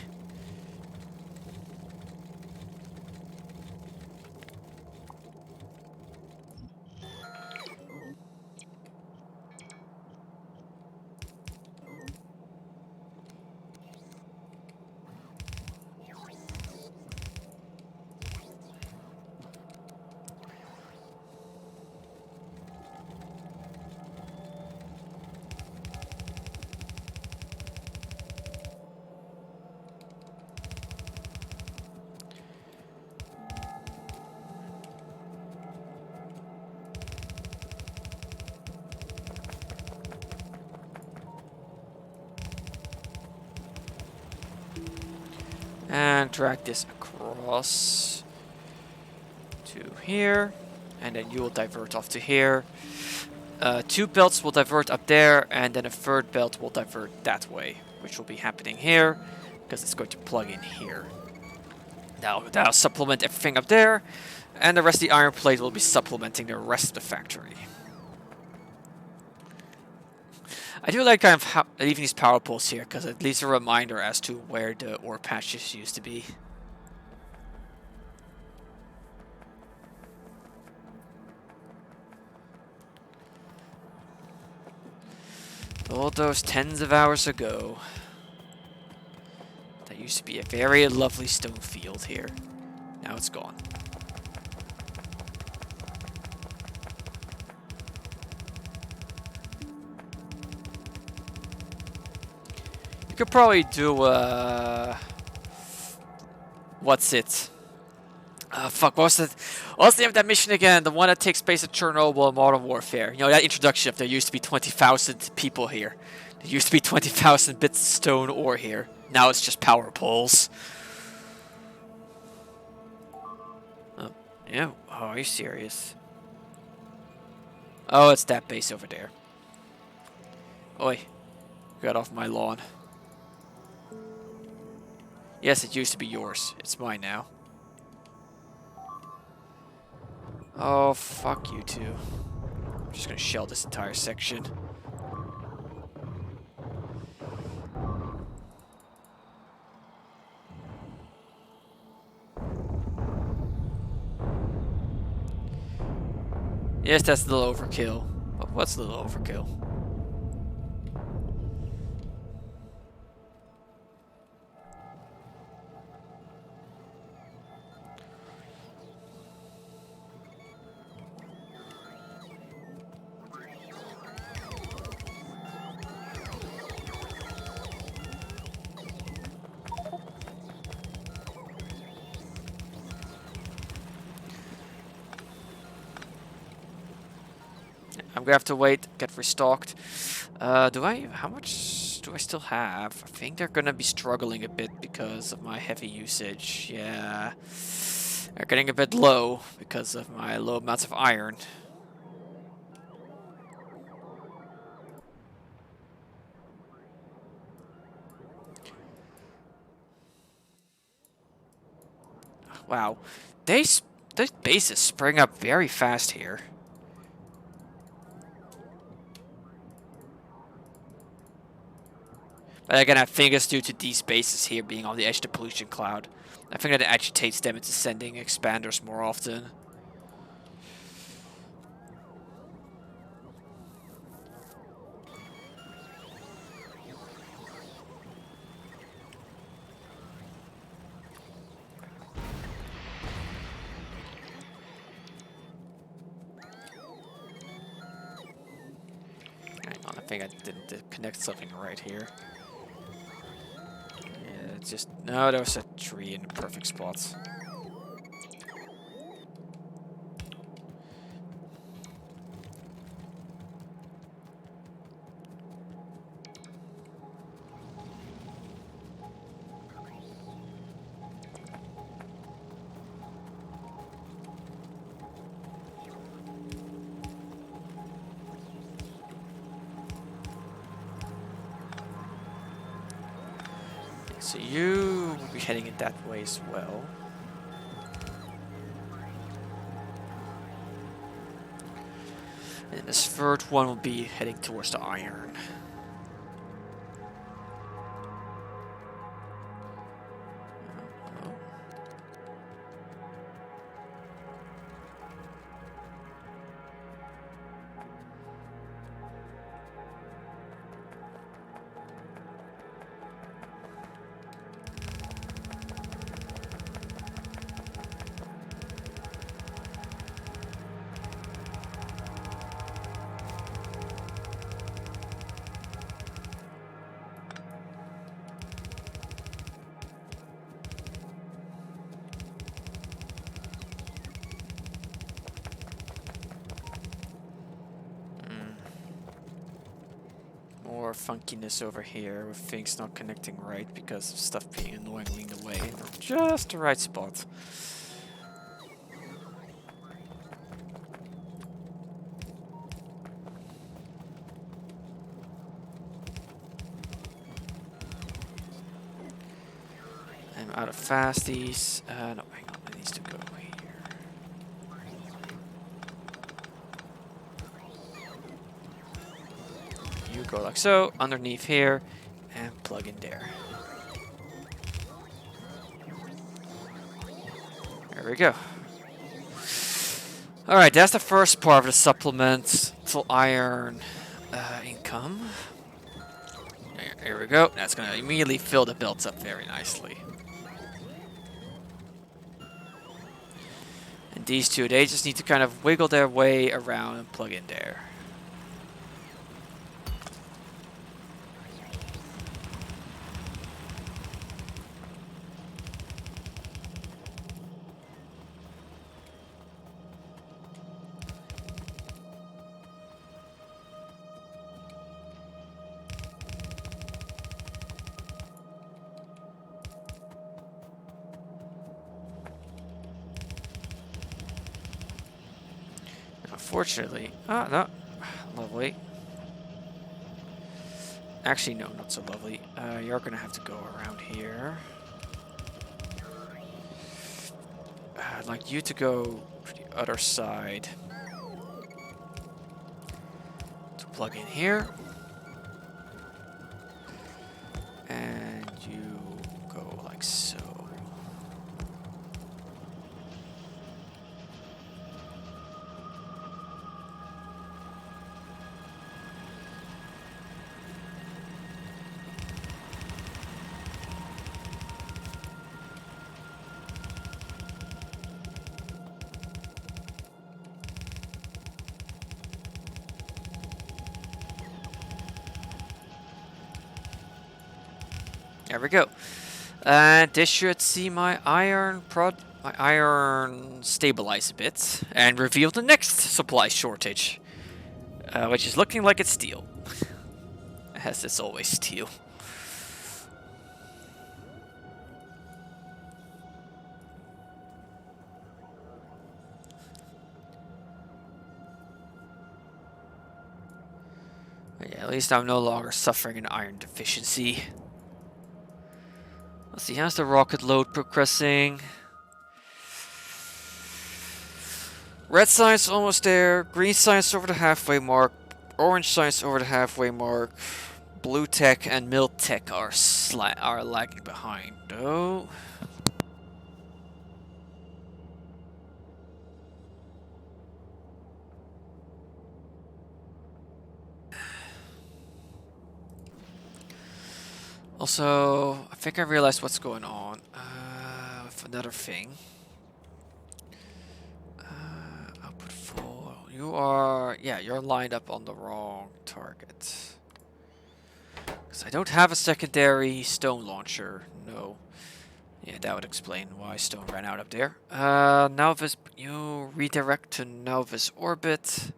And drag this across to here. And then you will divert off to here. Two belts will divert up there, and then a third belt will divert that way, which will be happening here, because it's going to plug in here. That'll supplement everything up there, and the rest of the iron plate will be supplementing the rest of the factory. I do like kind of leaving these power poles here, because it leaves a reminder as to where the ore patches used to be. All those tens of hours ago. That used to be a very lovely stone field here. Now it's gone. You could probably do, what's it? Fuck, what's the name of that mission again? The one that takes place at Chernobyl in Modern Warfare. You know, that introduction of there used to be 20,000 people here. There used to be 20,000 bits of stone ore here. Now it's just power poles. Oh, yeah? Oh, are you serious? Oh, it's that base over there. Oi. Got off my lawn. Yes, it used to be yours. It's mine now. Oh, fuck you two. I'm just gonna shell this entire section. Yes, that's a little overkill. But what's a little overkill? I'm gonna have to wait, get restocked. How much do I still have? I think they're gonna be struggling a bit because of my heavy usage. Yeah. They're getting a bit low because of my low amounts of iron. Wow. These bases spring up very fast here. But again, I think it's due to these bases here being on the edge of the pollution cloud. I think that agitates them into sending expanders more often. Hang on, I think I didn't connect something right here. Yeah, it's just... No, there was a tree in the perfect spots. So you will be heading in that way as well. And this third one will be heading towards the iron. More funkiness over here with things not connecting right because of stuff being annoyingly in the way. Just the right spot. I'm out of fasties. No, hang on, it needs to go here. You go like so, underneath here, and plug in there. There we go. Alright, that's the first part of the supplemental iron income. Here we go. That's gonna immediately fill the belts up very nicely. And these two, they just need to kind of wiggle their way around and plug in there. Unfortunately, no, lovely. Actually, no, not so lovely. You're gonna have to go around here. I'd like you to go to the other side to plug in here. And you go like so. There we go. And this should see my iron stabilize a bit and reveal the next supply shortage, which is looking like it's steel. As it's always steel. But yeah, at least I'm no longer suffering an iron deficiency. Let's see, how's the rocket load progressing? Red sign's almost there, green sign's over the halfway mark, orange sign's over the halfway mark, blue tech and mill tech are lagging behind though. Also, I think I realized what's going on with another thing. Output full. You're lined up on the wrong target. Because I don't have a secondary stone launcher. No. Yeah, that would explain why stone ran out up there. Nauvis, you redirect to Nauvis orbit.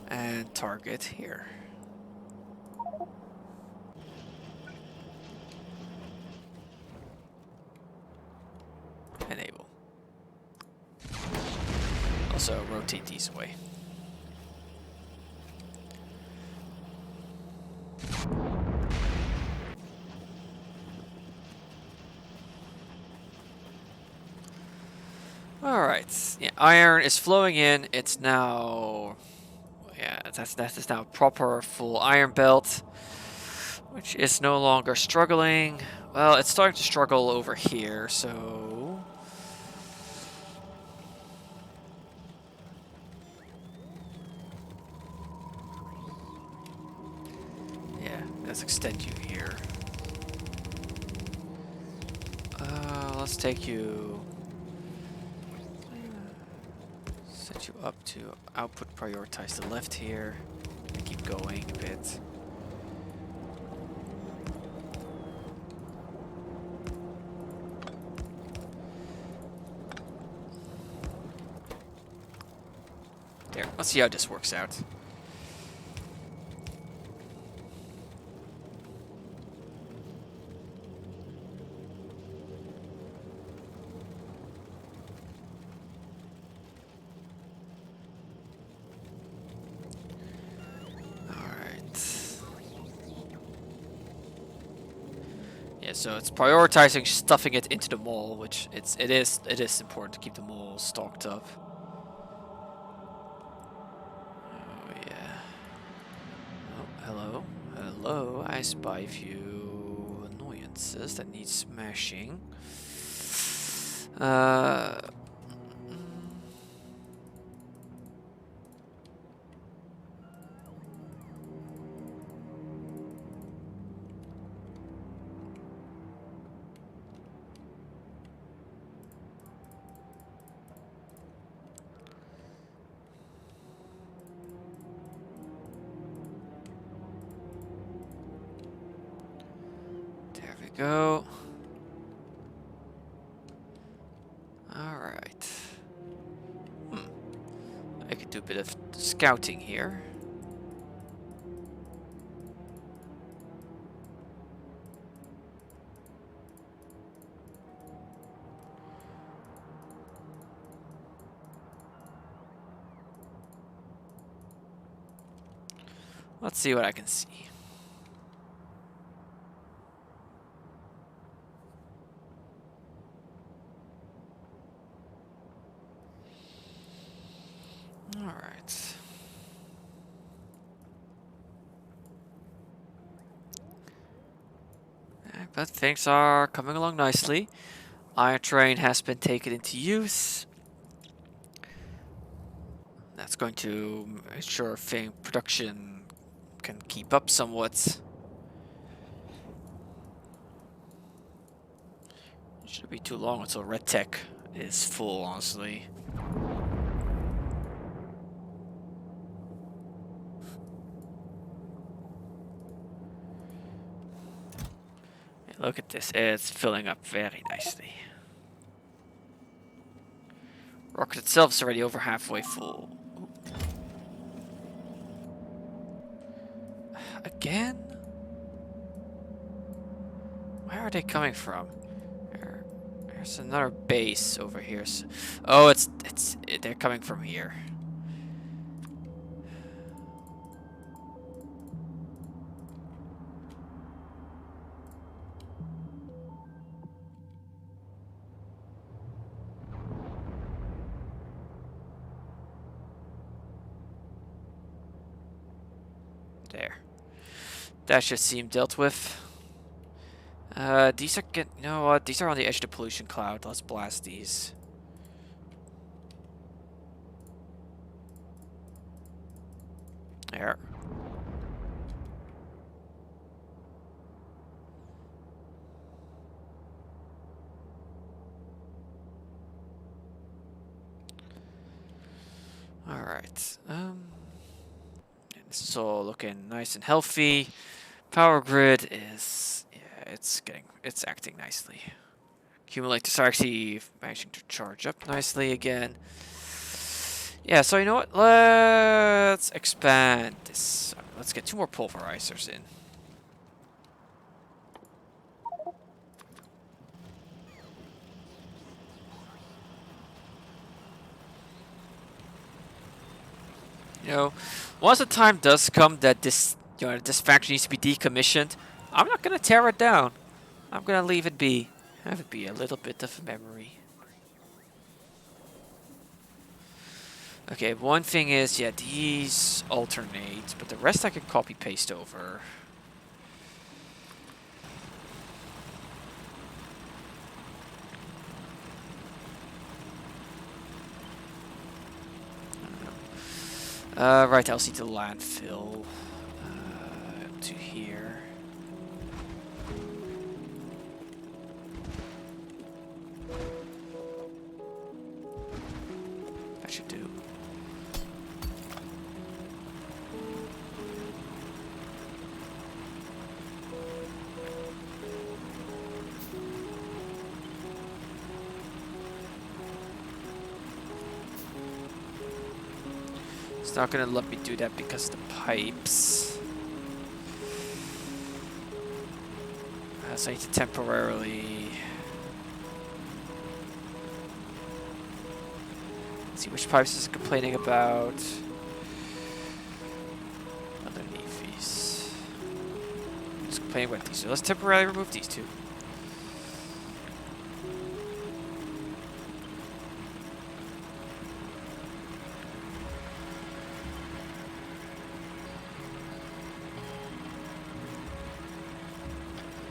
And target here. Enable. Also, rotate these away. Alright. Yeah, iron is flowing in. It's now... Yeah, that is now proper full iron belt. Which is no longer struggling. Well, it's starting to struggle over here, so... Yeah, let's extend you here. Let's take you... Set you up to output prioritize the left here. And keep going a bit. There, let's see how this works out. Yeah, so it's prioritizing stuffing it into the mall, which it is important to keep the mall stocked up. Oh yeah. Oh, hello. Hello, I spy a few annoyances that need smashing. Go. Alright. I could do a bit of scouting here. Let's see what I can see. Alright. But things are coming along nicely. Iron train has been taken into use. That's going to ensure Fang production can keep up somewhat. It shouldn't be too long until Red Tech is full, honestly. Look at this, it's filling up very nicely. Rocket itself is already over halfway full. Ooh. Again? Where are they coming from? There's another base over here. Oh, they're coming from here. There. That should seem dealt with. These are you know what? These are on the edge of the pollution cloud. Let's blast these. There. All right. This is all looking nice and healthy. Power grid is, yeah, it's acting nicely. Accumulators are actually managing to charge up nicely again. Yeah, so you know what? Let's expand this. Let's get 2 more pulverizers in. You know, once the time does come that this factory needs to be decommissioned, I'm not gonna tear it down. I'm gonna leave it be. Have it be a little bit of a memory. Okay, one thing is, yeah, these alternate, but the rest I can copy paste over. Right, I'll see to landfill to here. That should do. It's not gonna let me do that because of the pipes. So I need to temporarily see which pipes is complaining about. Underneath these. It's complaining about these. So let's temporarily remove these 2.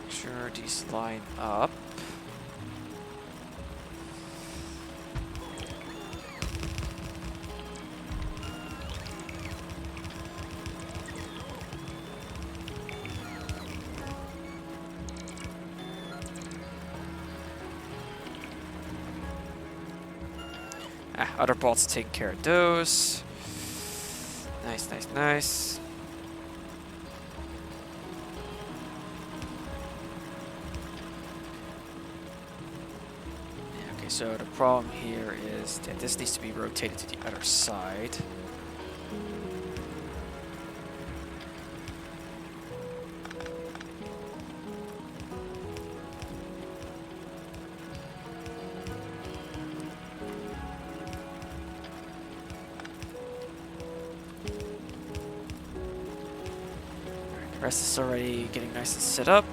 Sure, these line up. Other bolts take care of those. Nice, nice, nice. So the problem here is that this needs to be rotated to the other side. The rest is already getting nice and set up.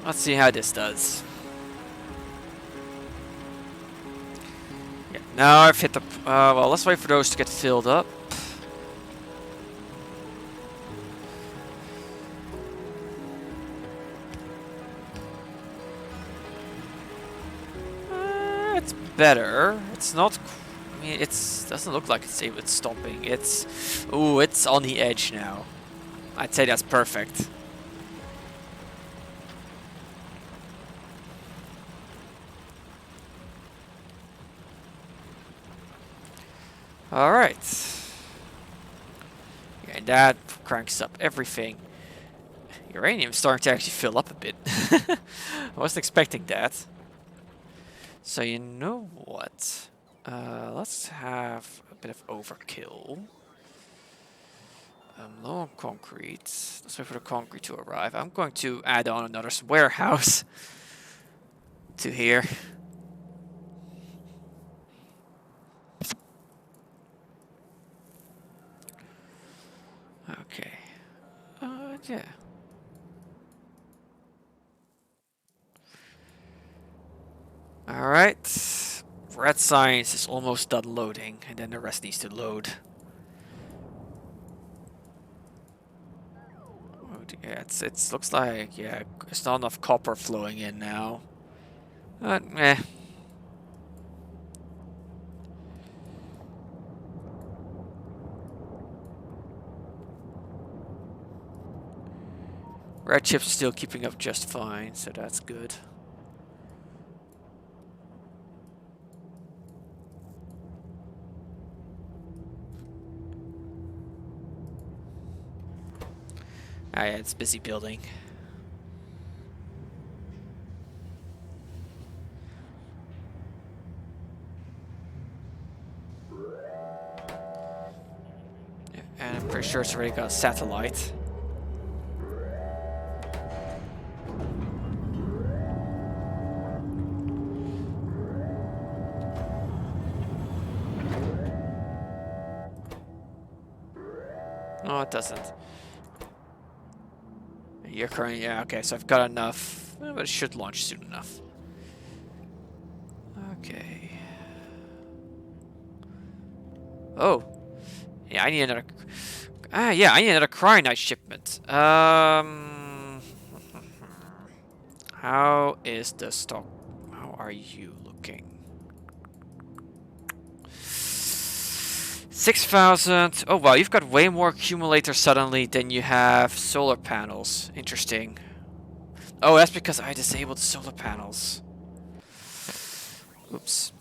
Let's see how this does. Yeah, now I've hit the... well, let's wait for those to get filled up. It's better. It's not... I mean, it doesn't look like it's stopping. It's... Ooh, it's on the edge now. I'd say that's perfect. Alright. And that cranks up everything. Uranium's starting to actually fill up a bit. I wasn't expecting that. So you know what? Let's have a bit of overkill. Low on concrete. Let's wait for the concrete to arrive. I'm going to add on another warehouse to here. Okay. Yeah. Alright. Red science is almost done loading, and then the rest needs to load. Oh, yeah, it looks like, yeah, there's not enough copper flowing in now. Meh. Red chips are still keeping up just fine, so that's good. Ah, yeah, it's busy building. Yeah, and I'm pretty sure it's already got a satellite. No, it doesn't. You're currently, yeah, okay, so I've got enough, but it should launch soon enough. Okay. Oh. Yeah, I need another, yeah, I need another cryonite shipment. How is the stock, how are you looking? 6,000. Oh wow, you've got way more accumulators suddenly than you have solar panels. Interesting. Oh, that's because I disabled the solar panels. Oops.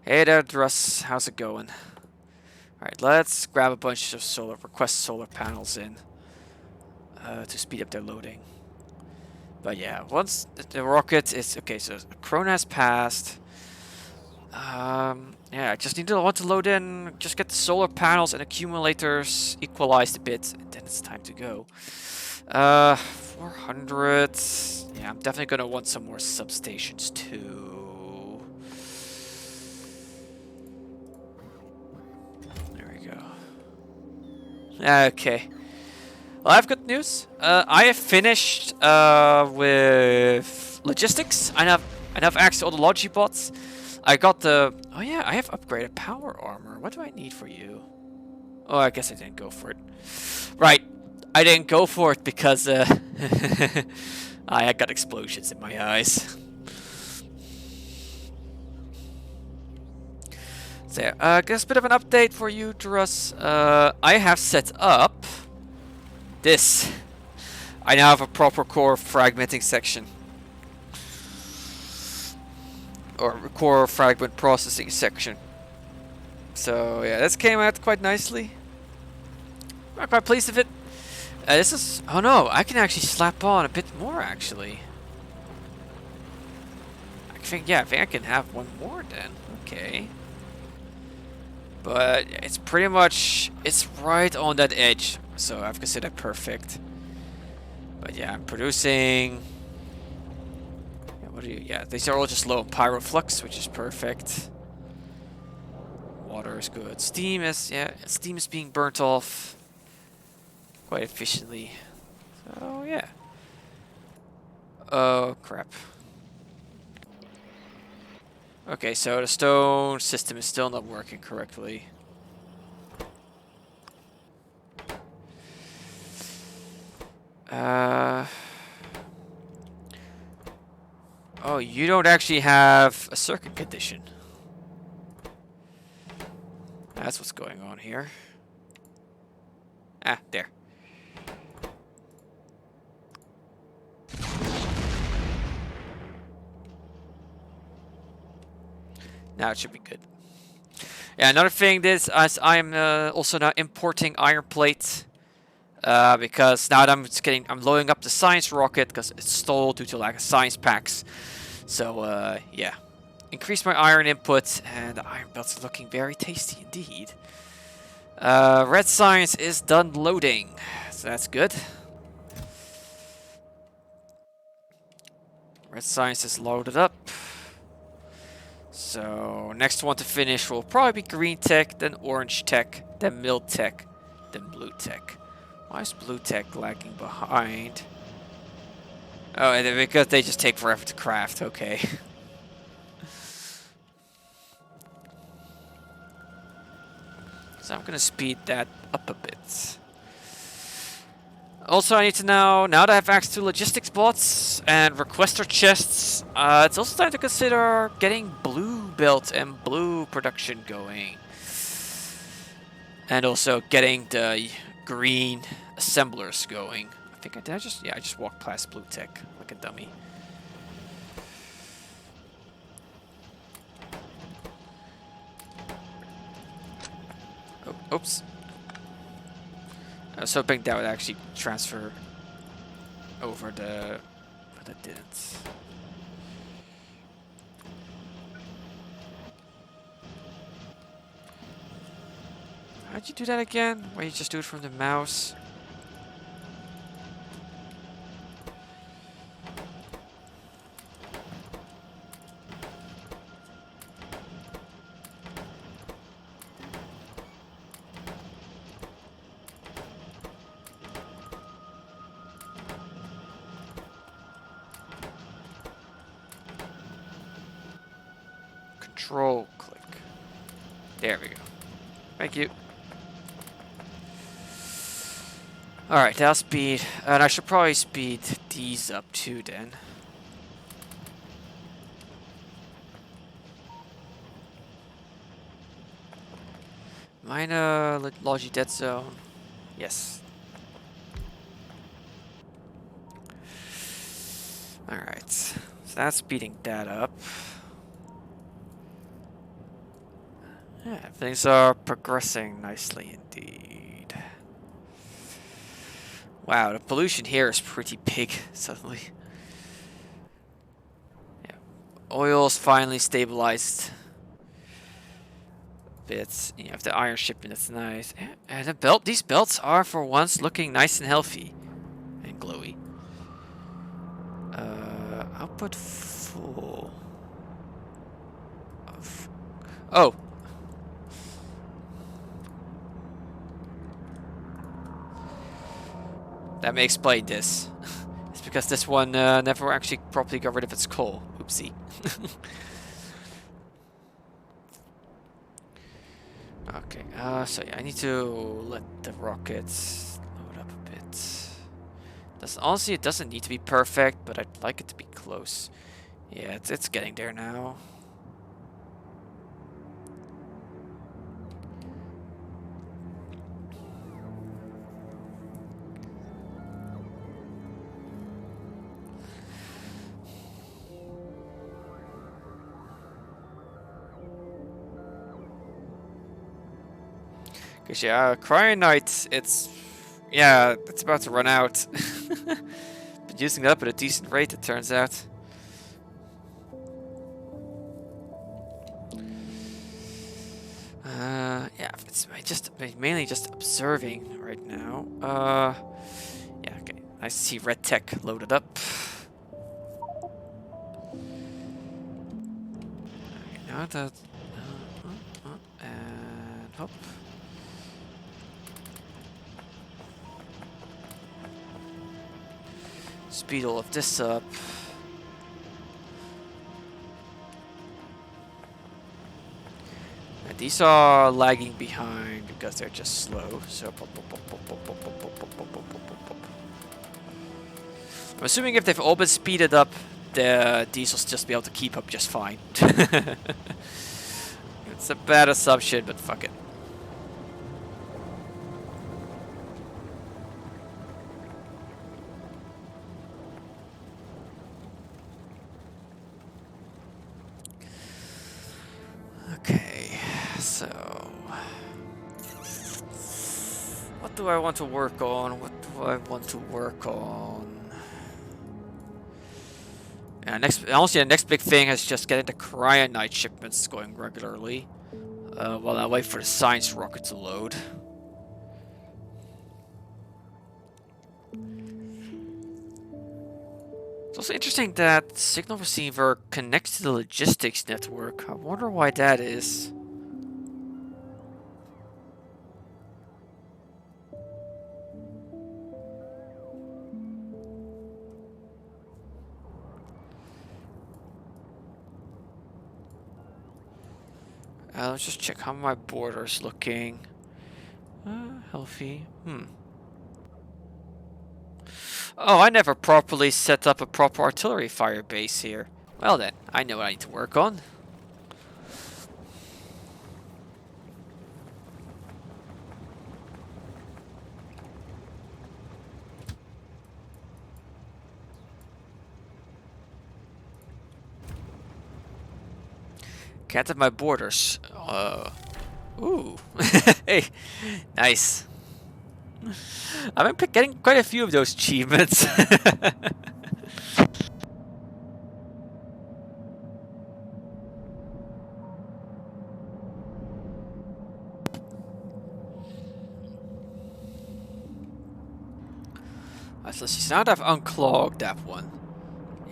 Hey there, Druss. How's it going? Alright, let's grab a bunch of request solar panels in to speed up their loading. But yeah, once the rocket is... Okay, so Corona has passed. Yeah, I just want to load in, just get the solar panels and accumulators equalized a bit, and then it's time to go. 400... Yeah, I'm definitely going to want some more substations too. Okay. Well, I have good news. I have finished with logistics. I have access to all the logi bots. I got the... Oh yeah, I have upgraded power armor. What do I need for you? Oh, I guess I didn't go for it. Right. I didn't go for it because I got explosions in my eyes. So, just a bit of an update for you, Druss. I have set up This. I now have a proper core fragmenting section. Or core fragment processing section. So yeah, this came out quite nicely. I'm quite pleased with it. This is... Oh no, I can actually slap on a bit more actually. I think I can have one more then. Okay. But it's pretty much... It's right on that edge. So I've considered perfect. But yeah, I'm producing... Yeah, what are you... Yeah, these are all just low pyroflux, which is perfect. Water is good. Steam is... Yeah, steam is being burnt off quite efficiently. So yeah. Oh, crap. Okay, so the stone system is still not working correctly. Oh, you don't actually have a circuit condition. That's what's going on here. Ah, there. Now it should be good. Yeah, another thing is I'm also now importing iron plate. Because now that I'm loading up the science rocket because it's stalled due to lack of science packs. So yeah, increase my iron input, and the iron belt's looking very tasty indeed. Red science is done loading, so that's good. Red science is loaded up. So next one to finish will probably be green tech, then orange tech, then mild tech, then blue tech. Why is blue tech lagging behind? Oh, and because they just take forever to craft, okay. So I'm gonna speed that up a bit. Also, I need to now that I have access to logistics bots and requester chests, it's also time to consider getting blue belt and blue production going. And also getting the green assemblers going. I think I just walked past blue tech like a dummy. Oh, oops. I was hoping that would actually transfer over but it didn't. How'd you do that again? Why you just do it from the mouse? Control click. There we go. Thank you. Alright, that'll speed. And I should probably speed these up too then. Mine, logi dead zone. Yes. Alright. So that's speeding that up. Yeah, things are progressing nicely indeed. Wow, the pollution here is pretty big suddenly. Yeah. Oil's finally stabilized a bit. You have the iron shipment, that's nice. And the belt, these belts are for once looking nice and healthy and glowy. Output full. Oh. That may explain this. It's because this one never actually properly got rid of its coal. Oopsie. Okay, so yeah, I need to let the rockets load up a bit. Honestly, it doesn't need to be perfect, but I'd like it to be close. Yeah, it's getting there now. Cause yeah, Cryonite, yeah, it's about to run out. Been using it up at a decent rate, it turns out. Yeah, it's mainly just observing right now. Yeah, okay. I see red tech loaded up. Okay, now that, and hop. Speed all of this up. And these are lagging behind because they're just slow. So pop, pop, pop, pop, pop, pop, pop, pop, pop, pop, pop, pop, pop. I'm assuming if they've all been speeded up, the diesels just be able to keep up just fine. It's a bad assumption, but fuck it. Okay, so what do I want to work on? What do I want to work on? Honestly, the next big thing is just getting the Cryonite shipments going regularly. While I wait for the science rocket to load. It's also interesting that signal receiver connects to the logistics network. I wonder why that is. Let's just check how my border's looking. Healthy. Oh, I never properly set up a proper artillery fire base here. Well then, I know what I need to work on. Can't have my borders. Ooh. Hey, nice. I've been getting quite a few of those achievements. So let's see. Now that I've unclogged that one.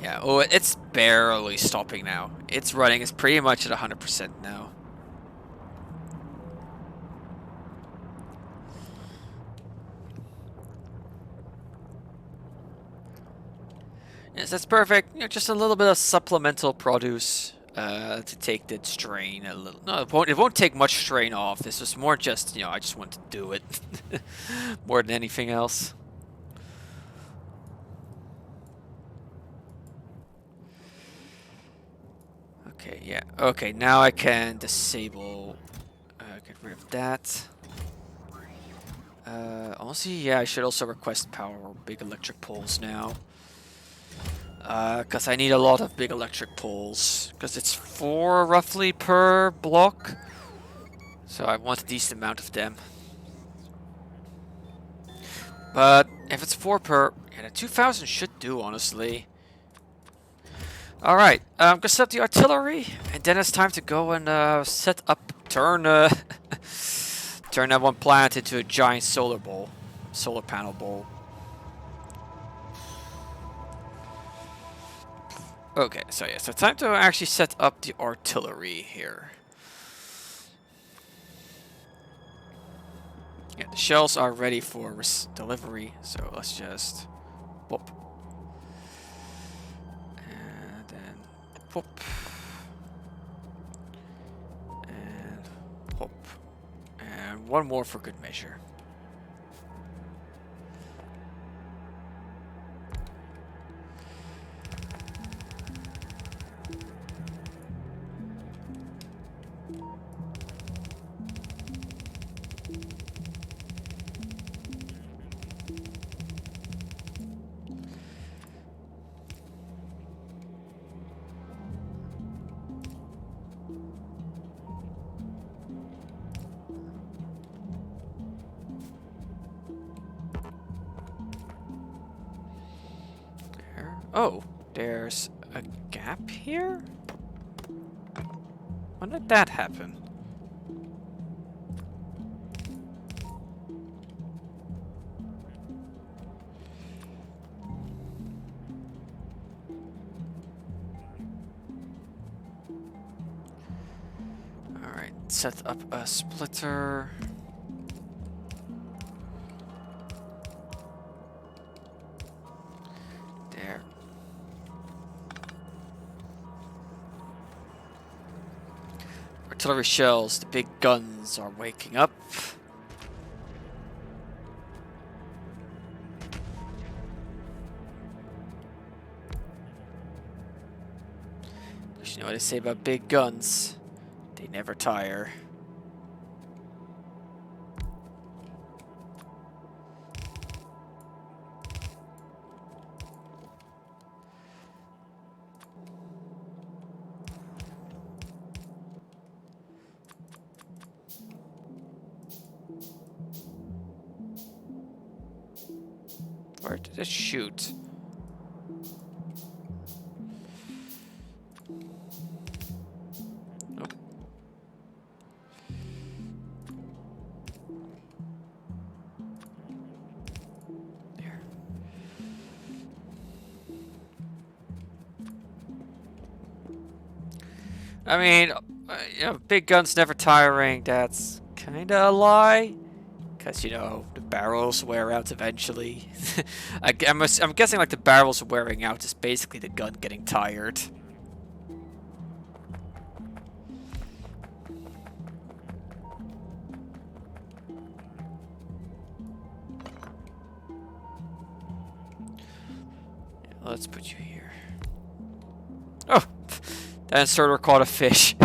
Yeah, oh, it's barely stopping now. It's running. It's pretty much at 100% now. Yes, that's perfect. You know, just a little bit of supplemental produce to take the strain a little. No, it won't take much strain off. This was more just, you know, I just want to do it more than anything else. Okay, yeah. Okay, now I can disable. Get rid of that. Honestly, yeah, I should also request power or big electric poles now. Because I need a lot of big electric poles. Because it's 4 roughly per block. So I want a decent amount of them. But if it's 4 per... Yeah, the 2000 should do, honestly. Alright, I'm gonna set up the artillery. And then it's time to go and set up... Turn turn that one planet into a giant solar panel bowl. Okay, so yeah, so time to actually set up the artillery here. Yeah, the shells are ready for delivery, so let's just whoop. And then whoop. And whoop. And one more for good measure. Oh, there's a gap here? When did that happen? Alright, set up a splitter. There. Artillery shells, the big guns are waking up. You know what they say about big guns? They never tire. Where did it shoot? Oh. There. I mean, you know, big guns never tiring. That's kinda a lie. Because, you know, the barrels wear out eventually. I'm guessing, like, the barrels wearing out is basically the gun getting tired. Yeah, let's put you here. Oh! That inserter caught a fish.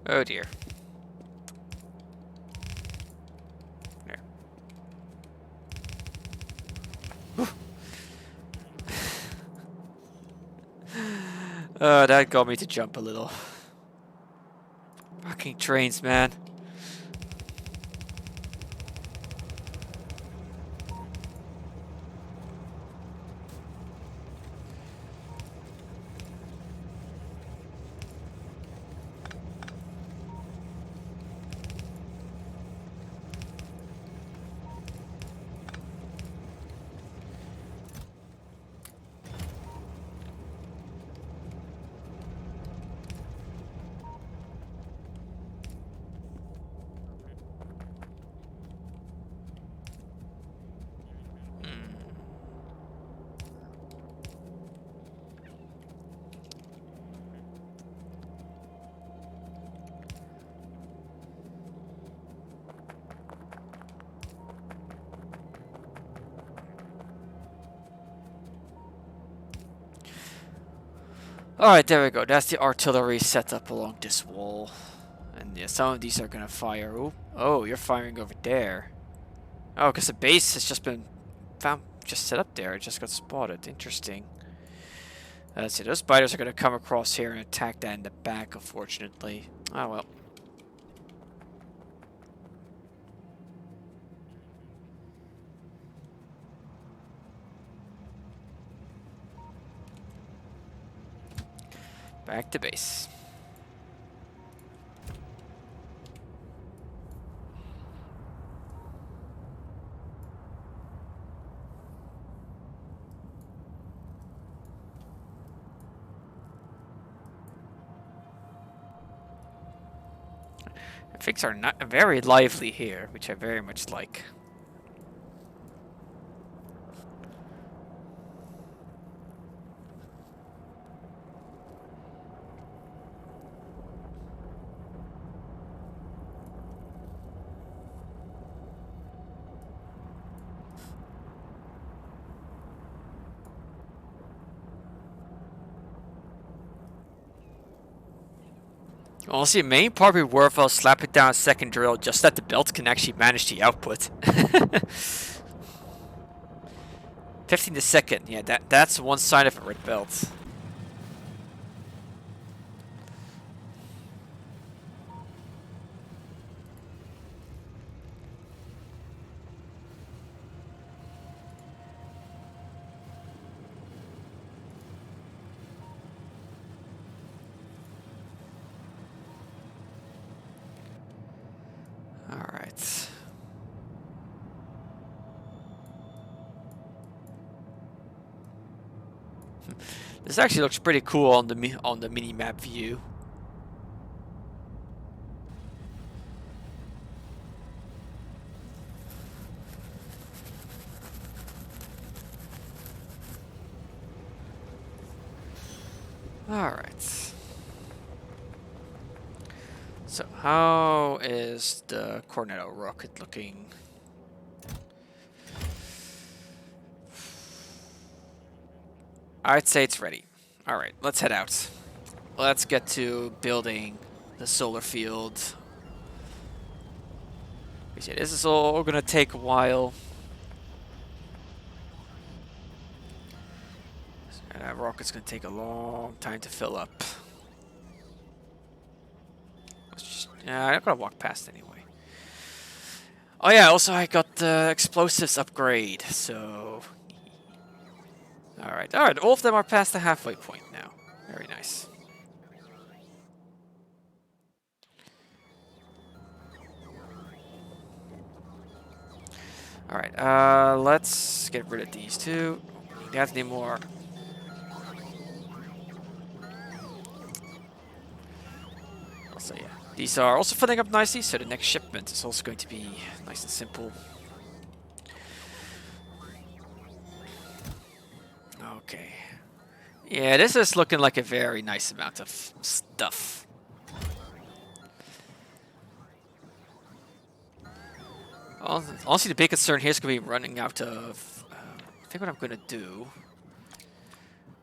Oh dear. There. That got me to jump a little. Fucking trains, man. Alright, there we go. That's the artillery set up along this wall. And yeah, some of these are gonna fire. Oh, you're firing over there. Oh, because the base has just been found, just set up there. It just got spotted. Interesting. Let's see, those spiders are gonna come across here and attack that in the back, unfortunately. Oh well. Back to base. Things are not very lively here, which I very much like. Honestly, it may probably be worthwhile slapping down a second drill just that the belt can actually manage the output. 15 a second. Yeah, that's one side of a red belt. All right. This actually looks pretty cool on the mini map view. All right. So how is the Cornetto rocket looking? I'd say it's ready. All right, let's head out. Let's get to building the solar field. This is all gonna take a while. And that rocket's gonna take a long time to fill up. Yeah, I'm gonna walk past anyway. Oh yeah, also I got the explosives upgrade, so... Alright, all of them are past the halfway point now. Very nice. Alright, let's get rid of these two. Don't need that anymore. Also, yeah. These are also filling up nicely, so the next shipment is also going to be nice and simple. Okay. Yeah, this is looking like a very nice amount of stuff. Honestly, the big concern here is going to be running out of... I think what I'm going to do...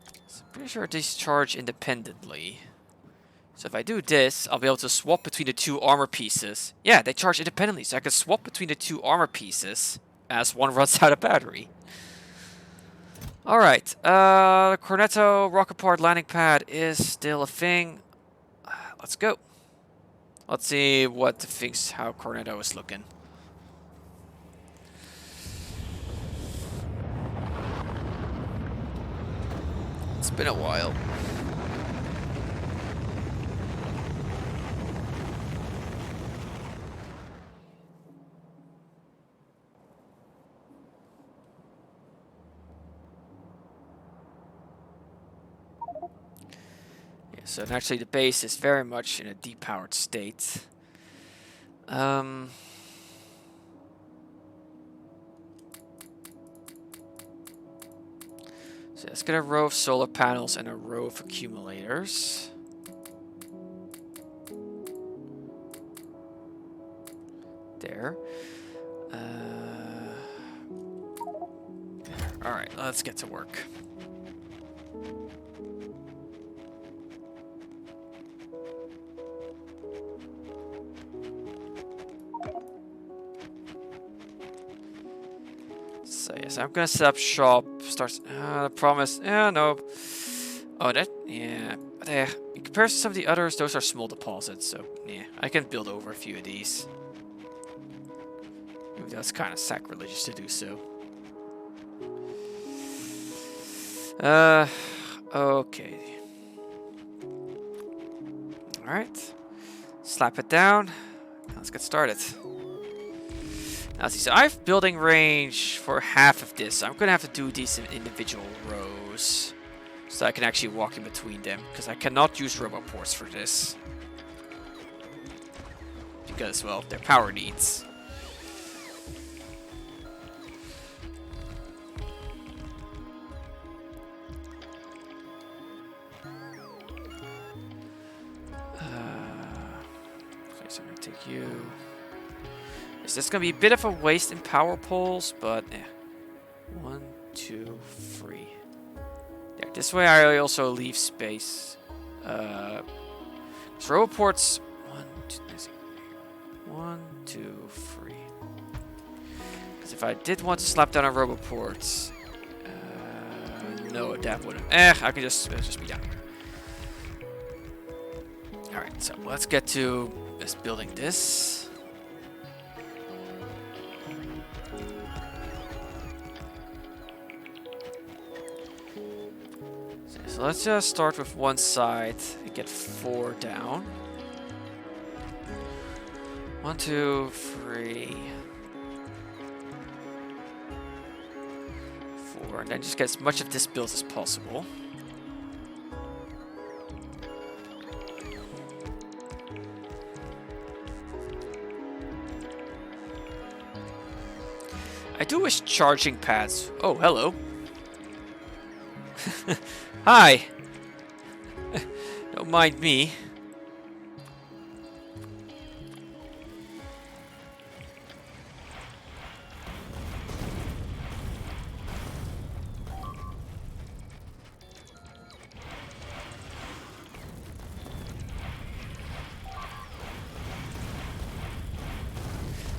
I'm pretty sure these charge independently. So if I do this, I'll be able to swap between the two armor pieces. Yeah, they charge independently, so I can swap between the two armor pieces as one runs out of battery. Alright, the Cornetto rocket powered landing pad is still a thing. Let's go. Let's see what thinks how Cornetto is looking. It's been a while. Yeah, so actually the base is very much in a depowered state. So let's get a row of solar panels and a row of accumulators. There. Alright, let's get to work. So yes, I'm gonna set up shop. Starts. Promise. Yeah, no. Oh, that. Yeah. There. In comparison to some of the others, those are small deposits. So yeah, I can build over a few of these. Maybe that's kind of sacrilegious to do so. Okay. All right. Slap it down. Let's get started. Now, see, so I have building range for half of this. So I'm going to have to do these in individual rows so I can actually walk in between them, because I cannot use robot ports for this. Because, well, their power needs. Okay, so I'm going to take you... This is going to be a bit of a waste in power poles, but yeah. 1, 2, 3. There. This way I also leave space. Throw ports. 1, 2, 3. Because if I did want to slap down a roboports, no, that wouldn't. I can just be down here. All right, so let's get to just building this. So let's just start with one side and get 4 down. 1, 2, 3, 4, and then just get as much of this built as possible. I do wish charging pads. Oh, hello. Hi. Don't mind me.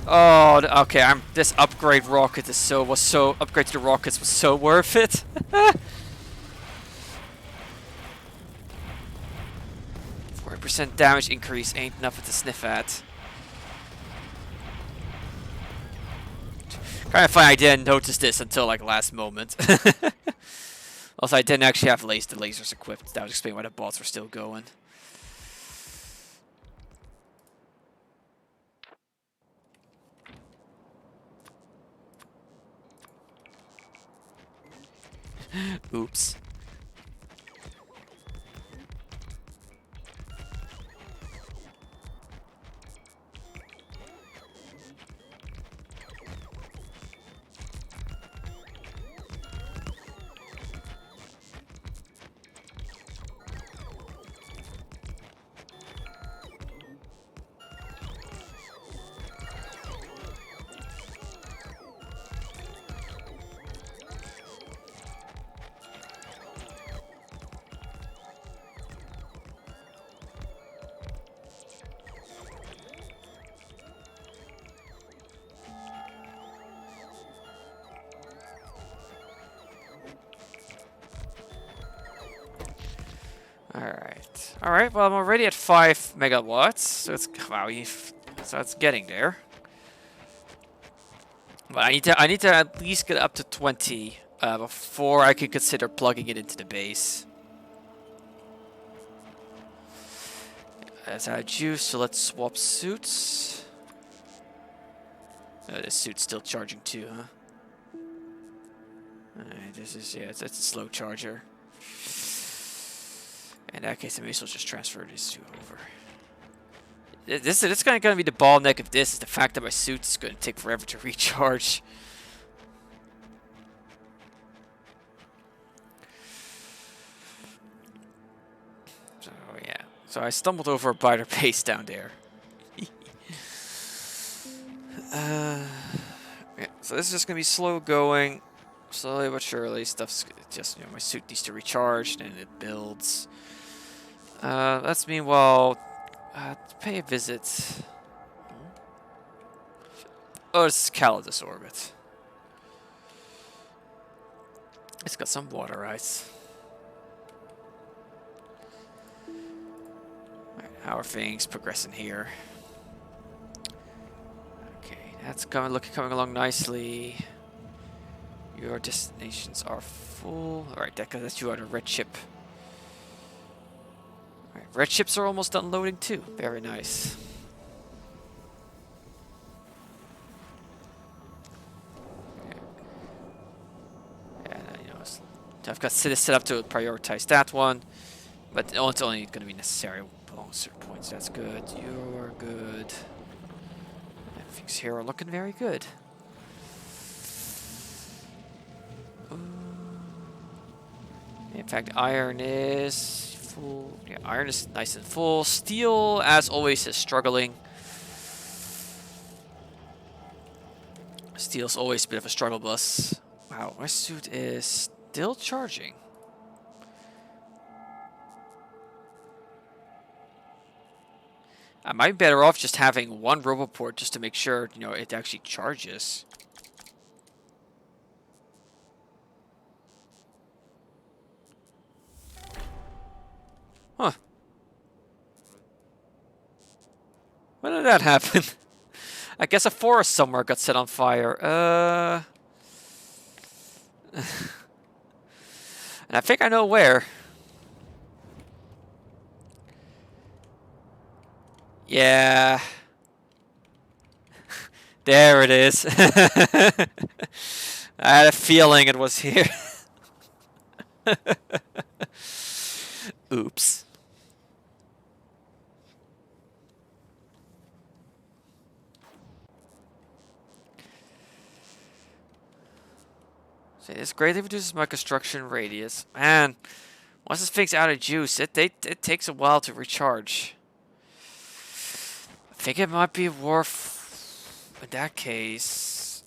Oh, okay. This upgrade rocket is upgrade to the rockets was so worth it. 40% damage increase ain't nothing to sniff at. Kind of funny I didn't notice this until like last moment. Also, I didn't actually have the lasers equipped. That would explain why the bots were still going. Oops. Alright, well I'm already at 5 megawatts, so it's wow, so it's getting there. But I need to at least get up to 20 before I can consider plugging it into the base. That's out of juice, so let's swap suits. This suit's still charging too, huh? Alright, this is it's a slow charger. In that case, I may as well just transfer this to over. It's kind of going to be the bottleneck of this, is the fact that my suit is going to take forever to recharge. So, yeah. So I stumbled over a biter base down there. Yeah, so this is just going to be slow going. Slowly but surely, stuff's just, my suit needs to recharge, and it builds. Let's meanwhile pay a visit. Oh, this is Calidus orbit. It's got some water ice. Right, how are things progressing here? Okay, that's coming along nicely. Your destinations are full. Alright, that's you on a red ship. Alright, red ships are almost done loading too. Very nice. Okay. Yeah, I've got this set up to prioritize that one, but it's only going to be necessary along certain points. That's good. You're good. Things here are looking very good. In fact, iron is full. Yeah, iron is nice and full. Steel, as always, is struggling. Steel's always a bit of a struggle bus. Wow, my suit is still charging. I might be better off just having one roboport just to make sure, it actually charges. did that happen? I guess a forest somewhere got set on fire. And I think I know where. Yeah. There it is. I had a feeling it was here. Oops. See, this greatly reduces my construction radius. Man, once this thing's out of juice, it takes a while to recharge. I think it might be worth, in that case...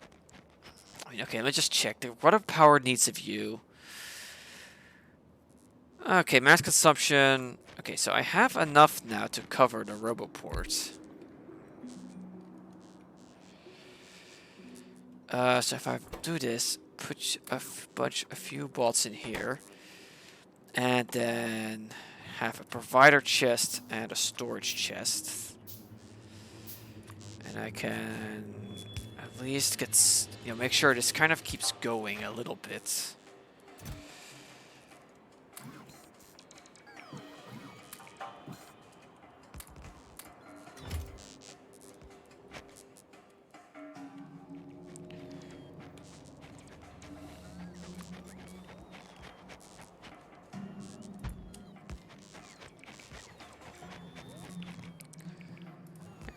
I mean, okay, let's just check. The water power needs a view. Okay, mass consumption. Okay, so I have enough now to cover the roboport. So if I do this, put a few bots in here, and then have a provider chest and a storage chest, and I can at least get, make sure this kind of keeps going a little bit.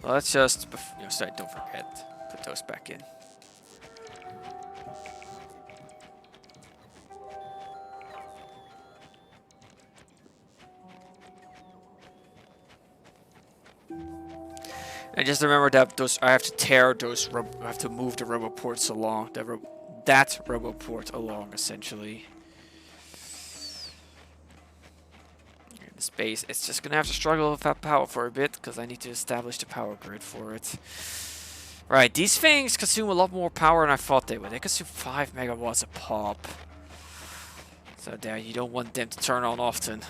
Let's just, sorry, don't forget, put those back in. And just remember that I have to tear those, I have to move the roboports along, that roboport along, essentially. Space. It's just gonna have to struggle with that power for a bit because I need to establish the power grid for it. Right, these things consume a lot more power than I thought they would. They consume 5 megawatts a pop. So there, you don't want them to turn on often.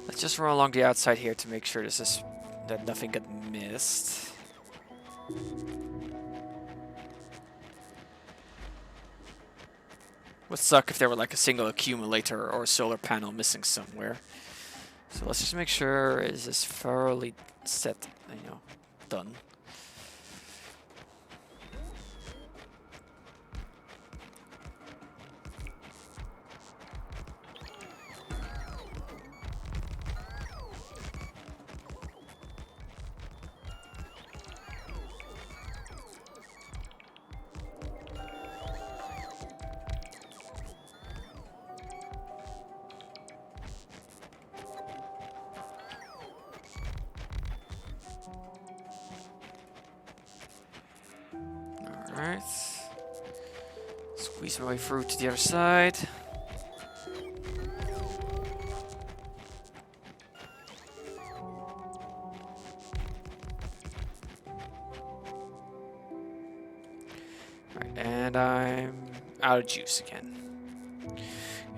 Let's just run along the outside here to make sure that nothing got missed. Would suck if there were like a single accumulator or a solar panel missing somewhere. So let's just make sure is this thoroughly set, done. Alright. Squeeze my way through to the other side. Alright, and I'm out of juice again.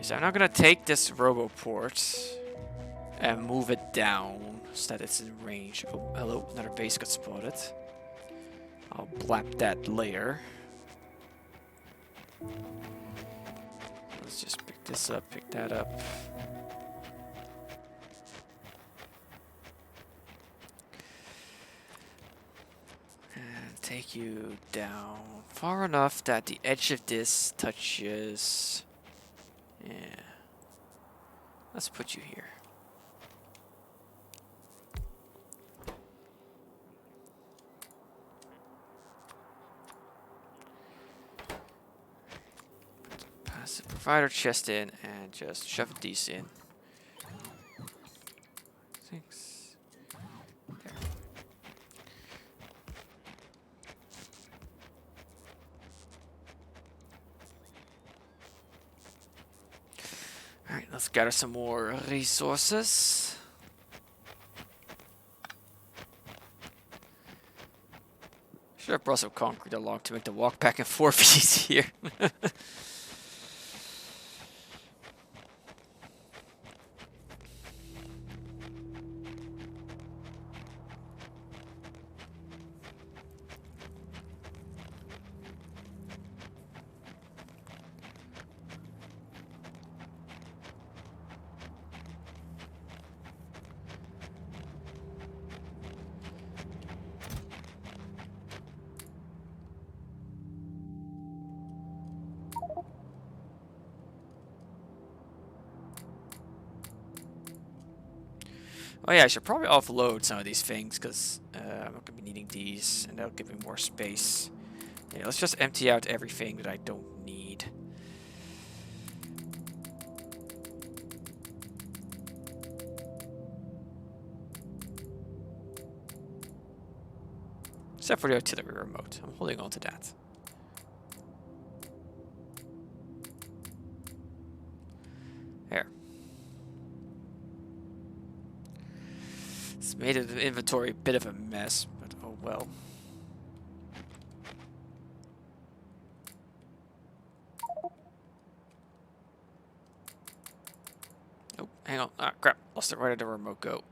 So I'm now gonna take this roboport. and move it down so that it's in range. Oh, hello, another base got spotted. I'll blap that later. Let's just pick this up, pick that up. And take you down far enough that the edge of this touches. Yeah. Let's put you here. Pass the provider chest in and just shove these in. 6. There. Alright, let's gather some more resources. Should have brought some concrete along to make the walk back and forth easier. Oh yeah, I should probably offload some of these things because I'm not going to be needing these and that'll give me more space. Yeah, let's just empty out everything that I don't need. Except for the artillery remote. I'm holding on to that. There. It's made the inventory a bit of a mess, but oh well. Oh, hang on. Ah, crap. Lost it right at the remote go.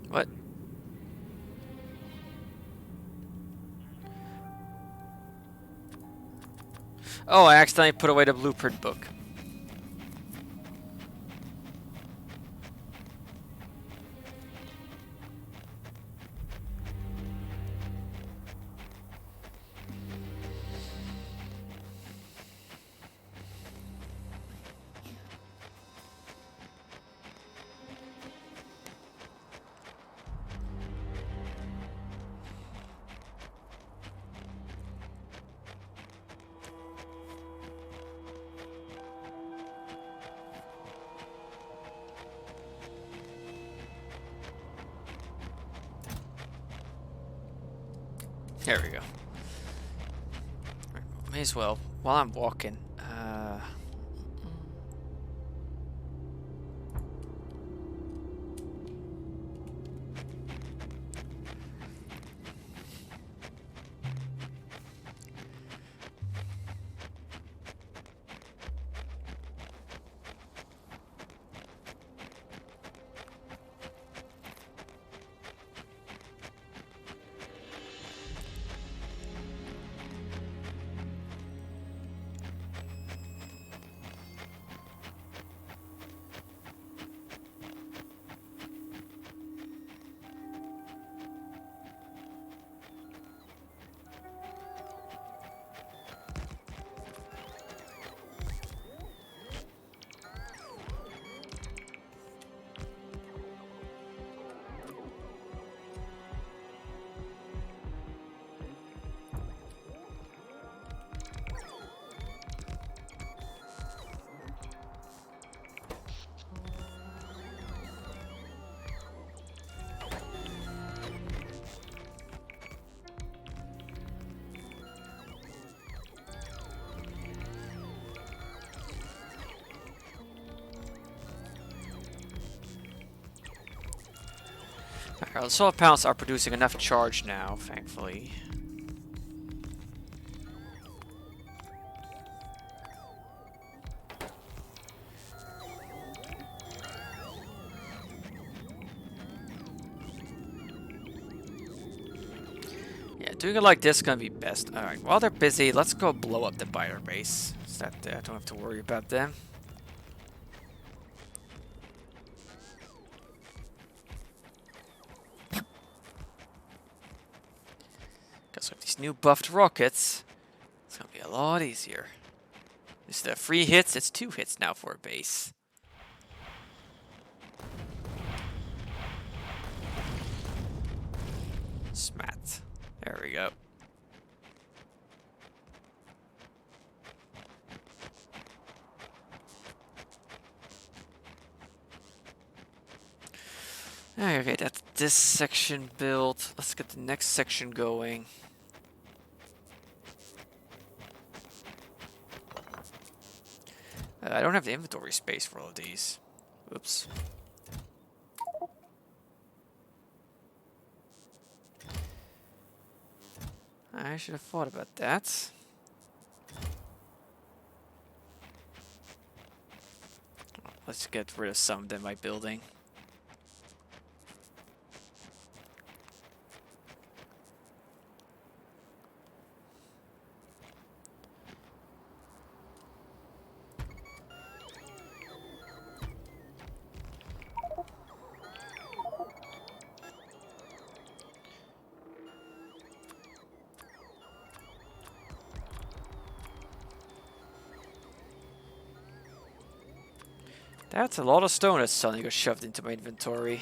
What? Oh, I accidentally put away the blueprint book. There we go. Right, well, may as well, while I'm walking, Alright, the solar panels are producing enough charge now, thankfully. Yeah, doing it like this is gonna be best. Alright, while they're busy, let's go blow up the biter base. So that I don't have to worry about them. Because with these new buffed rockets, it's gonna be a lot easier. Instead of 3 hits, it's 2 hits now for a base. Smat. There we go. Okay, that's this section built. Let's get the next section going. I don't have the inventory space for all of these. Oops. I should have thought about that. Let's get rid of some of them by building. That's a lot of stone that suddenly got shoved into my inventory.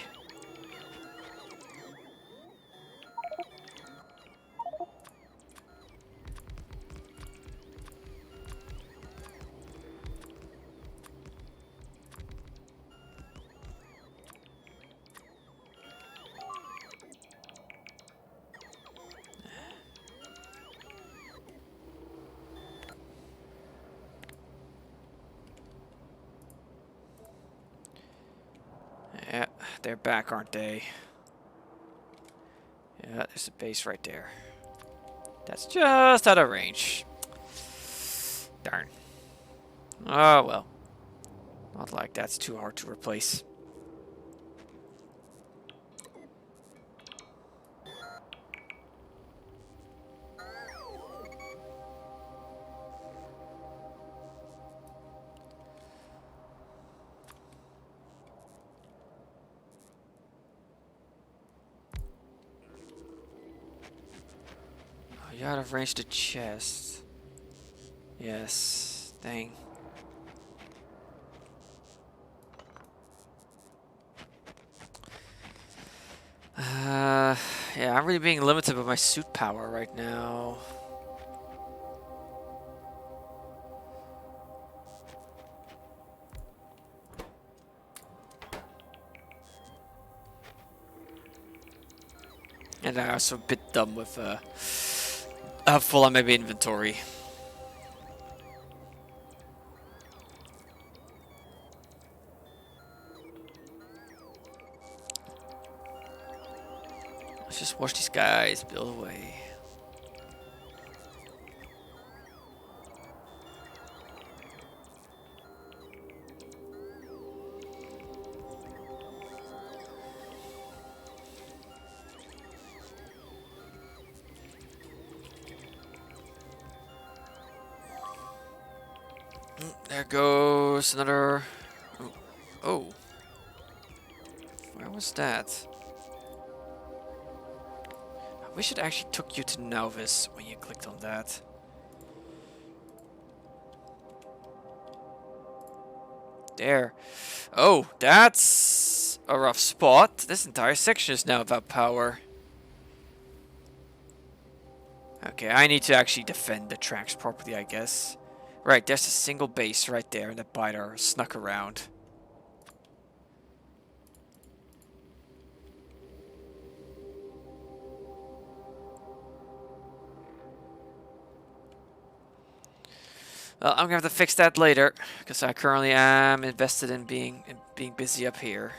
Yeah, they're back, aren't they? Yeah, there's a base right there. That's just out of range. Darn. Oh, well. Not like that's too hard to replace. Oh, you out of range the chest. Yes. Dang. Yeah, I'm really being limited by my suit power right now. And I'm also a bit dumb with how full on my inventory. Let's just watch these guys build away. There goes another... Oh. Oh. Where was that? I wish it actually took you to Novice when you clicked on that. There. Oh, that's a rough spot. This entire section is now about power. Okay, I need to actually defend the tracks properly, I guess. Right, there's a single base right there, and the biter snuck around. Well, I'm gonna have to fix that later, because I currently am invested in being busy up here.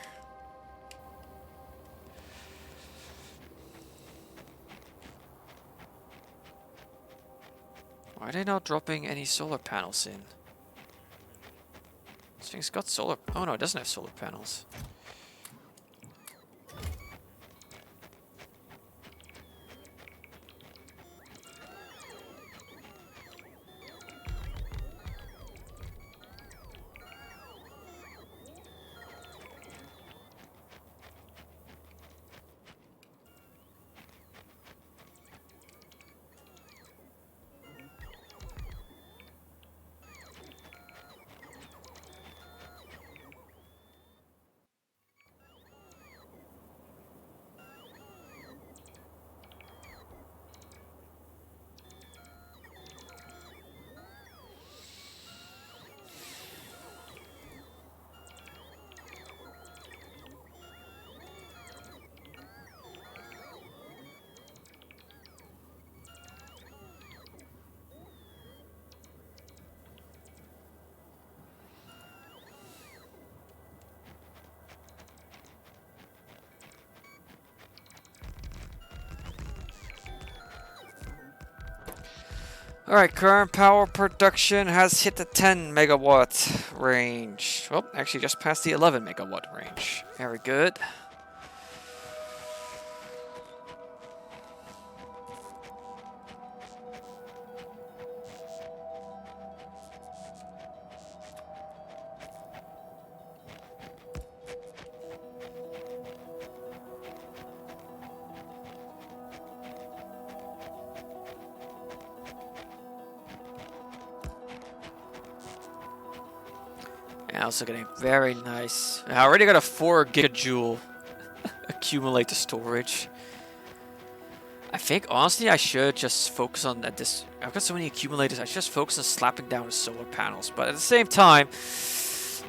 Why are they not dropping any solar panels in? This thing's got solar... Oh no, it doesn't have solar panels. Alright, current power production has hit the 10 megawatt range. Well, actually just past the 11 megawatt range. Very good. And also getting very nice. I already got a 4 gigajoule accumulator storage. I think honestly I should just focus on this. I've got so many accumulators. I should just focus on slapping down the solar panels. But at the same time,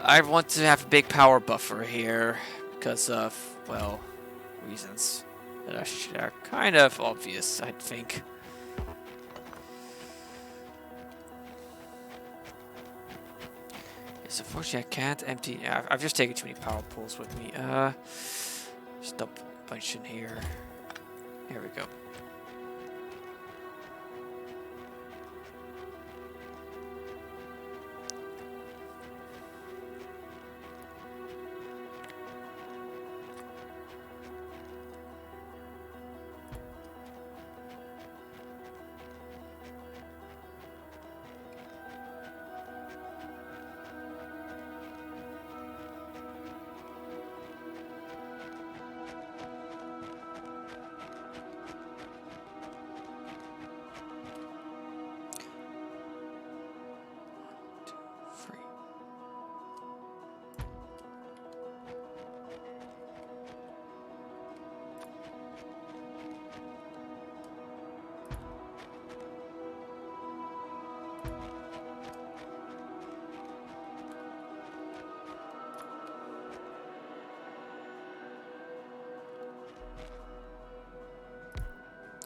I want to have a big power buffer here because of, well, reasons that are kind of obvious, I think. Yes, unfortunately I can't empty. I've just taken too many power pools with me. Just dump a bunch in here. Here we go.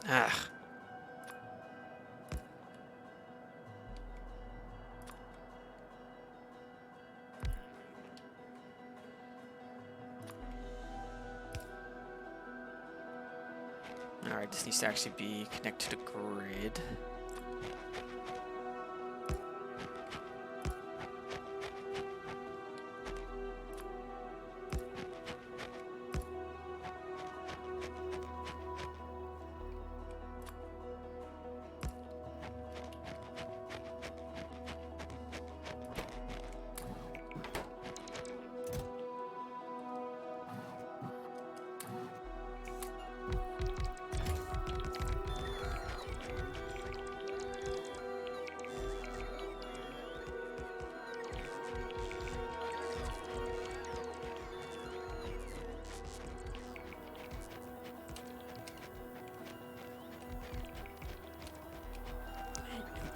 Ah. Alright, this needs to actually be connected to the grid.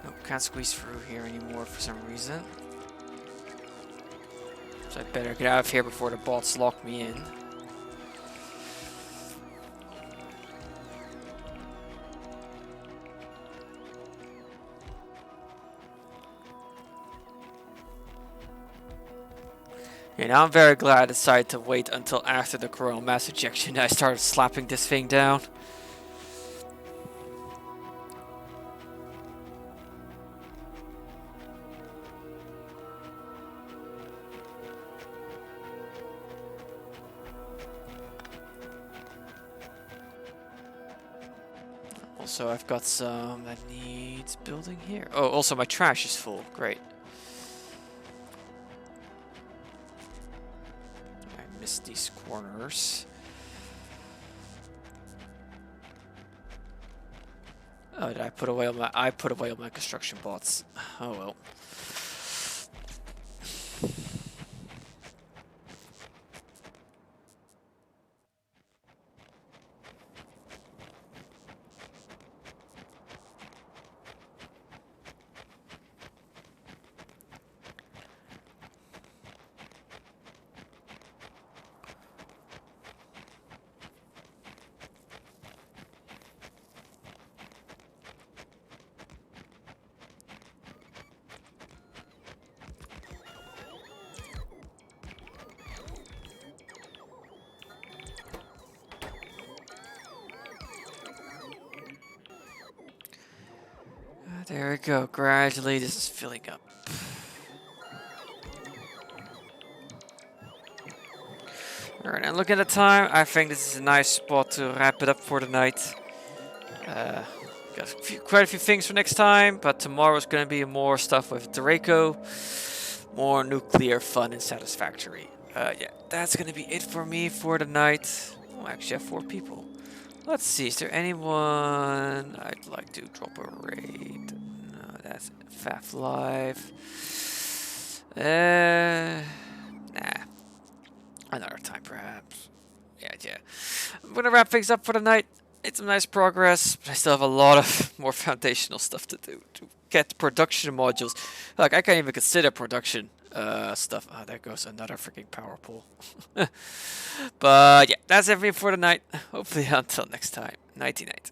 Nope, can't squeeze through here anymore for some reason. So I better get out of here before the bots lock me in. Yeah, now I'm very glad I decided to wait until after the coronal mass ejection I started slapping this thing down. So I've got some that needs building here. Oh, also my trash is full. Great. I missed these corners. Oh, did I put away all my? I put away all my construction bots. Oh well. There we go. Gradually, this is filling up. Alright, and look at the time. I think this is a nice spot to wrap it up for the night. Got quite a few things for next time, but tomorrow's going to be more stuff with Draco. More nuclear fun and satisfactory. Yeah, that's going to be it for me for the night. Oh, I actually have 4 people. Let's see, is there anyone I'd like to drop a raid? No, that's Faf Live. Nah. Another time, perhaps. Yeah. I'm gonna wrap things up for the night. It's some nice progress, but I still have a lot of more foundational stuff to do to get production modules. Like, I can't even consider production stuff. Oh, there goes another freaking power pole. But yeah, that's everything for the night. Hopefully, until next time. Nighty night.